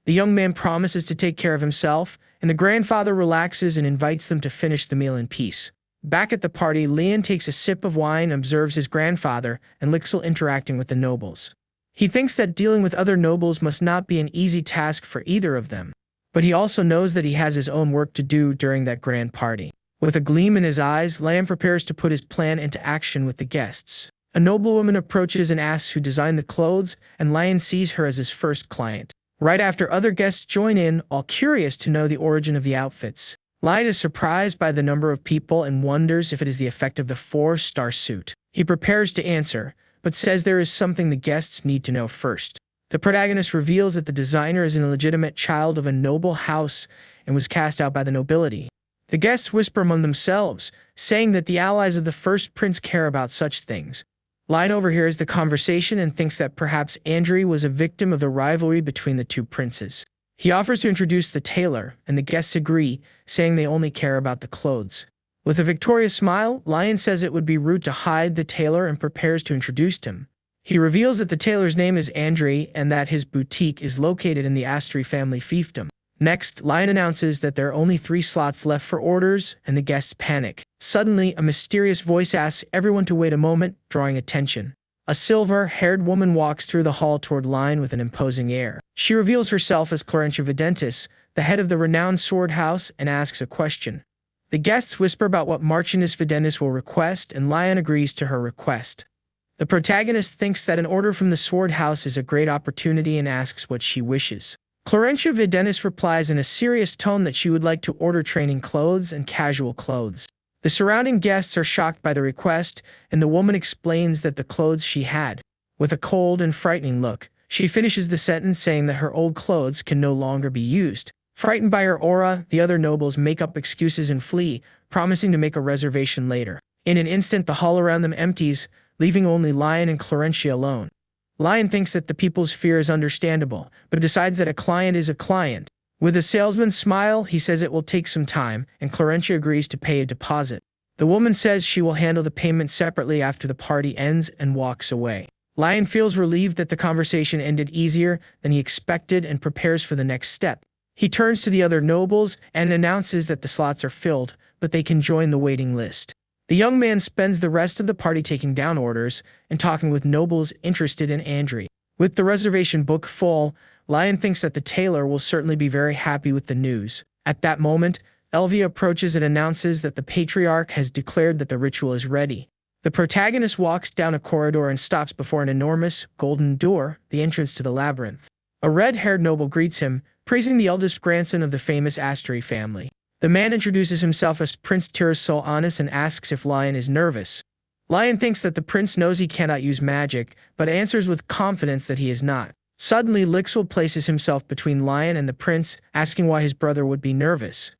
The young man promises to take care of himself, and the grandfather relaxes and invites them to finish the meal in peace. Back at the party, Lion takes a sip of wine, observes his grandfather, and Lixil interacting with the nobles. He thinks that dealing with other nobles must not be an easy task for either of them, but he also knows that he has his own work to do during that grand party. With a gleam in his eyes, Lion prepares to put his plan into action with the guests. A noblewoman approaches and asks who designed the clothes, and Lion sees her as his first client. Right after other guests join in, all curious to know the origin of the outfits. Lion is surprised by the number of people and wonders if it is the effect of the 4-star suit. He prepares to answer, but says there is something the guests need to know first. The protagonist reveals that the designer is an illegitimate child of a noble house and was cast out by the nobility. The guests whisper among themselves, saying that the allies of the first prince care about such things. Lion overhears the conversation and thinks that perhaps Andri was a victim of the rivalry between the two princes. He offers to introduce the tailor, and the guests agree, saying they only care about the clothes. With a victorious smile, Lion says it would be rude to hide the tailor and prepares to introduce him. He reveals that the tailor's name is Andri and that his boutique is located in the Asteri family fiefdom. Next, Lion announces that there are only 3 slots left for orders, and the guests panic. Suddenly, a mysterious voice asks everyone to wait a moment, drawing attention. A silver-haired woman walks through the hall toward Lion with an imposing air. She reveals herself as Clarentia Videntis, the head of the renowned sword house, and asks a question. The guests whisper about what Marchioness Videntis will request, and Lion agrees to her request. The protagonist thinks that an order from the sword house is a great opportunity and asks what she wishes. Clarentia Videntis replies in a serious tone that she would like to order training clothes and casual clothes. The surrounding guests are shocked by the request, and the woman explains that the clothes she had. With a cold and frightening look, she finishes the sentence saying that her old clothes can no longer be used. Frightened by her aura, the other nobles make up excuses and flee, promising to make a reservation later. In an instant, the hall around them empties, leaving only Lion and Clarentia alone. Lion thinks that the people's fear is understandable, but decides that a client is a client. With a salesman's smile, he says it will take some time, and Clarentia agrees to pay a deposit. The woman says she will handle the payment separately after the party ends and walks away. Lion feels relieved that the conversation ended easier than he expected and prepares for the next step. He turns to the other nobles and announces that the slots are filled, but they can join the waiting list. The young man spends the rest of the party taking down orders and talking with nobles interested in Andri. With the reservation book full, Lion thinks that the tailor will certainly be very happy with the news. At that moment, Elvia approaches and announces that the patriarch has declared that the ritual is ready. The protagonist walks down a corridor and stops before an enormous, golden door, the entrance to the labyrinth. A red-haired noble greets him, praising the eldest grandson of the famous Asteri family. The man introduces himself as Prince Tirasol Anis and asks if Lion is nervous. Lion thinks that the prince knows he cannot use magic, but answers with confidence that he is not. Suddenly, Lixil places himself between Lion and the prince, asking why his brother would be nervous.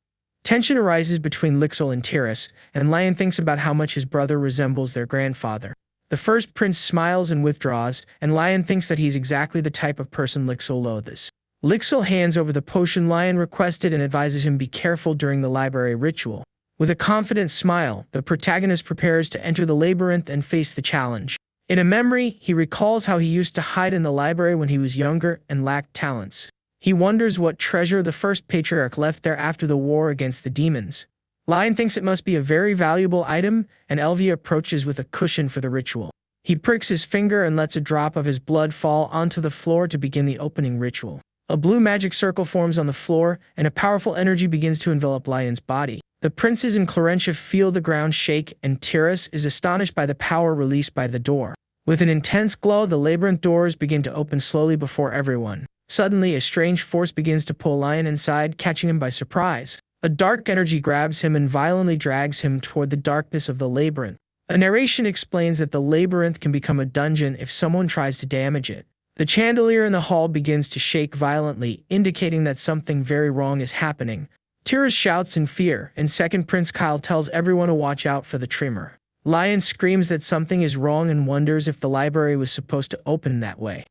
Tension arises between Lixil and Tiras, and Lion thinks about how much his brother resembles their grandfather. The first prince smiles and withdraws, and Lion thinks that he's exactly the type of person Lixil loathes. Lixil hands over the potion Lion requested and advises him be careful during the library ritual. With a confident smile, the protagonist prepares to enter the labyrinth and face the challenge. In a memory, he recalls how he used to hide in the library when he was younger and lacked talents. He wonders what treasure the first patriarch left there after the war against the demons. Lion thinks it must be a very valuable item, and Elvia approaches with a cushion for the ritual. He pricks his finger and lets a drop of his blood fall onto the floor to begin the opening ritual. A blue magic circle forms on the floor, and a powerful energy begins to envelop Lion's body. The princes and Clarentia feel the ground shake, and Tiras is astonished by the power released by the door. With an intense glow, the labyrinth doors begin to open slowly before everyone. Suddenly, a strange force begins to pull Lion inside, catching him by surprise. A dark energy grabs him and violently drags him toward the darkness of the labyrinth. A narration explains that the labyrinth can become a dungeon if someone tries to damage it. The chandelier in the hall begins to shake violently, indicating that something very wrong is happening. Tira shouts in fear, and Second Prince Kyle tells everyone to watch out for the trimmer. Lion screams that something is wrong and wonders if the library was supposed to open that way.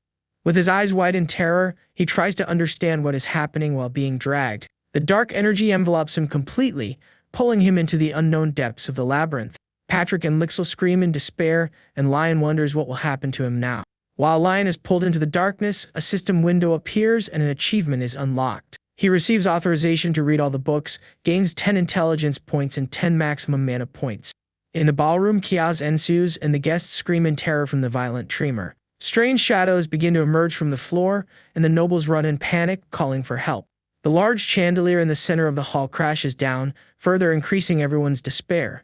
With his eyes wide in terror, he tries to understand what is happening while being dragged. The dark energy envelops him completely, pulling him into the unknown depths of the labyrinth. Patrick and Lixel scream in despair, and Lion wonders what will happen to him now. While Lion is pulled into the darkness, a system window appears and an achievement is unlocked. He receives authorization to read all the books, gains 10 intelligence points and 10 maximum mana points. In the ballroom, chaos ensues, and the guests scream in terror from the violent tremor. Strange shadows begin to emerge from the floor, and the nobles run in panic, calling for help. The large chandelier in the center of the hall crashes down, further increasing everyone's despair.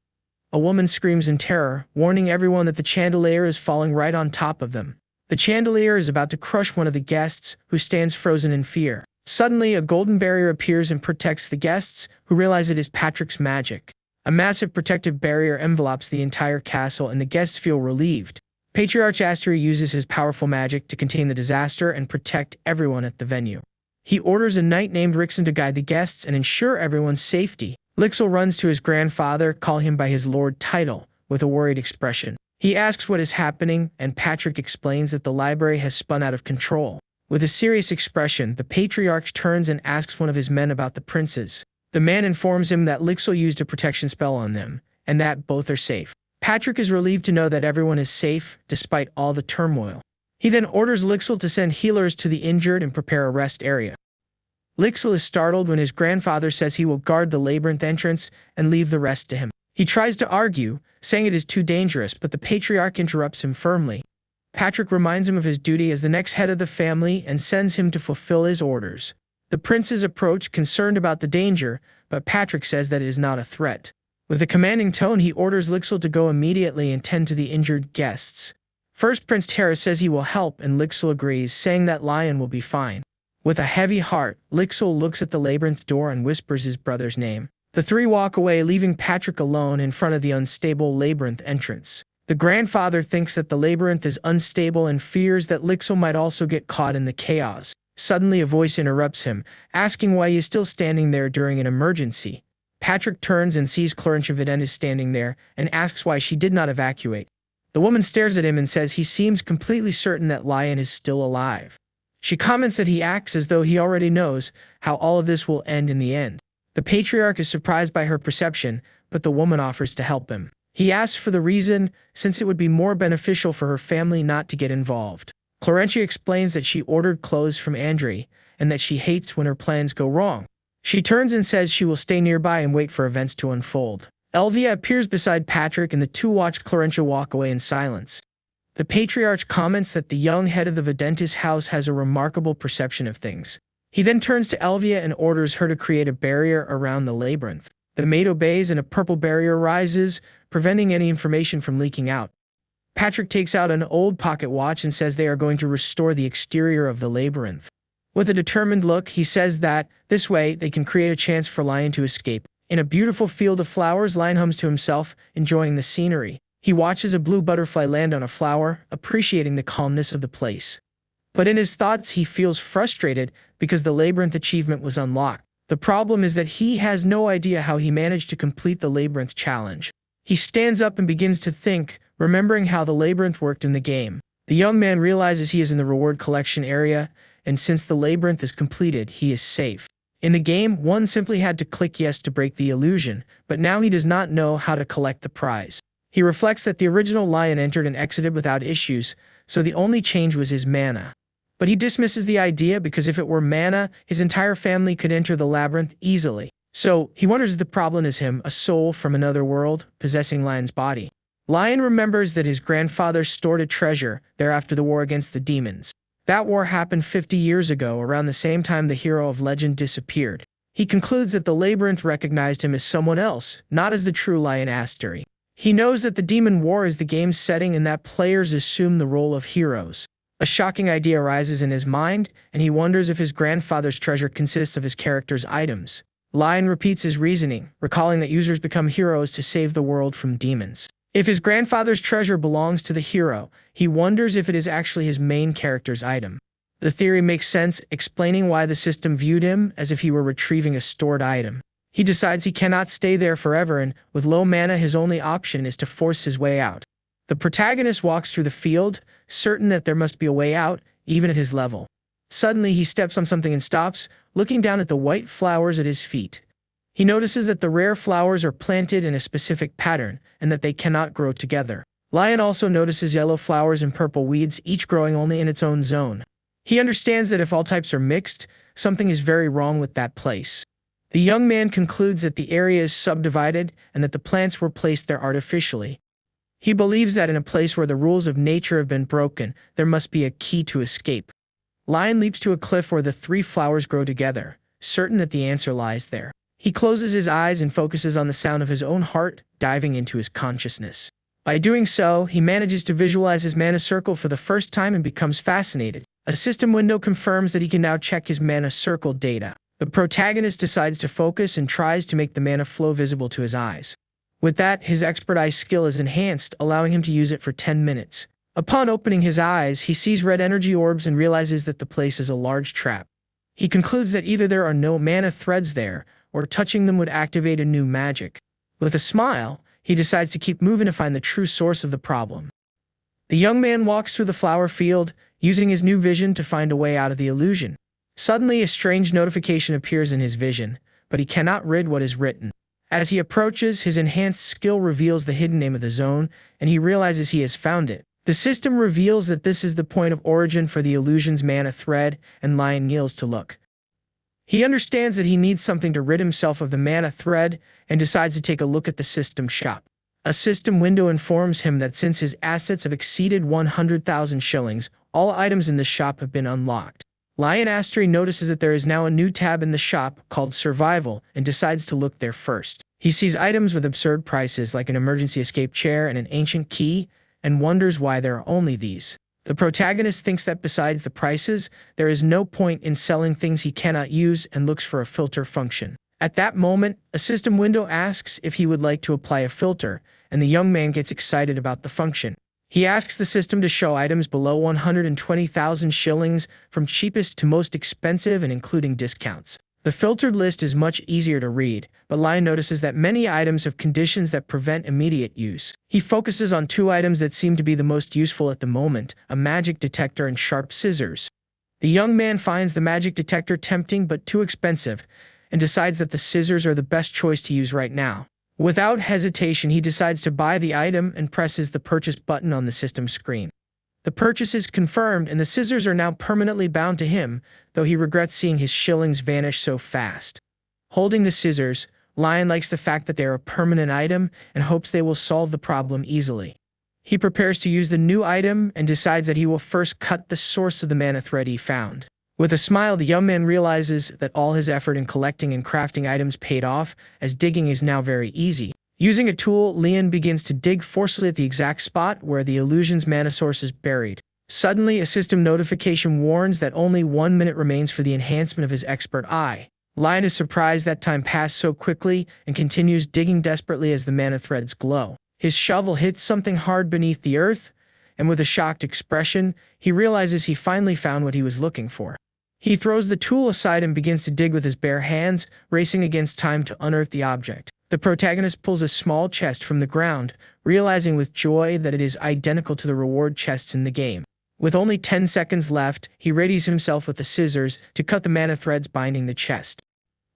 A woman screams in terror, warning everyone that the chandelier is falling right on top of them. The chandelier is about to crush one of the guests, who stands frozen in fear. Suddenly, a golden barrier appears and protects the guests, who realize it is Patrick's magic. A massive protective barrier envelops the entire castle, and the guests feel relieved. Patriarch Asteri uses his powerful magic to contain the disaster and protect everyone at the venue. He orders a knight named Rixon to guide the guests and ensure everyone's safety. Lixel runs to his grandfather, calling him by his lord title, with a worried expression. He asks what is happening, and Patrick explains that the library has spun out of control. With a serious expression, the Patriarch turns and asks one of his men about the princes. The man informs him that Lixel used a protection spell on them, and that both are safe. Patrick is relieved to know that everyone is safe, despite all the turmoil. He then orders Lixel to send healers to the injured and prepare a rest area. Lixel is startled when his grandfather says he will guard the labyrinth entrance and leave the rest to him. He tries to argue, saying it is too dangerous, but the Patriarch interrupts him firmly. Patrick reminds him of his duty as the next head of the family and sends him to fulfill his orders. The princes approach, concerned about the danger, but Patrick says that it is not a threat. With a commanding tone, he orders Lixel to go immediately and tend to the injured guests. First Prince Terra says he will help, and Lixel agrees, saying that Lion will be fine. With a heavy heart, Lixel looks at the labyrinth door and whispers his brother's name. The three walk away, leaving Patrick alone in front of the unstable labyrinth entrance. The grandfather thinks that the labyrinth is unstable and fears that Lixel might also get caught in the chaos. Suddenly, a voice interrupts him, asking why he is still standing there during an emergency. Patrick turns and sees Clarentia Viden is standing there and asks why she did not evacuate. The woman stares at him and says he seems completely certain that Lion is still alive. She comments that he acts as though he already knows how all of this will end in the end. The Patriarch is surprised by her perception, but the woman offers to help him. He asks for the reason, since it would be more beneficial for her family not to get involved. Clarentia explains that she ordered clothes from Andre, and that she hates when her plans go wrong. She turns and says she will stay nearby and wait for events to unfold. Elvia appears beside Patrick, and the two watch Clarentia walk away in silence. The Patriarch comments that the young head of the Videntis house has a remarkable perception of things. He then turns to Elvia and orders her to create a barrier around the labyrinth. The maid obeys, and a purple barrier rises, preventing any information from leaking out. Patrick takes out an old pocket watch and says they are going to restore the exterior of the labyrinth. With a determined look, he says that, this way, they can create a chance for Lion to escape. In a beautiful field of flowers, Lion hums to himself, enjoying the scenery. He watches a blue butterfly land on a flower, appreciating the calmness of the place. But in his thoughts, he feels frustrated because the labyrinth achievement was unlocked. The problem is that he has no idea how he managed to complete the labyrinth challenge. He stands up and begins to think, remembering how the labyrinth worked in the game. The young man realizes he is in the reward collection area, and since the labyrinth is completed, he is safe. In the game, one simply had to click yes to break the illusion, but now he does not know how to collect the prize. He reflects that the original Lion entered and exited without issues, so the only change was his mana. But he dismisses the idea because if it were mana, his entire family could enter the labyrinth easily. So, he wonders if the problem is him, a soul from another world, possessing Lion's body. Lion remembers that his grandfather stored a treasure there after the war against the demons. That war happened 50 years ago, around the same time the hero of legend disappeared. He concludes that the labyrinth recognized him as someone else, not as the true Lion Asteri. He knows that the demon war is the game's setting and that players assume the role of heroes. A shocking idea arises in his mind, and he wonders if his grandfather's treasure consists of his character's items. Lion repeats his reasoning, recalling that users become heroes to save the world from demons. If his grandfather's treasure belongs to the hero, he wonders if it is actually his main character's item. The theory makes sense, explaining why the system viewed him as if he were retrieving a stored item. He decides he cannot stay there forever, and with low mana, his only option is to force his way out. The protagonist walks through the field, certain that there must be a way out, even at his level. Suddenly, he steps on something and stops, looking down at the white flowers at his feet. He notices that the rare flowers are planted in a specific pattern, and that they cannot grow together. Lion also notices yellow flowers and purple weeds, each growing only in its own zone. He understands that if all types are mixed, something is very wrong with that place. The young man concludes that the area is subdivided and that the plants were placed there artificially. He believes that in a place where the rules of nature have been broken, there must be a key to escape. Lion leaps to a cliff where the 3 flowers grow together, certain that the answer lies there. He closes his eyes and focuses on the sound of his own heart, diving into his consciousness. By doing so, he manages to visualize his mana circle for the first time and becomes fascinated. A system window confirms that he can now check his mana circle data. The protagonist decides to focus and tries to make the mana flow visible to his eyes. With that, his expert eye skill is enhanced, allowing him to use it for 10 minutes. Upon opening his eyes, he sees red energy orbs and realizes that the place is a large trap. He concludes that either there are no mana threads there, or touching them would activate a new magic. With a smile, he decides to keep moving to find the true source of the problem. The young man walks through the flower field, using his new vision to find a way out of the illusion. Suddenly, a strange notification appears in his vision, but he cannot read what is written. As he approaches, his enhanced skill reveals the hidden name of the zone, and he realizes he has found it. The system reveals that this is the point of origin for the illusion's mana thread, and Lion kneels to look. He understands that he needs something to rid himself of the mana thread, and decides to take a look at the system shop. A system window informs him that since his assets have exceeded 100,000 shillings, all items in the shop have been unlocked. Lion Astri notices that there is now a new tab in the shop called Survival and decides to look there first. He sees items with absurd prices like an emergency escape chair and an ancient key, and wonders why there are only these. The protagonist thinks that besides the prices, there is no point in selling things he cannot use and looks for a filter function. At that moment, a system window asks if he would like to apply a filter, and the young man gets excited about the function. He asks the system to show items below 120,000 shillings, from cheapest to most expensive and including discounts. The filtered list is much easier to read, but Lion notices that many items have conditions that prevent immediate use. He focuses on 2 items that seem to be the most useful at the moment, a magic detector and sharp scissors. The young man finds the magic detector tempting but too expensive, and decides that the scissors are the best choice to use right now. Without hesitation, he decides to buy the item and presses the purchase button on the system screen. The purchase is confirmed and the scissors are now permanently bound to him, though he regrets seeing his shillings vanish so fast. Holding the scissors, Lion likes the fact that they are a permanent item and hopes they will solve the problem easily. He prepares to use the new item and decides that he will first cut the source of the mana thread he found. With a smile, the young man realizes that all his effort in collecting and crafting items paid off, as digging is now very easy. Using a tool, Lion begins to dig forcefully at the exact spot where the illusion's mana source is buried. Suddenly, a system notification warns that only 1 minute remains for the enhancement of his expert eye. Lion is surprised that time passed so quickly and continues digging desperately as the mana threads glow. His shovel hits something hard beneath the earth, and with a shocked expression, he realizes he finally found what he was looking for. He throws the tool aside and begins to dig with his bare hands, racing against time to unearth the object. The protagonist pulls a small chest from the ground, realizing with joy that it is identical to the reward chests in the game. With only 10 seconds left, he readies himself with the scissors to cut the mana threads binding the chest.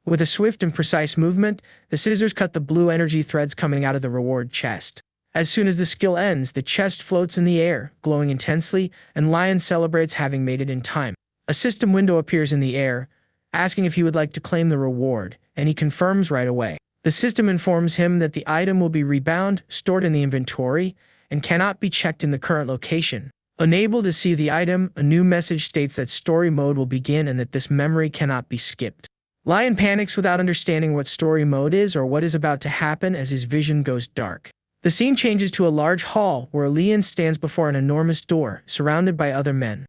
With a swift and precise movement, the scissors cut the blue energy threads coming out of the reward chest. As soon as the skill ends, the chest floats in the air, glowing intensely, and Lion celebrates having made it in time. A system window appears in the air, asking if he would like to claim the reward, and he confirms right away. The system informs him that the item will be rebound, stored in the inventory, and cannot be checked in the current location. Unable to see the item, a new message states that story mode will begin and that this memory cannot be skipped. Lion panics without understanding what story mode is or what is about to happen as his vision goes dark. The scene changes to a large hall where Lion stands before an enormous door, surrounded by other men.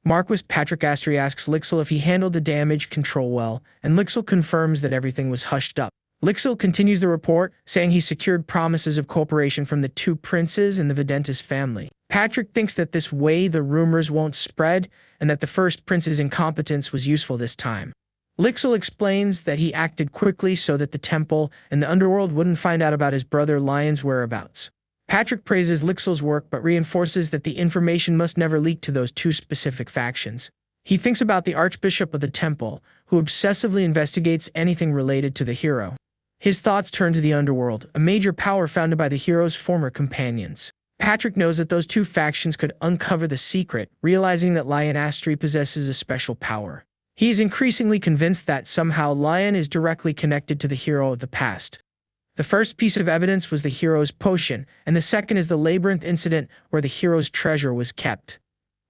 Marquis Patrick Astri asks Lixil if he handled the damage control well, and Lixil confirms that everything was hushed up. Lixil continues the report, saying he secured promises of cooperation from the two princes and the Videntis family. Patrick thinks that this way the rumors won't spread, and that the first prince's incompetence was useful this time. Lixil explains that he acted quickly so that the temple and the underworld wouldn't find out about his brother Lion's whereabouts. Patrick praises Lixil's work but reinforces that the information must never leak to those two specific factions. He thinks about the Archbishop of the Temple, who obsessively investigates anything related to the hero. His thoughts turn to the underworld, a major power founded by the hero's former companions. Patrick knows that those two factions could uncover the secret, realizing that Lion Astri possesses a special power. He is increasingly convinced that somehow Lion is directly connected to the hero of the past. The first piece of evidence was the hero's potion, and the second is the labyrinth incident where the hero's treasure was kept.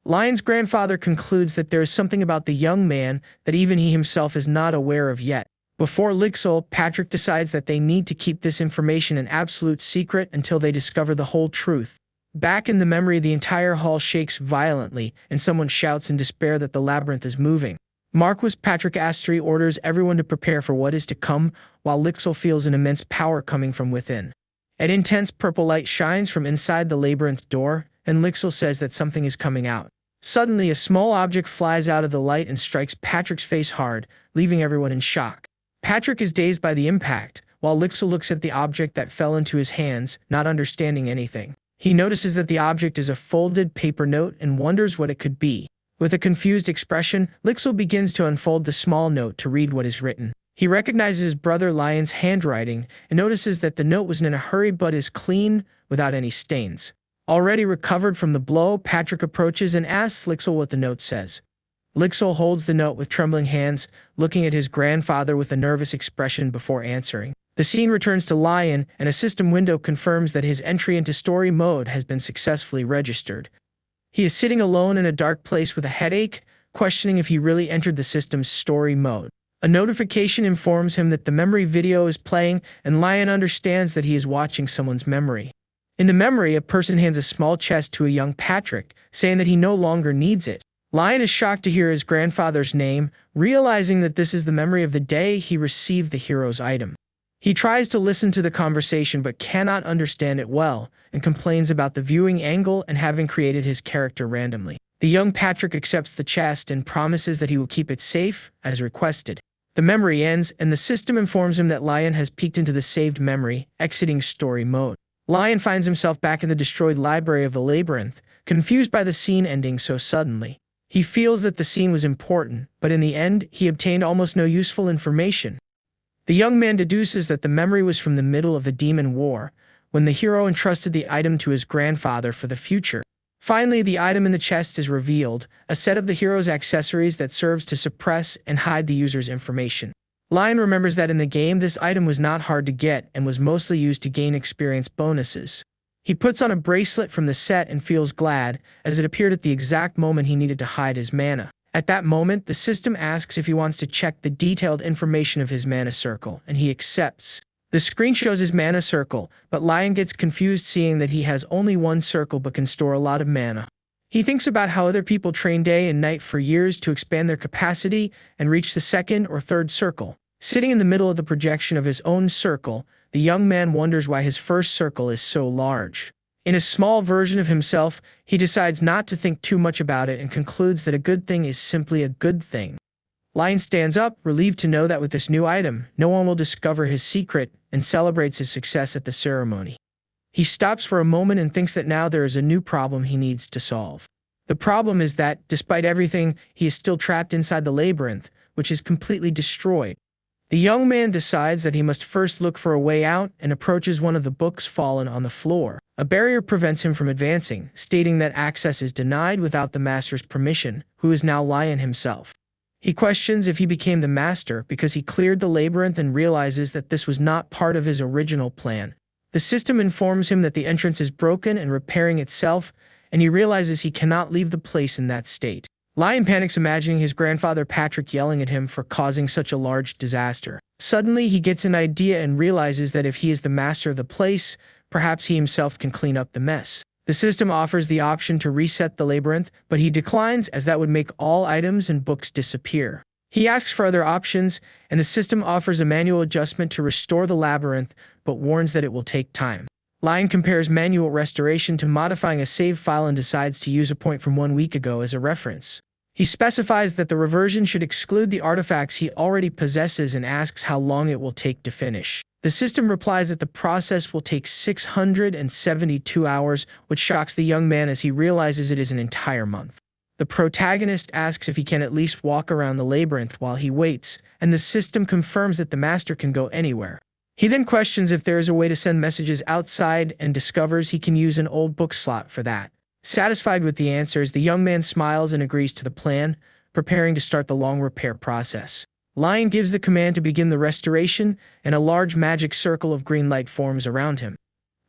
Lion's grandfather concludes that there is something about the young man that even he himself is not aware of yet. Before Lixil, Patrick decides that they need to keep this information an absolute secret until they discover the whole truth. Back in the memory, the entire hall shakes violently, and someone shouts in despair that the labyrinth is moving. Marquis Patrick Astri orders everyone to prepare for what is to come, while Lixil feels an immense power coming from within. An intense purple light shines from inside the labyrinth door, and Lixil says that something is coming out. Suddenly, a small object flies out of the light and strikes Patrick's face hard, leaving everyone in shock. Patrick is dazed by the impact, while Lixil looks at the object that fell into his hands, not understanding anything. He notices that the object is a folded paper note and wonders what it could be. With a confused expression, Lixil begins to unfold the small note to read what is written. He recognizes his brother Lion's handwriting and notices that the note wasn't in a hurry but is clean, without any stains. Already recovered from the blow, Patrick approaches and asks Lixil what the note says. Lixil holds the note with trembling hands, looking at his grandfather with a nervous expression before answering. The scene returns to Lion, and a system window confirms that his entry into story mode has been successfully registered. He is sitting alone in a dark place with a headache, questioning if he really entered the system's story mode. A notification informs him that the memory video is playing, and Lion understands that he is watching someone's memory. In the memory, a person hands a small chest to a young Patrick, saying that he no longer needs it. Lion is shocked to hear his grandfather's name, realizing that this is the memory of the day he received the hero's item. He tries to listen to the conversation but cannot understand it well, and complains about the viewing angle and having created his character randomly. The young Patrick accepts the chest and promises that he will keep it safe, as requested. The memory ends, and the system informs him that Lion has peeked into the saved memory, exiting story mode. Lion finds himself back in the destroyed library of the labyrinth, confused by the scene ending so suddenly. He feels that the scene was important, but in the end, he obtained almost no useful information. The young man deduces that the memory was from the middle of the Demon War, when the hero entrusted the item to his grandfather for the future. Finally, the item in the chest is revealed, a set of the hero's accessories that serves to suppress and hide the user's information. Lion remembers that in the game, this item was not hard to get and was mostly used to gain experience bonuses. He puts on a bracelet from the set and feels glad, as it appeared at the exact moment he needed to hide his mana. At that moment, the system asks if he wants to check the detailed information of his mana circle, and he accepts. The screen shows his mana circle, but Lion gets confused seeing that he has only one circle but can store a lot of mana. He thinks about how other people train day and night for years to expand their capacity and reach the second or third circle. Sitting in the middle of the projection of his own circle, the young man wonders why his first circle is so large. In a small version of himself, he decides not to think too much about it and concludes that a good thing is simply a good thing. Lion stands up, relieved to know that with this new item, no one will discover his secret, and celebrates his success at the ceremony. He stops for a moment and thinks that now there is a new problem he needs to solve. The problem is that, despite everything, he is still trapped inside the labyrinth, which is completely destroyed. The young man decides that he must first look for a way out and approaches one of the books fallen on the floor. A barrier prevents him from advancing, stating that access is denied without the master's permission, who is now Lion himself. He questions if he became the master because he cleared the labyrinth and realizes that this was not part of his original plan. The system informs him that the entrance is broken and repairing itself, and he realizes he cannot leave the place in that state. Lion panics, imagining his grandfather Patrick yelling at him for causing such a large disaster. Suddenly, he gets an idea and realizes that if he is the master of the place, perhaps he himself can clean up the mess. The system offers the option to reset the labyrinth, but he declines as that would make all items and books disappear. He asks for other options, and the system offers a manual adjustment to restore the labyrinth, but warns that it will take time. Lion compares manual restoration to modifying a save file and decides to use a point from 1 week ago as a reference. He specifies that the reversion should exclude the artifacts he already possesses and asks how long it will take to finish. The system replies that the process will take 672 hours, which shocks the young man as he realizes it is an entire month. The protagonist asks if he can at least walk around the labyrinth while he waits, and the system confirms that the master can go anywhere. He then questions if there is a way to send messages outside and discovers he can use an old book slot for that. Satisfied with the answers, the young man smiles and agrees to the plan, preparing to start the long repair process. Lion gives the command to begin the restoration, and a large magic circle of green light forms around him.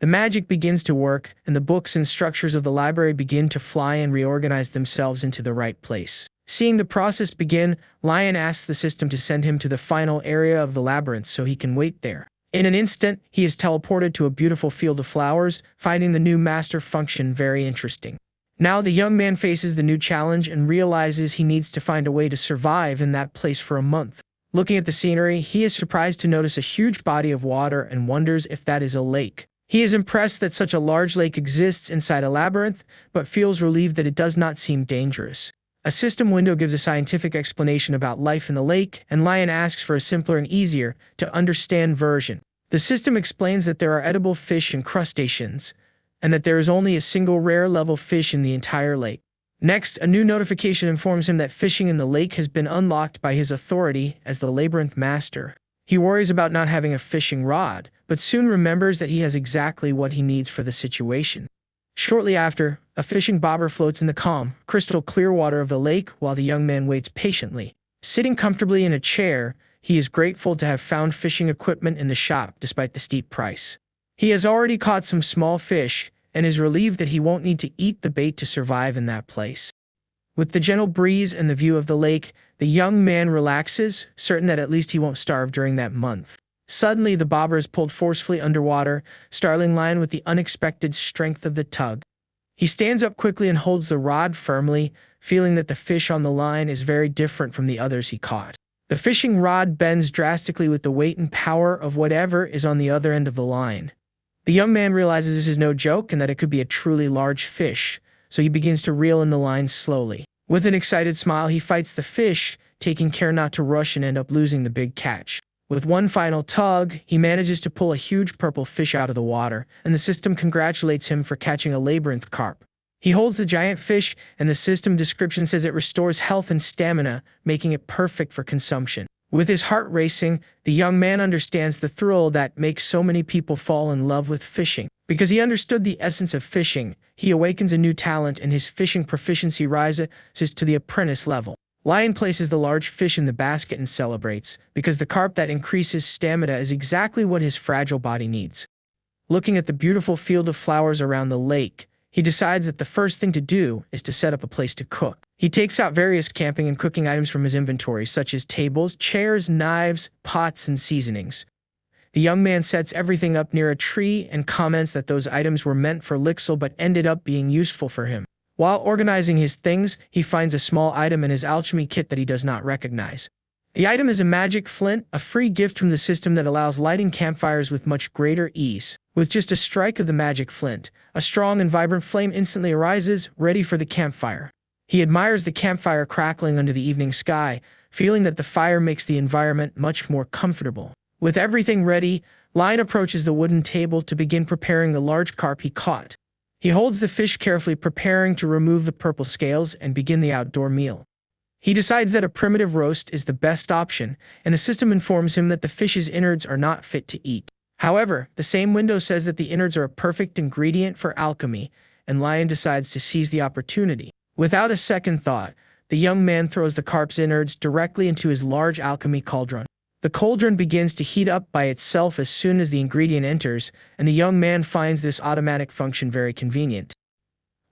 The magic begins to work, and the books and structures of the library begin to fly and reorganize themselves into the right place. Seeing the process begin, Lion asks the system to send him to the final area of the labyrinth so he can wait there. In an instant, he is teleported to a beautiful field of flowers, finding the new master function very interesting. Now the young man faces the new challenge and realizes he needs to find a way to survive in that place for a month. Looking at the scenery, he is surprised to notice a huge body of water and wonders if that is a lake. He is impressed that such a large lake exists inside a labyrinth, but feels relieved that it does not seem dangerous. A system window gives a scientific explanation about life in the lake, and Lion asks for a simpler and easier to understand version. The system explains that there are edible fish and crustaceans, and that there is only a single rare level fish in the entire lake. Next, a new notification informs him that fishing in the lake has been unlocked by his authority as the labyrinth master. He worries about not having a fishing rod, but soon remembers that he has exactly what he needs for the situation. Shortly after, a fishing bobber floats in the calm, crystal clear water of the lake while the young man waits patiently. Sitting comfortably in a chair, he is grateful to have found fishing equipment in the shop despite the steep price. He has already caught some small fish and is relieved that he won't need to eat the bait to survive in that place. With the gentle breeze and the view of the lake, the young man relaxes, certain that at least he won't starve during that month. Suddenly, the bobber is pulled forcefully underwater, startling Lion with the unexpected strength of the tug. He stands up quickly and holds the rod firmly, feeling that the fish on the line is very different from the others he caught. The fishing rod bends drastically with the weight and power of whatever is on the other end of the line. The young man realizes this is no joke and that it could be a truly large fish, so he begins to reel in the line slowly. With an excited smile, he fights the fish, taking care not to rush and end up losing the big catch. With one final tug, he manages to pull a huge purple fish out of the water, and the system congratulates him for catching a labyrinth carp. He holds the giant fish, and the system description says it restores health and stamina, making it perfect for consumption. With his heart racing, the young man understands the thrill that makes so many people fall in love with fishing. Because he understood the essence of fishing, he awakens a new talent and his fishing proficiency rises to the apprentice level. Lion places the large fish in the basket and celebrates, because the carp that increases stamina is exactly what his fragile body needs. Looking at the beautiful field of flowers around the lake, he decides that the first thing to do is to set up a place to cook. He takes out various camping and cooking items from his inventory, such as tables, chairs, knives, pots, and seasonings. The young man sets everything up near a tree and comments that those items were meant for Lixel but ended up being useful for him. While organizing his things, he finds a small item in his alchemy kit that he does not recognize. The item is a magic flint, a free gift from the system that allows lighting campfires with much greater ease. With just a strike of the magic flint, a strong and vibrant flame instantly arises, ready for the campfire. He admires the campfire crackling under the evening sky, feeling that the fire makes the environment much more comfortable. With everything ready, Lion approaches the wooden table to begin preparing the large carp he caught. He holds the fish carefully, preparing to remove the purple scales and begin the outdoor meal. He decides that a primitive roast is the best option, and the system informs him that the fish's innards are not fit to eat. However, the same window says that the innards are a perfect ingredient for alchemy, and Lion decides to seize the opportunity. Without a second thought, the young man throws the carp's innards directly into his large alchemy cauldron. The cauldron begins to heat up by itself as soon as the ingredient enters, and the young man finds this automatic function very convenient.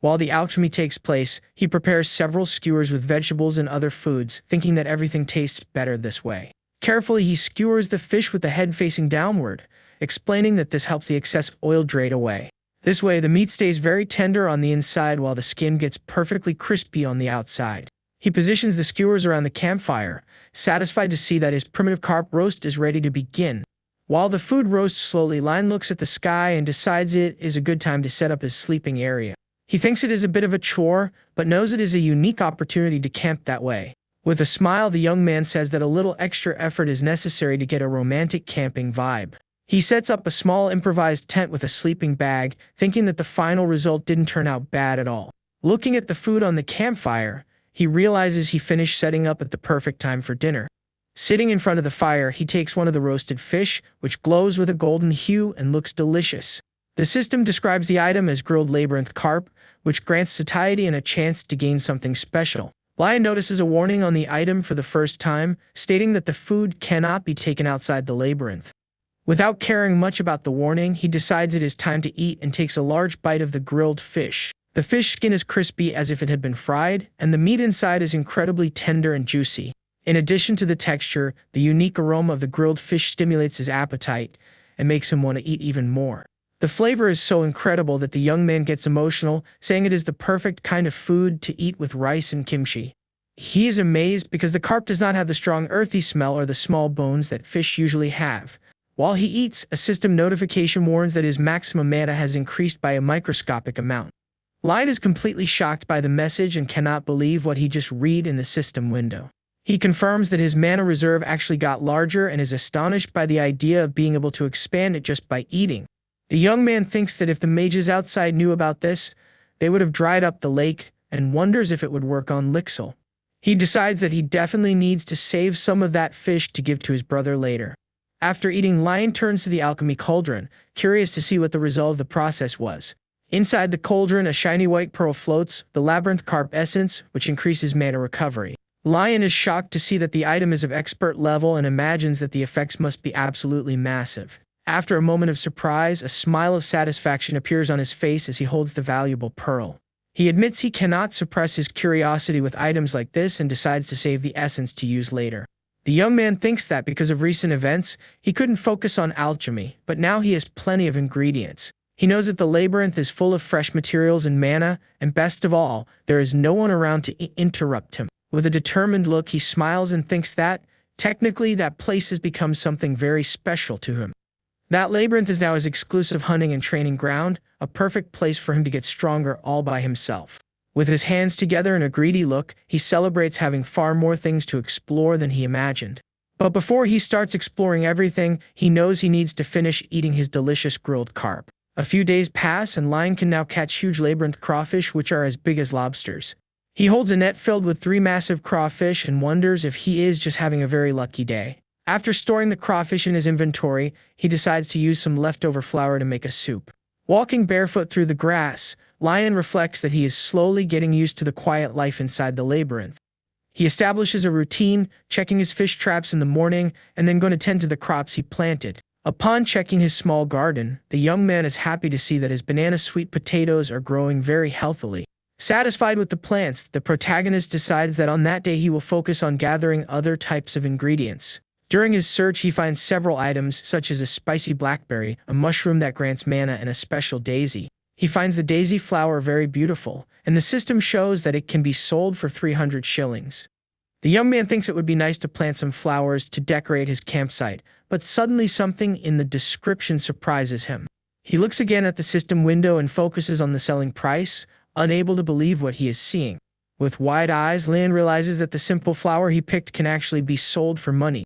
While the alchemy takes place, he prepares several skewers with vegetables and other foods, thinking that everything tastes better this way. Carefully, he skewers the fish with the head facing downward, explaining that this helps the excess oil drain away. This way, the meat stays very tender on the inside while the skin gets perfectly crispy on the outside. He positions the skewers around the campfire, satisfied to see that his primitive carp roast is ready to begin. While the food roasts slowly, Lion looks at the sky and decides it is a good time to set up his sleeping area. He thinks it is a bit of a chore, but knows it is a unique opportunity to camp that way. With a smile, the young man says that a little extra effort is necessary to get a romantic camping vibe. He sets up a small improvised tent with a sleeping bag, thinking that the final result didn't turn out bad at all. Looking at the food on the campfire, he realizes he finished setting up at the perfect time for dinner. Sitting in front of the fire, he takes one of the roasted fish, which glows with a golden hue and looks delicious. The system describes the item as grilled labyrinth carp, which grants satiety and a chance to gain something special. Lion notices a warning on the item for the first time, stating that the food cannot be taken outside the labyrinth. Without caring much about the warning, he decides it is time to eat and takes a large bite of the grilled fish. The fish skin is crispy as if it had been fried, and the meat inside is incredibly tender and juicy. In addition to the texture, the unique aroma of the grilled fish stimulates his appetite and makes him want to eat even more. The flavor is so incredible that the young man gets emotional, saying it is the perfect kind of food to eat with rice and kimchi. He is amazed because the carp does not have the strong earthy smell or the small bones that fish usually have. While he eats, a system notification warns that his maximum mana has increased by a microscopic amount. Lion is completely shocked by the message and cannot believe what he just read in the system window. He confirms that his mana reserve actually got larger and is astonished by the idea of being able to expand it just by eating. The young man thinks that if the mages outside knew about this, they would have dried up the lake and wonders if it would work on Lixil. He decides that he definitely needs to save some of that fish to give to his brother later. After eating, Lion turns to the alchemy cauldron, curious to see what the result of the process was. Inside the cauldron, a shiny white pearl floats, the labyrinth carp essence, which increases mana recovery. Lion is shocked to see that the item is of expert level and imagines that the effects must be absolutely massive. After a moment of surprise, a smile of satisfaction appears on his face as he holds the valuable pearl. He admits he cannot suppress his curiosity with items like this and decides to save the essence to use later. The young man thinks that because of recent events, he couldn't focus on alchemy, but now he has plenty of ingredients. He knows that the labyrinth is full of fresh materials and mana, and best of all, there is no one around to interrupt him. With a determined look, he smiles and thinks that, technically, that place has become something very special to him. That labyrinth is now his exclusive hunting and training ground, a perfect place for him to get stronger all by himself. With his hands together and a greedy look, he celebrates having far more things to explore than he imagined. But before he starts exploring everything, he knows he needs to finish eating his delicious grilled carp. A few days pass and Lion can now catch huge labyrinth crawfish which are as big as lobsters. He holds a net filled with 3 massive crawfish and wonders if he is just having a very lucky day. After storing the crawfish in his inventory, he decides to use some leftover flour to make a soup. Walking barefoot through the grass, Lion reflects that he is slowly getting used to the quiet life inside the labyrinth. He establishes a routine, checking his fish traps in the morning and then going to tend to the crops he planted. Upon checking his small garden, the young man is happy to see that his banana sweet potatoes are growing very healthily. Satisfied with the plants, the protagonist decides that on that day he will focus on gathering other types of ingredients. During his search, he finds several items such as a spicy blackberry, a mushroom that grants mana, and a special daisy. He finds the daisy flower very beautiful, and the system shows that it can be sold for 300 shillings. The young man thinks it would be nice to plant some flowers to decorate his campsite, but suddenly something in the description surprises him. He looks again at the system window and focuses on the selling price, unable to believe what he is seeing. With wide eyes, Lion realizes that the simple flower he picked can actually be sold for money.